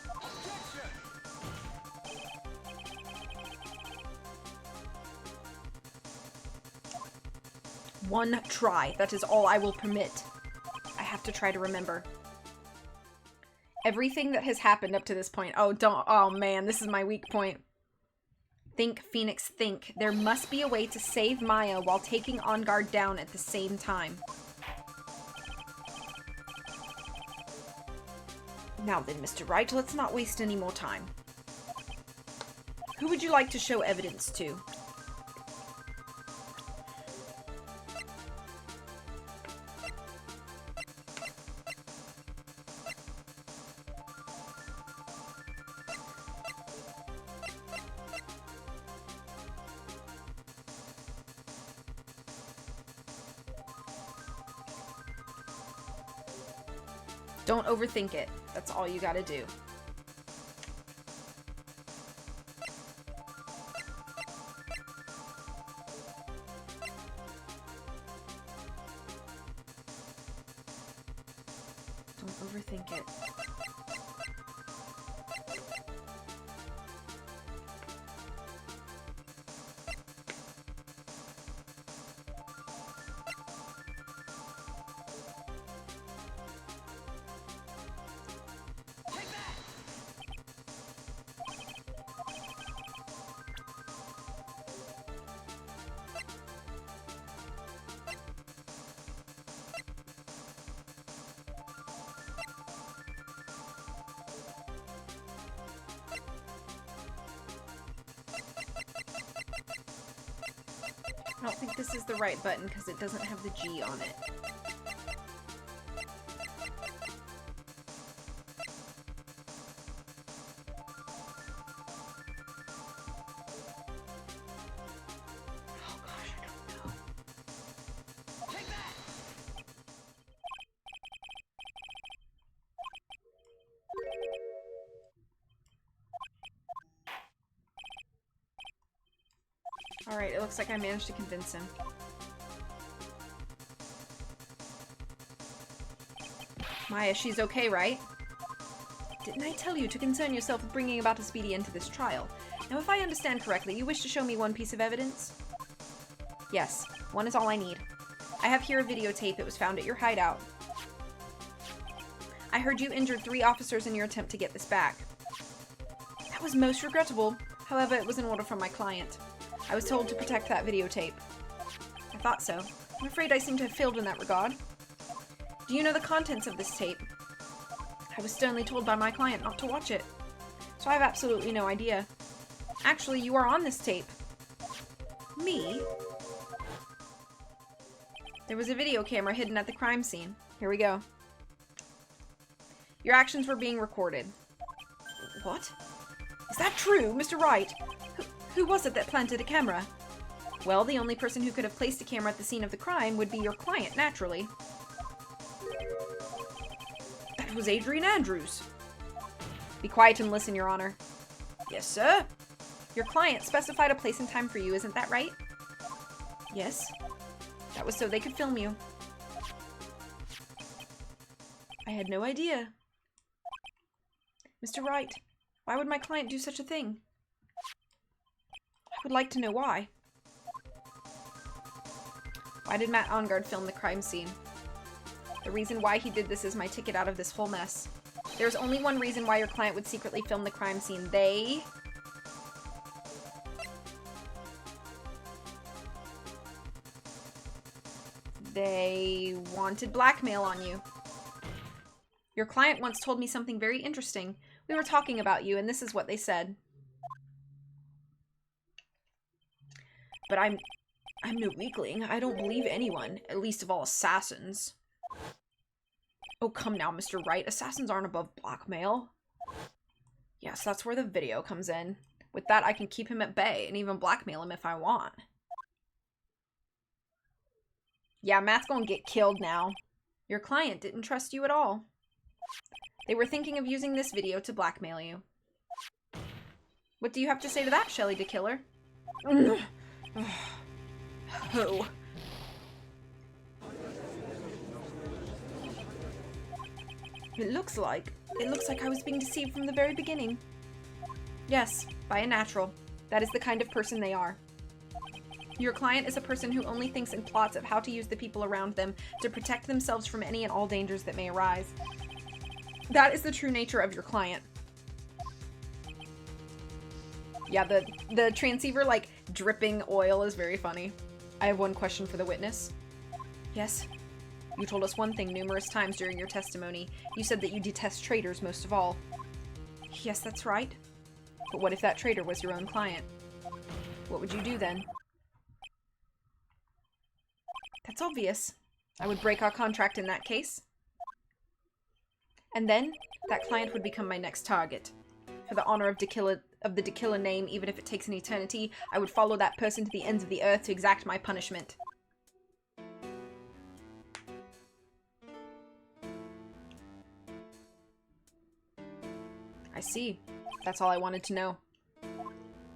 [SPEAKER 1] One try. That is all I will permit. I have to try to remember. Everything that has happened up to this point. Oh man, this is my weak point. Think, Phoenix, think. There must be a way to save Maya while taking On Guard down at the same time. Now then, Mr. Wright, let's not waste any more time. Who would you like to show evidence to? Don't overthink it. That's all you gotta do. Don't overthink it. I don't think this is the right button because it doesn't have the G on it. Oh gosh, I don't know. Alright, it looks like I managed to convince him. Maya, she's okay, right? Didn't I tell you to concern yourself with bringing about a speedy end to this trial? Now, if I understand correctly, you wish to show me one piece of evidence? Yes, one is all I need. I have here a videotape that was found at your hideout. I heard you injured 3 officers in your attempt to get this back. That was most regrettable. However, it was an order from my client. I was told to protect that videotape. I thought so. I'm afraid I seem to have failed in that regard. Do you know the contents of this tape? I was sternly told by my client not to watch it. So I have absolutely no idea. Actually, you are on this tape. Me? There was a video camera hidden at the crime scene. Here we go. Your actions were being recorded. What? Is that true, Mr. Wright? Who was it that planted a camera? Well, the only person who could have placed a camera at the scene of the crime would be your client, naturally. That was Adrian Andrews. Be quiet and listen, Your Honor. Yes, sir? Your client specified a place and time for you, isn't that right? Yes. That was so they could film you. I had no idea. Mr. Wright, why would my client do such a thing? I would like to know why. Why did Matt Ongard film the crime scene? The reason why he did this is my ticket out of this whole mess. There's only one reason why your client would secretly film the crime scene. They wanted blackmail on you. Your client once told me something very interesting. We were talking about you, and this is what they said. But I'm no weakling. I don't believe anyone, at least of all assassins. Oh, come now, Mr. Wright. Assassins aren't above blackmail. Yes, that's where the video comes in. With that, I can keep him at bay and even blackmail him if I want. Yeah, Matt's gonna get killed now. Your client didn't trust you at all. They were thinking of using this video to blackmail you. What do you have to say to that, Shelley the Killer? Who? It looks like I was being deceived from the very beginning. Yes, by a natural. That is the kind of person they are. Your client is a person who only thinks and plots of how to use the people around them to protect themselves from any and all dangers that may arise. That is the true nature of your client. Yeah, the transceiver, like, dripping oil is very funny. I have one question for the witness. Yes? You told us one thing numerous times during your testimony. You said that you detest traitors most of all. Yes, that's right. But what if that traitor was your own client? What would you do then? That's obvious. I would break our contract in that case. And then, that client would become my next target. For the honor of the Dekilla name, even if it takes an eternity, I would follow that person to the ends of the earth to exact my punishment. I see. That's all I wanted to know.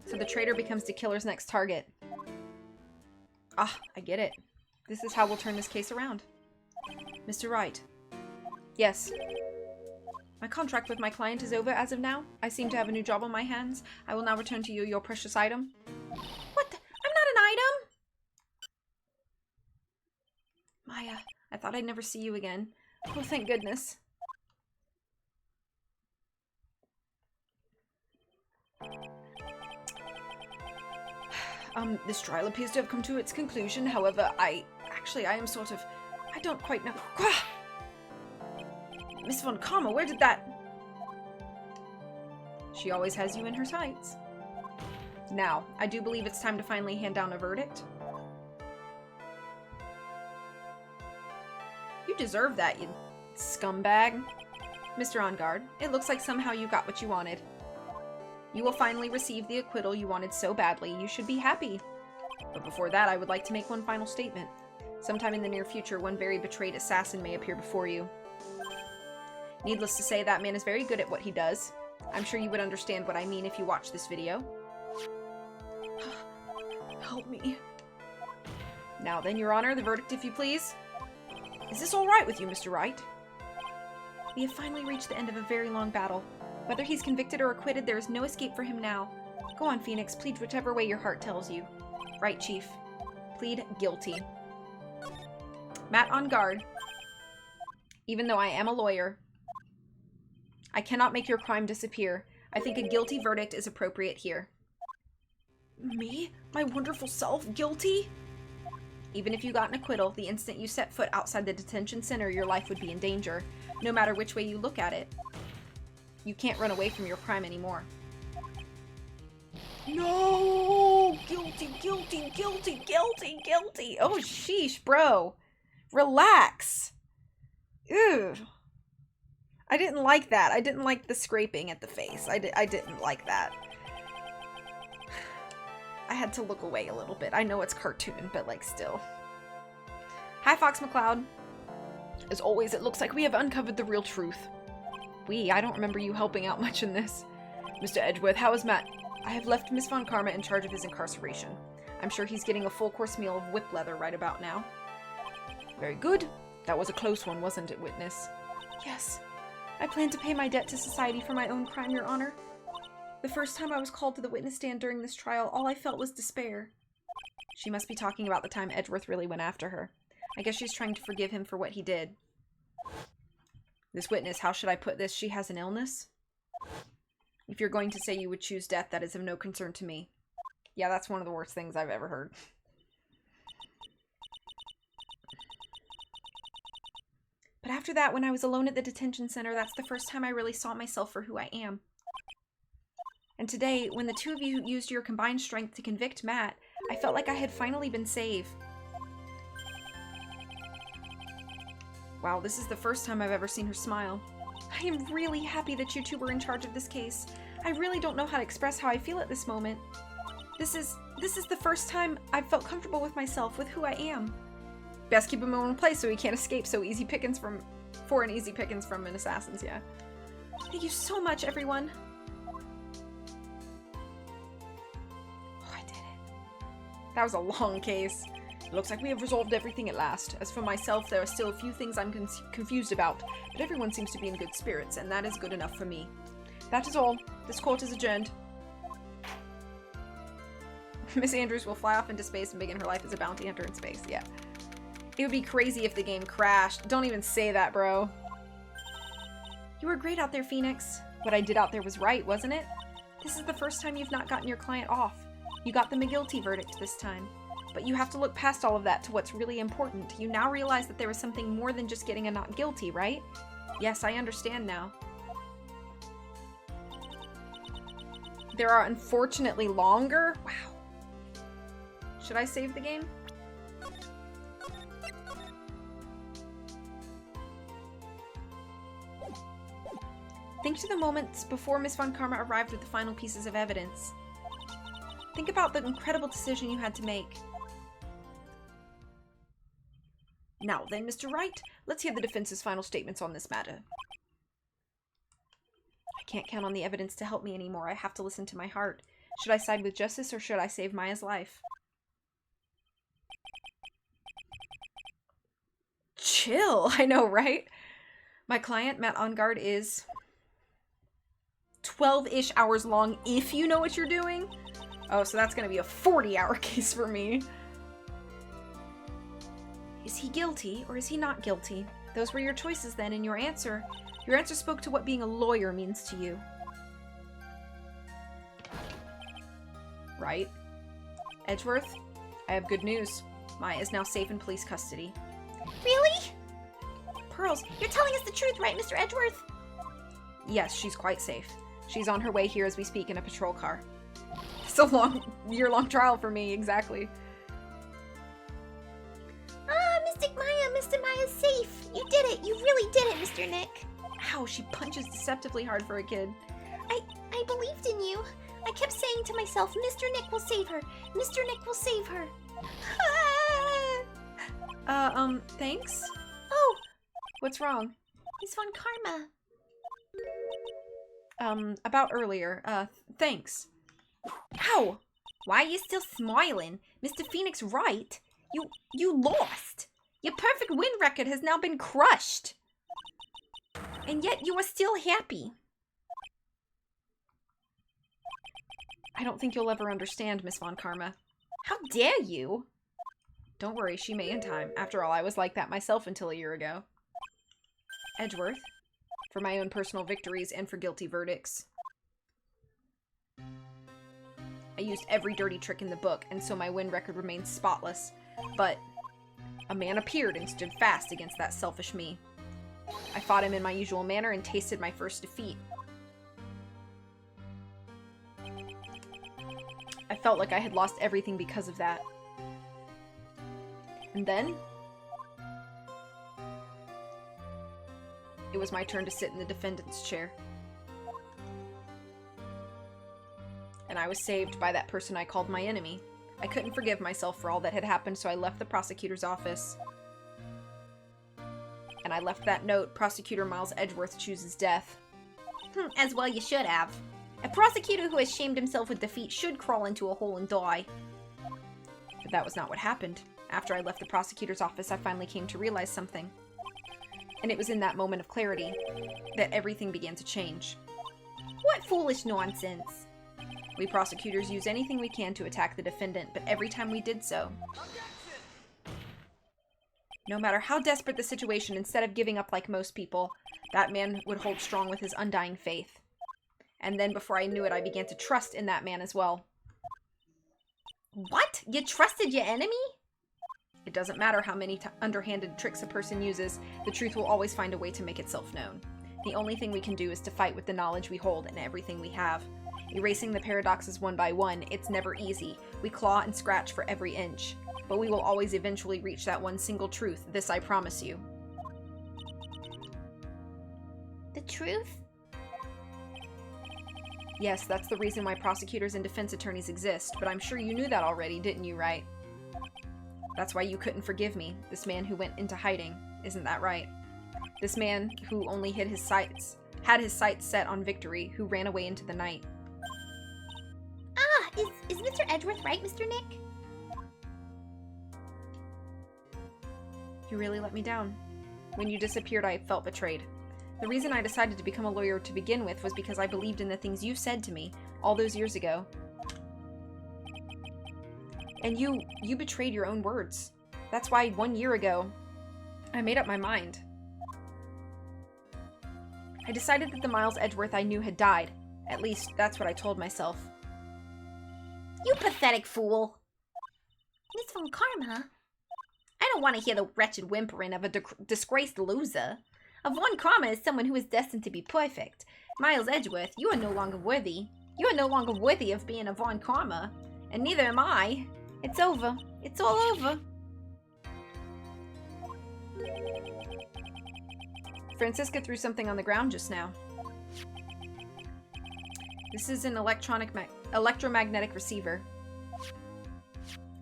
[SPEAKER 1] So the traitor becomes Dekiller's next target. Ah, I get it. This is how we'll turn this case around. Mr. Wright. Yes. My contract with my client is over as of now. I seem to have a new job on my hands. I will now return to you your precious item. What the? I'm not an item! Maya, I thought I'd never see you again. Oh, thank goodness. This trial appears to have come to its conclusion. However, I am sort of... I don't quite know... Miss Von Karma, where did that... She always has you in her sights. Now, I do believe it's time to finally hand down a verdict. deserve that, you scumbag. Mr. On Guard, it looks like somehow you got what you wanted. You will finally receive the acquittal you wanted so badly. You should be happy. But before that, I would like to make one final statement. Sometime in the near future, one very betrayed assassin may appear before you. Needless to say, that man is very good at what he does. I'm sure you would understand what I mean if you watch this video. Help me. Now then, Your Honor, the verdict, if you please. Is this all right with you, Mr. Wright? We have finally reached the end of a very long battle. Whether he's convicted or acquitted, there is no escape for him now. Go on, Phoenix. Plead whichever way your heart tells you. Right, Chief. Plead guilty. Matt On Guard. Even though I am a lawyer, I cannot make your crime disappear. I think a guilty verdict is appropriate here. Me? My wonderful self? Guilty? Even if you got an acquittal, the instant you set foot outside the detention center, your life would be in danger, no matter which way you look at it. You can't run away from your crime anymore. No! Guilty, guilty, guilty, guilty, guilty! Oh, sheesh, bro. Relax. Ew. I didn't like that. I didn't like the scraping at the face. I didn't like that. I had to look away a little bit. I know it's cartoon, but like still. Hi, Fox McCloud. As always, it looks like we have uncovered the real truth. I don't remember you helping out much in this. Mr. Edgeworth, how is Matt? I have left Miss Von Karma in charge of his incarceration. I'm sure he's getting a full-course meal of whip leather right about now. Very good. That was a close one, wasn't it, witness? Yes. I plan to pay my debt to society for my own crime, Your Honor. The first time I was called to the witness stand during this trial, all I felt was despair. She must be talking about the time Edgeworth really went after her. I guess she's trying to forgive him for what he did. This witness, how should I put this? She has an illness? If you're going to say you would choose death, that is of no concern to me. Yeah, that's one of the worst things I've ever heard. But after that, when I was alone at the detention center, that's the first time I really saw myself for who I am. And today, when the two of you used your combined strength to convict Matt, I felt like I had finally been saved. Wow, this is the first time I've ever seen her smile. I am really happy that you two were in charge of this case. I really don't know how to express how I feel at this moment. This is the first time I've felt comfortable with myself, with who I am. Best keep him in one place so he can't escape for an easy pickings from an assassin's, yeah. Thank you so much, everyone. Oh, I did it. That was a long case. It looks like we have resolved everything at last. As for myself, there are still a few things I'm confused about, but everyone seems to be in good spirits, and that is good enough for me. That is all. This court is adjourned. Miss Andrews will fly off into space and begin her life as a bounty hunter in space. Yeah. It would be crazy if the game crashed. Don't even say that, bro. You were great out there, Phoenix. What I did out there was right, wasn't it? This is the first time you've not gotten your client off. You got them a guilty verdict this time. But you have to look past all of that to what's really important. You now realize that there was something more than just getting a not guilty, right? Yes, I understand now. There are unfortunately longer? Wow. Should I save the game? Think to the moments before Miss Von Karma arrived with the final pieces of evidence. Think about the incredible decision you had to make. Now then, Mr. Wright, let's hear the defense's final statements on this matter. I can't count on the evidence to help me anymore. I have to listen to my heart. Should I side with justice or should I save Maya's life? Chill, I know, right? My client, Matt On Guard, is 12-ish hours long if you know what you're doing. Oh, so that's gonna be a 40-hour case for me. Is he guilty or is he not guilty? Those were your choices then, and your answer spoke to what being a lawyer means to you. Right. Edgeworth, I have good news. Maya is now safe in police custody.
[SPEAKER 3] Really? Pearls, you're telling us the truth, right, Mr. Edgeworth?
[SPEAKER 1] Yes, she's quite safe. She's on her way here as we speak in a patrol car. It's a year-long trial for me, exactly.
[SPEAKER 3] Ah, Mystic Maya, Miss A-Maya's safe. You did it. You really did it, Mr. Nick.
[SPEAKER 1] Ow, she punches deceptively hard for a kid.
[SPEAKER 3] I believed in you. I kept saying to myself, Mr. Nick will save her. Mr. Nick will save her.
[SPEAKER 1] Thanks?
[SPEAKER 3] Oh,
[SPEAKER 1] What's wrong?
[SPEAKER 3] Miss Von Karma.
[SPEAKER 1] About earlier. Thanks. Ow!
[SPEAKER 3] Why are you still smiling? Mr. Phoenix Wright? You lost. Your perfect win record has now been crushed. And yet you are still happy.
[SPEAKER 1] I don't think you'll ever understand, Miss Von Karma.
[SPEAKER 3] How dare you?
[SPEAKER 1] Don't worry, she may in time. After all, I was like that myself until a year ago. Edgeworth. For my own personal victories and for guilty verdicts. I used every dirty trick in the book, and so my win record remains spotless. But a man appeared and stood fast against that selfish me. I fought him in my usual manner and tasted my first defeat. I felt like I had lost everything because of that. And then it was my turn to sit in the defendant's chair. And I was saved by that person I called my enemy. I couldn't forgive myself for all that had happened, so I left the prosecutor's office. And I left that note, Prosecutor Miles Edgeworth chooses death.
[SPEAKER 3] As well you should have. A prosecutor who has shamed himself with defeat should crawl into a hole and die.
[SPEAKER 1] But that was not what happened. After I left the prosecutor's office, I finally came to realize something. And it was in that moment of clarity that everything began to change.
[SPEAKER 3] What foolish nonsense.
[SPEAKER 1] We prosecutors use anything we can to attack the defendant, but every time we did so, no matter how desperate the situation, instead of giving up like most people, that man would hold strong with his undying faith. And then before I knew it, I began to trust in that man as well.
[SPEAKER 3] What? You trusted your enemy?
[SPEAKER 1] It doesn't matter how many underhanded tricks a person uses, the truth will always find a way to make itself known. The only thing we can do is to fight with the knowledge we hold and everything we have. Erasing the paradoxes one by one, it's never easy. We claw and scratch for every inch. But we will always eventually reach that one single truth, this I promise you.
[SPEAKER 3] The truth?
[SPEAKER 1] Yes, that's the reason why prosecutors and defense attorneys exist, but I'm sure you knew that already, didn't you, Wright? That's why you couldn't forgive me, this man who went into hiding. Isn't that right? This man who only had his sights set on victory, who ran away into the night.
[SPEAKER 3] Ah, is Mr. Edgeworth right, Mr. Nick?
[SPEAKER 1] You really let me down. When you disappeared, I felt betrayed. The reason I decided to become a lawyer to begin with was because I believed in the things you said to me all those years ago. And you betrayed your own words. That's why 1 year ago, I made up my mind. I decided that the Miles Edgeworth I knew had died. At least, that's what I told myself.
[SPEAKER 3] You pathetic fool. Miss Von Karma? I don't want to hear the wretched whimpering of a disgraced loser. A Von Karma is someone who is destined to be perfect. Miles Edgeworth, you are no longer worthy. You are no longer worthy of being a Von Karma. And neither am I. It's over. It's all over.
[SPEAKER 1] Francisca threw something on the ground just now. This is an electromagnetic receiver.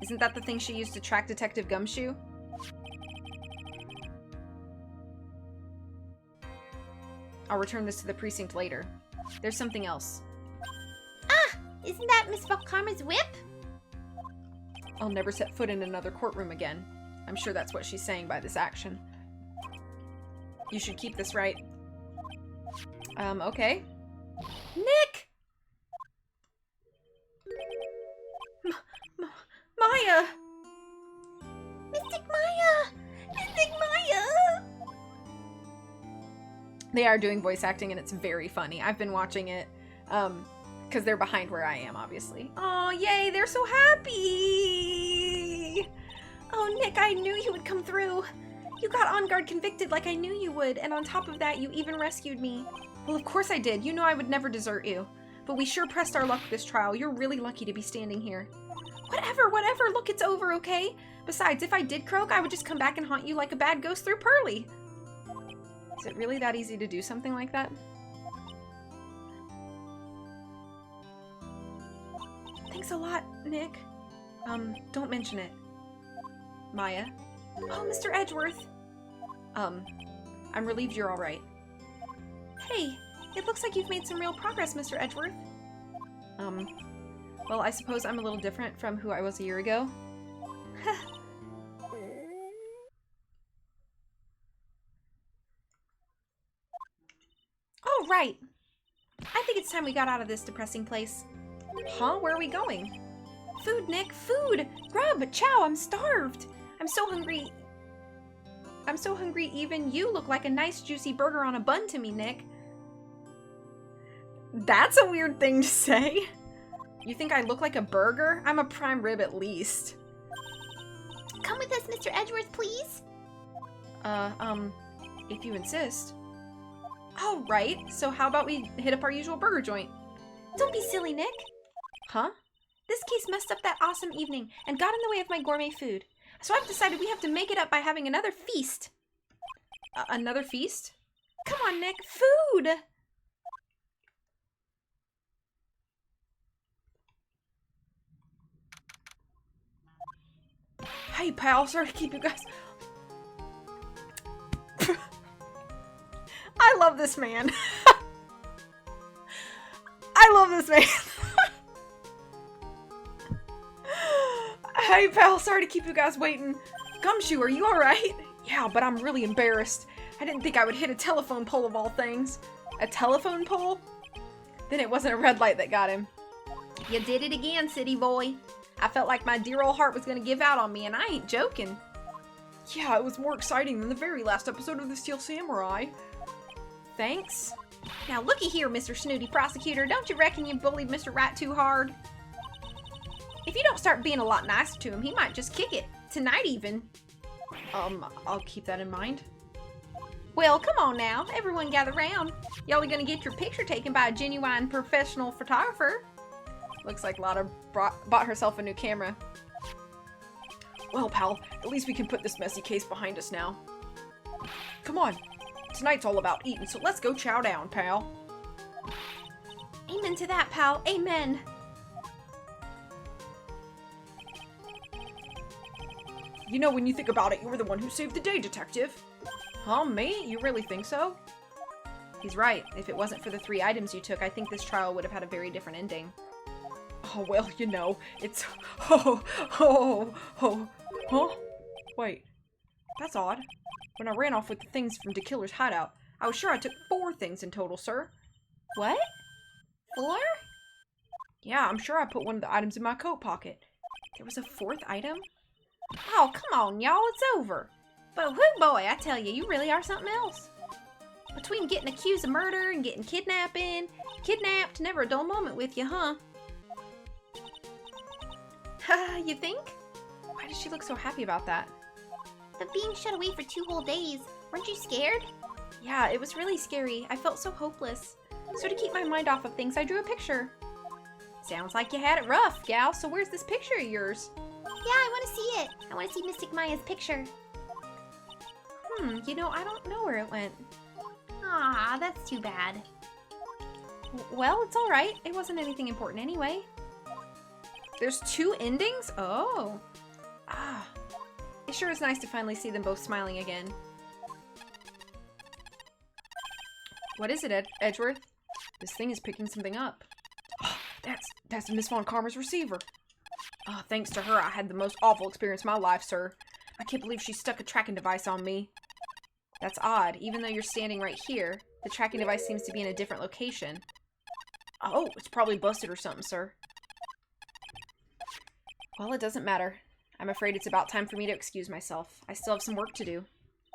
[SPEAKER 1] Isn't that the thing she used to track Detective Gumshoe? I'll return this to the precinct later. There's something else.
[SPEAKER 3] Ah! Isn't that Miss Von Karma's whip?
[SPEAKER 1] I'll never set foot in another courtroom again. I'm sure that's what she's saying by this action. You should keep this, right? Okay.
[SPEAKER 3] Nick!
[SPEAKER 1] Maya!
[SPEAKER 3] Mystic Maya! Mystic Maya!
[SPEAKER 1] They are doing voice acting and it's very funny. I've been watching it, because they're behind where I am, obviously. Oh, yay, they're so happy! Oh, Nick, I knew you would come through. You got on guard convicted like I knew you would, and on top of that, you even rescued me. Well, of course I did. You know I would never desert you. But we sure pressed our luck this trial. You're really lucky to be standing here. Whatever, look, it's over, okay? Besides, if I did croak, I would just come back and haunt you like a bad ghost through Pearly. Is it really that easy to do something like that? Thanks a lot, Nick. Don't mention it. Maya. Oh, Mr. Edgeworth. I'm relieved you're alright. Hey, it looks like you've made some real progress, Mr. Edgeworth. Well, I suppose I'm a little different from who I was a year ago. Oh, right. I think it's time we got out of this depressing place. Huh? Where are we going? Food, Nick, food! Grub, chow, I'm starved! I'm so hungry even you look like a nice juicy burger on a bun to me, Nick. That's a weird thing to say. You think I look like a burger? I'm a prime rib at least.
[SPEAKER 3] Come with us, Mr. Edgeworth, please.
[SPEAKER 1] If you insist. All right, so how about we hit up our usual burger joint?
[SPEAKER 3] Don't be silly, Nick.
[SPEAKER 1] Huh?
[SPEAKER 3] This case messed up that awesome evening and got in the way of my gourmet food. So I've decided we have to make it up by having another feast.
[SPEAKER 1] Another feast?
[SPEAKER 3] Come on, Nick, food!
[SPEAKER 1] Hey, pal, sorry to keep you guys... I love this man. I love this man. Hey, pal, sorry to keep you guys waiting. Gumshoe, are you alright? Yeah, but I'm really embarrassed. I didn't think I would hit a telephone pole of all things. A telephone pole? Then it wasn't a red light that got him.
[SPEAKER 3] You did it again, city boy. I felt like my dear old heart was gonna give out on me, and I ain't joking.
[SPEAKER 1] Yeah, it was more exciting than the very last episode of The Steel Samurai. Thanks.
[SPEAKER 3] Now looky here, Mr. Snooty Prosecutor. Don't you reckon you bullied Mr. Wright too hard? If you don't start being a lot nicer to him, he might just kick it. Tonight even.
[SPEAKER 1] I'll keep that in mind.
[SPEAKER 3] Well, come on now. Everyone gather round. Y'all are gonna get your picture taken by a genuine professional photographer.
[SPEAKER 1] Looks like Lotta bought herself a new camera. Well, pal, at least we can put this messy case behind us now. Come on. Tonight's all about eating, so let's go chow down, pal.
[SPEAKER 3] Amen to that, pal. Amen.
[SPEAKER 1] You know, when you think about it, you were the one who saved the day, detective. Huh, me? You really think so? He's right. If it wasn't for the 3 items you took, I think this trial would have had a very different ending. Oh, well, you know, it's... Huh? Wait. That's odd. When I ran off with the things from the killer's hideout, I was sure I took 4 things in total, sir.
[SPEAKER 3] What? 4?
[SPEAKER 1] Yeah, I'm sure I put one of the items in my coat pocket. There was a 4th item?
[SPEAKER 3] Oh, come on, y'all, it's over. But whoo boy, I tell you, you really are something else. Between getting accused of murder and getting kidnapped, never a dull moment with you, huh? You think?
[SPEAKER 1] Why does she look so happy about that?
[SPEAKER 3] But being shut away for 2 whole days, weren't you scared?
[SPEAKER 1] Yeah, it was really scary. I felt so hopeless. So to keep my mind off of things, I drew a picture.
[SPEAKER 3] Sounds like you had it rough, gal, so where's this picture of yours?
[SPEAKER 5] Yeah, I want to see it. I want to see Mystic Maya's picture.
[SPEAKER 3] You know, I don't know where it went.
[SPEAKER 5] Ah, that's too bad.
[SPEAKER 3] Well, it's alright. It wasn't anything important anyway. There's 2 endings? Oh. Ah. It sure is nice to finally see them both smiling again. What is it, Edgeworth? This thing is picking something up. Oh, that's Miss Von Karma's receiver. Oh, thanks to her, I had the most awful experience of my life, sir. I can't believe she stuck a tracking device on me. That's odd. Even though you're standing right here, the tracking device seems to be in a different location. Oh, it's probably busted or something, sir. Well, it doesn't matter. I'm afraid it's about time for me to excuse myself. I still have some work to do.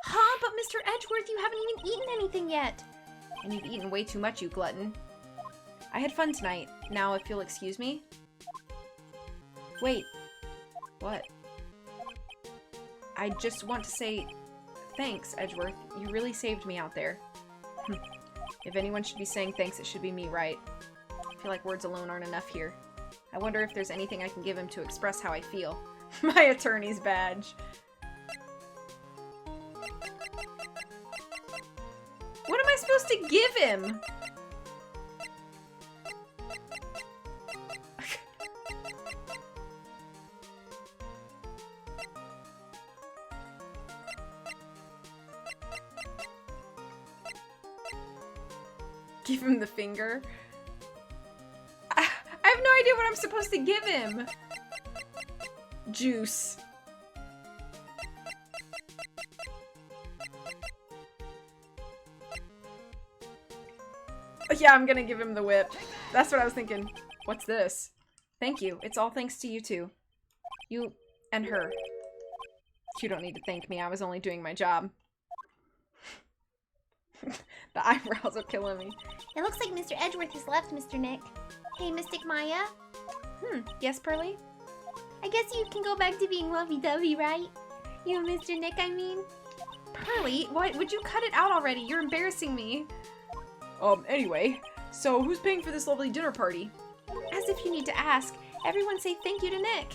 [SPEAKER 5] Huh? But Mr. Edgeworth, you haven't even eaten anything yet.
[SPEAKER 3] And you've eaten way too much, you glutton. I had fun tonight. Now, if you'll excuse me. Wait. What? I just want to say thanks, Edgeworth. You really saved me out there. If anyone should be saying thanks, it should be me, right? I feel like words alone aren't enough here. I wonder if there's anything I can give him to express how I feel.
[SPEAKER 1] My attorney's badge. What am I supposed to give him? Give him the finger? I have no idea what I'm supposed to give him. Juice. Yeah, I'm gonna give him the whip. That's what I was thinking. What's this? Thank you. It's all thanks to you two. You and her. You don't need to thank me. I was only doing my job. The eyebrows are killing me.
[SPEAKER 3] It looks like Mr. Edgeworth has left, Mr. Nick. Hey, Mystic Maya.
[SPEAKER 1] Yes, Pearly?
[SPEAKER 3] I guess you can go back to being lovey-dovey, right? You and Mr. Nick, I mean.
[SPEAKER 1] Pearly? What? Would you cut it out already? You're embarrassing me. Anyway, so who's paying for this lovely dinner party? As if you need to ask. Everyone say thank you to Nick.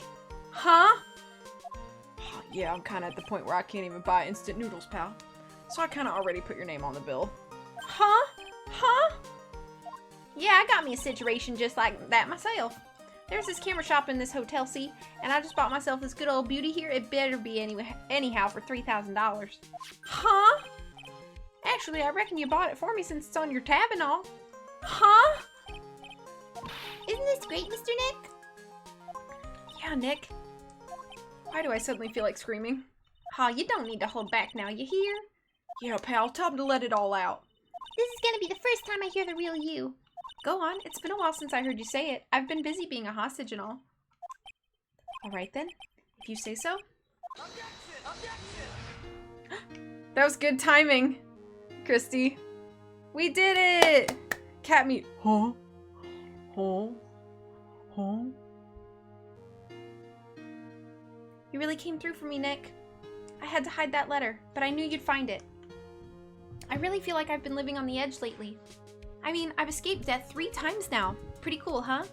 [SPEAKER 1] Huh? Yeah, I'm kind of at the point where I can't even buy instant noodles, pal. So I kind of already put your name on the bill. Huh? Huh?
[SPEAKER 3] Yeah, I got me a situation just like that myself. There's this camera shop in this hotel, see? And I just bought myself this good old beauty here. It better be anyhow for $3,000.
[SPEAKER 1] Huh?
[SPEAKER 3] Actually, I reckon you bought it for me since it's on your tab and all.
[SPEAKER 1] Huh?
[SPEAKER 3] Isn't this great, Mr. Nick?
[SPEAKER 1] Yeah, Nick. Why do I suddenly feel like screaming?
[SPEAKER 3] Aw, you don't need to hold back now, you hear?
[SPEAKER 1] Yeah, pal, tell him to let it all out.
[SPEAKER 3] This is gonna be the first time I hear the real you.
[SPEAKER 1] Go on, it's been a while since I heard you say it. I've been busy being a hostage and all. Alright then, if you say so. That was good timing, Christy. We did it! Cat meat. Huh? Huh? Huh?
[SPEAKER 3] You really came through for me, Nick. I had to hide that letter, but I knew you'd find it. I really feel like I've been living on the edge lately. I mean, I've escaped death 3 times now. Pretty cool, huh?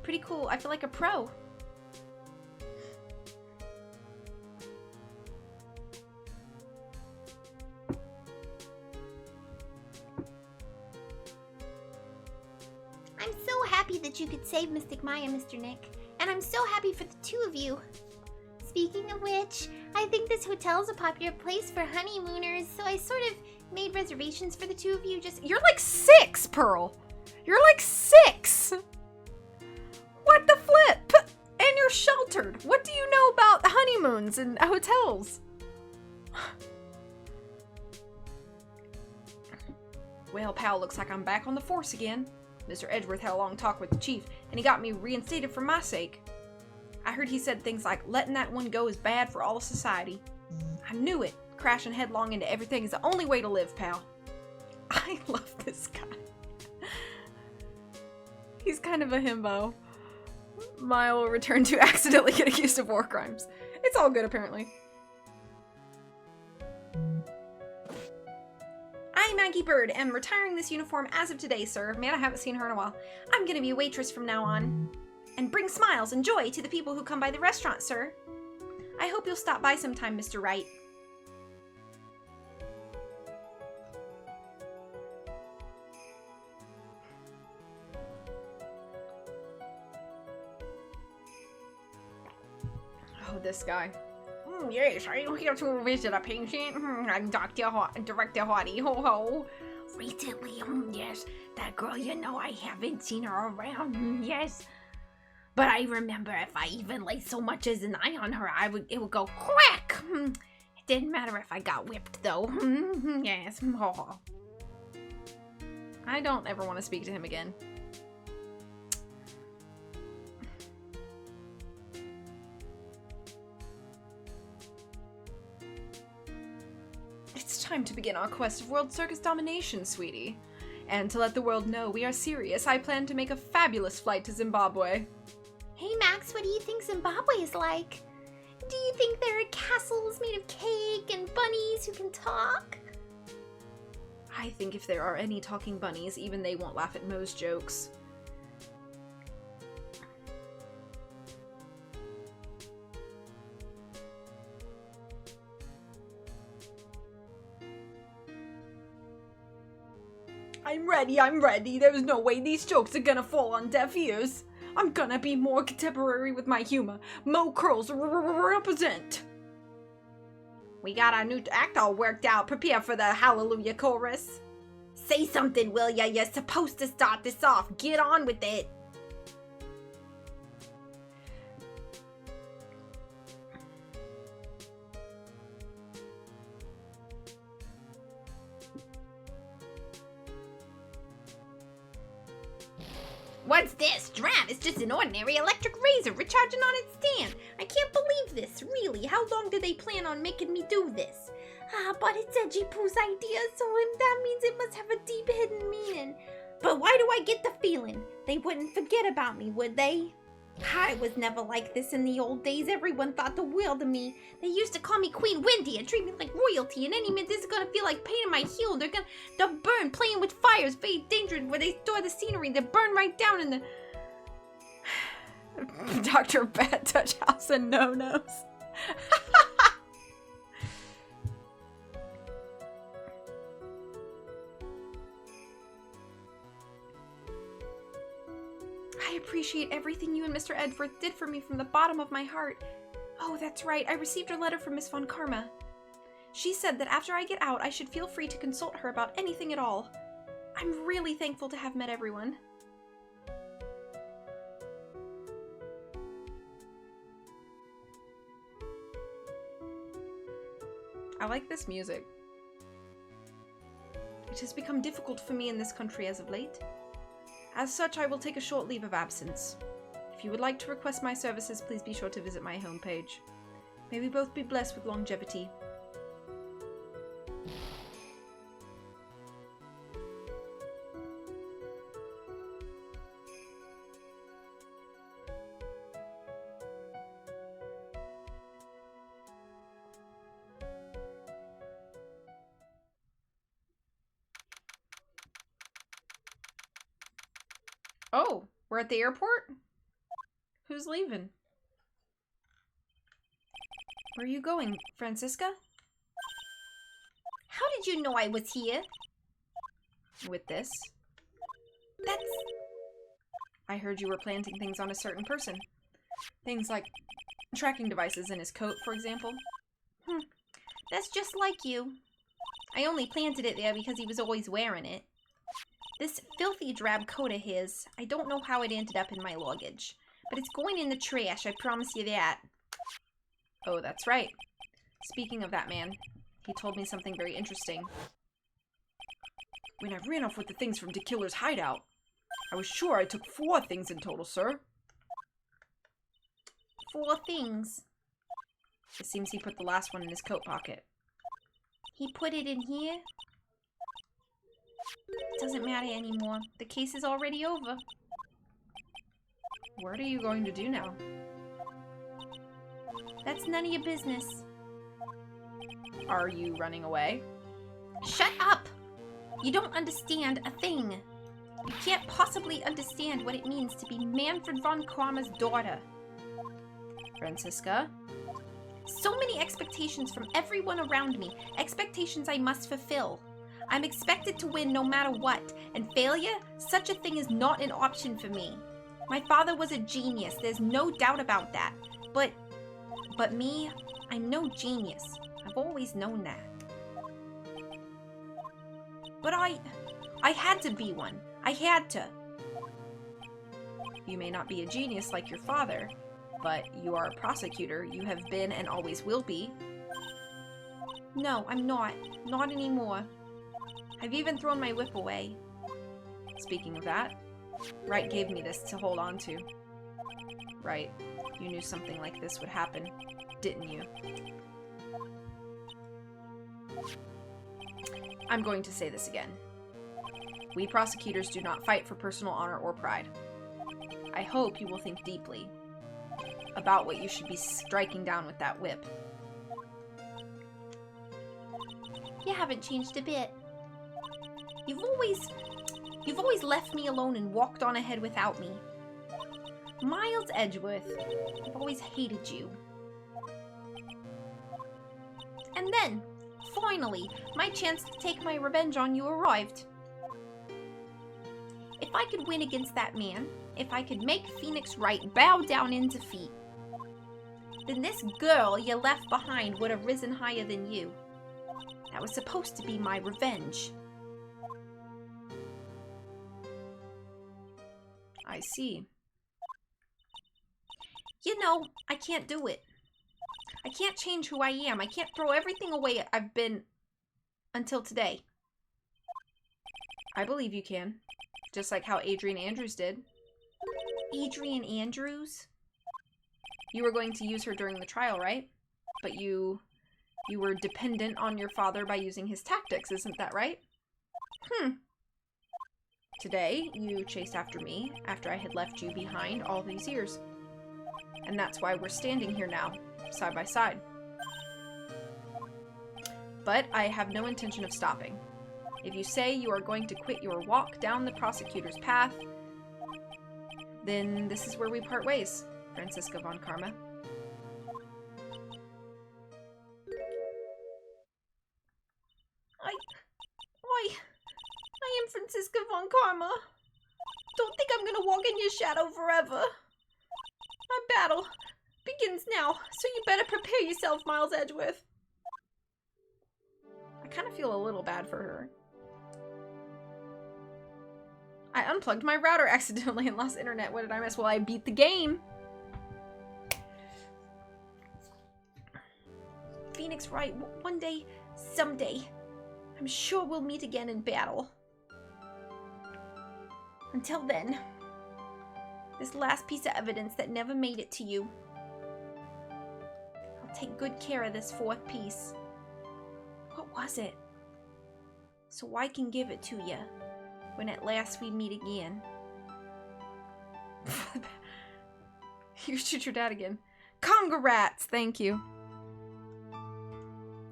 [SPEAKER 3] Pretty cool. I feel like a pro. I'm so happy that you could save Mystic Maya, Mr. Nick. And I'm so happy for the 2 of you. Speaking of which, I think this hotel is a popular place for honeymooners, so I sort of made reservations for the 2 of you.
[SPEAKER 1] You're like 6, Pearl. You're like 6. What the flip? And you're sheltered. What do you know about honeymoons and hotels? Well, pal, looks like I'm back on the force again. Mr. Edgeworth had a long talk with the chief, and he got me reinstated for my sake. I heard he said things like, letting that one go is bad for all of society. I knew it. Crashing headlong into everything is the only way to live, pal. I love this guy. He's kind of a himbo. Maya will return to accidentally get accused of war crimes. It's all good, apparently. I, Maggie Bird, am retiring this uniform as of today, sir. Man, I haven't seen her in a while. I'm gonna be a waitress from now on. And bring smiles and joy to the people who come by the restaurant, sir. I hope you'll stop by sometime, Mr. Wright. Oh, this guy. Yes, are you here to visit a patient? I'm Director Hottie. Ho ho.
[SPEAKER 3] Recently, yes, that girl, you know, I haven't seen her around, yes. But I remember if I even laid so much as an eye on her, it would go crack. It didn't matter if I got whipped, though. Yes.
[SPEAKER 1] I don't ever want to speak to him again. It's time to begin our quest of world circus domination, sweetie. And to let the world know we are serious, I plan to make a fabulous flight to Zimbabwe.
[SPEAKER 3] Hey Max, what do you think Zimbabwe is like? Do you think there are castles made of cake and bunnies who can talk?
[SPEAKER 1] I think if there are any talking bunnies, even they won't laugh at Moe's jokes. I'm ready. There's no way these jokes are gonna fall on deaf ears. I'm gonna be more contemporary with my humor. Mo Curls represent. We got our new act all worked out. Prepare for the Hallelujah chorus.
[SPEAKER 3] Say something, will ya? You're supposed to start this off. Get on with it. What's this? Drat, it's just an ordinary electric razor recharging on its stand. I can't believe this, really. How long do they plan on making me do this? But it's Edgy Pooh's idea, so that means it must have a deep hidden meaning. But why do I get the feeling they wouldn't forget about me, would they? I was never like this in the old days. Everyone thought the world of me. They used to call me Queen Wendy and treat me like royalty, and any minute this is gonna feel like pain in my heel. They'll burn, playing with fires, very dangerous, where they store the scenery. They'll burn right down in the
[SPEAKER 1] Dr. Bad Touch House and No-Nos. I appreciate everything you and Mr. Edgeworth did for me from the bottom of my heart. Oh, that's right. I received a letter from Miss Von Karma. She said that after I get out, I should feel free to consult her about anything at all. I'm really thankful to have met everyone. I like this music. It has become difficult for me in this country as of late. As such, I will take a short leave of absence. If you would like to request my services, please be sure to visit my homepage. May we both be blessed with longevity. Oh, we're at the airport? Who's leaving? Where are you going, Francisca?
[SPEAKER 3] How did you know I was here?
[SPEAKER 1] With this?
[SPEAKER 3] That's...
[SPEAKER 1] I heard you were planting things on a certain person. Things like tracking devices in his coat, for example.
[SPEAKER 3] That's just like you. I only planted it there because he was always wearing it. This filthy drab coat of his, I don't know how it ended up in my luggage. But it's going in the trash, I promise you that.
[SPEAKER 1] Oh, that's right. Speaking of that man, he told me something very interesting. When I ran off with the things from the killer's hideout, I was sure I took 4 things in total, sir.
[SPEAKER 3] 4 things.
[SPEAKER 1] It seems he put the last one in his coat pocket.
[SPEAKER 3] He put it in here? It doesn't matter anymore. The case is already over.
[SPEAKER 1] What are you going to do now?
[SPEAKER 3] That's none of your business.
[SPEAKER 1] Are you running away?
[SPEAKER 3] Shut up! You don't understand a thing. You can't possibly understand what it means to be Manfred von Karma's daughter.
[SPEAKER 1] Francisca?
[SPEAKER 3] So many expectations from everyone around me. Expectations I must fulfill. I'm expected to win no matter what, and failure, such a thing is not an option for me. My father was a genius, there's no doubt about that. But me, I'm no genius. I've always known that. But I had to be one. I had to.
[SPEAKER 1] You may not be a genius like your father, but you are a prosecutor. You have been and always will be.
[SPEAKER 3] No, I'm not. Not anymore. I've even thrown my whip away.
[SPEAKER 1] Speaking of that, Wright gave me this to hold on to. Right, you knew something like this would happen, didn't you? I'm going to say this again. We prosecutors do not fight for personal honor or pride. I hope you will think deeply about what you should be striking down with that whip.
[SPEAKER 3] You haven't changed a bit. You've always left me alone and walked on ahead without me. Miles Edgeworth, I've always hated you. And then, finally, my chance to take my revenge on you arrived. If I could win against that man, if I could make Phoenix Wright bow down in defeat, then this girl you left behind would have risen higher than you. That was supposed to be my revenge.
[SPEAKER 1] I see.
[SPEAKER 3] You know, I can't do it. I can't change who I am. I can't throw everything away I've been until today.
[SPEAKER 1] I believe you can. Just like how Adrian Andrews did.
[SPEAKER 3] Adrian Andrews?
[SPEAKER 1] You were going to use her during the trial, right? But you were dependent on your father by using his tactics, isn't that right? Today, you chased after me after I had left you behind all these years. And that's why we're standing here now, side by side. But I have no intention of stopping. If you say you are going to quit your walk down the prosecutor's path, then this is where we part ways, Franziska von Karma.
[SPEAKER 3] I am Franziska von Karma. Don't think I'm gonna walk in your shadow forever. Our battle begins now, so you better prepare yourself, Miles Edgeworth.
[SPEAKER 1] I kind of feel a little bad for her. I unplugged my router accidentally and lost internet. What did I miss? Well, I beat the game.
[SPEAKER 3] Phoenix Wright, one day, someday, I'm sure we'll meet again in battle. Until then, this last piece of evidence that never made it to you, I'll take good care of this fourth piece. What was it? So I can give it to you when at last we meet again.
[SPEAKER 1] You shoot your dad again. Congrats! Thank you.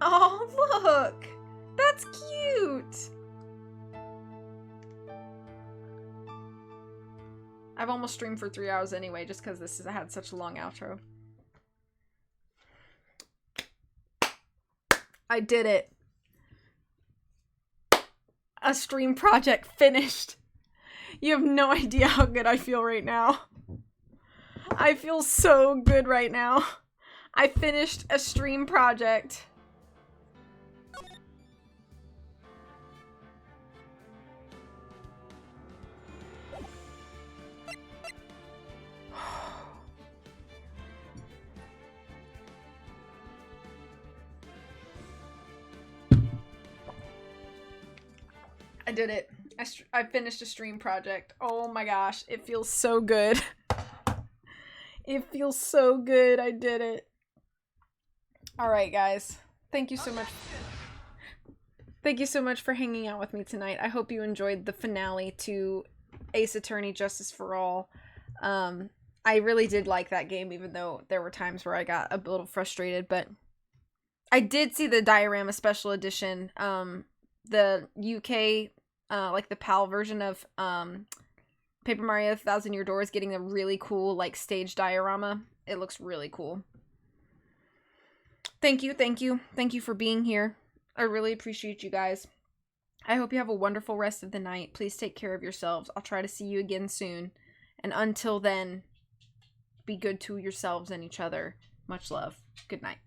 [SPEAKER 3] Oh, look! That's cute!
[SPEAKER 1] I've almost streamed for 3 hours anyway, just because this had such a long outro. I did it. A stream project finished. You have no idea how good I feel right now. I feel so good right now. I finished a stream project. I did it. I finished a stream project. Oh my gosh, it feels so good. It feels so good. I did it. Alright, guys. Thank you so much. Thank you so much for hanging out with me tonight. I hope you enjoyed the finale to Ace Attorney Justice for All. I really did like that game, even though there were times where I got a little frustrated, but I did see the Diorama Special Edition, the UK, like the PAL version of Paper Mario 1000 Year Door is getting a really cool, like, stage diorama. It looks really cool. Thank you, thank you. Thank you for being here. I really appreciate you guys. I hope you have a wonderful rest of the night. Please take care of yourselves. I'll try to see you again soon. And until then, be good to yourselves and each other. Much love. Good night.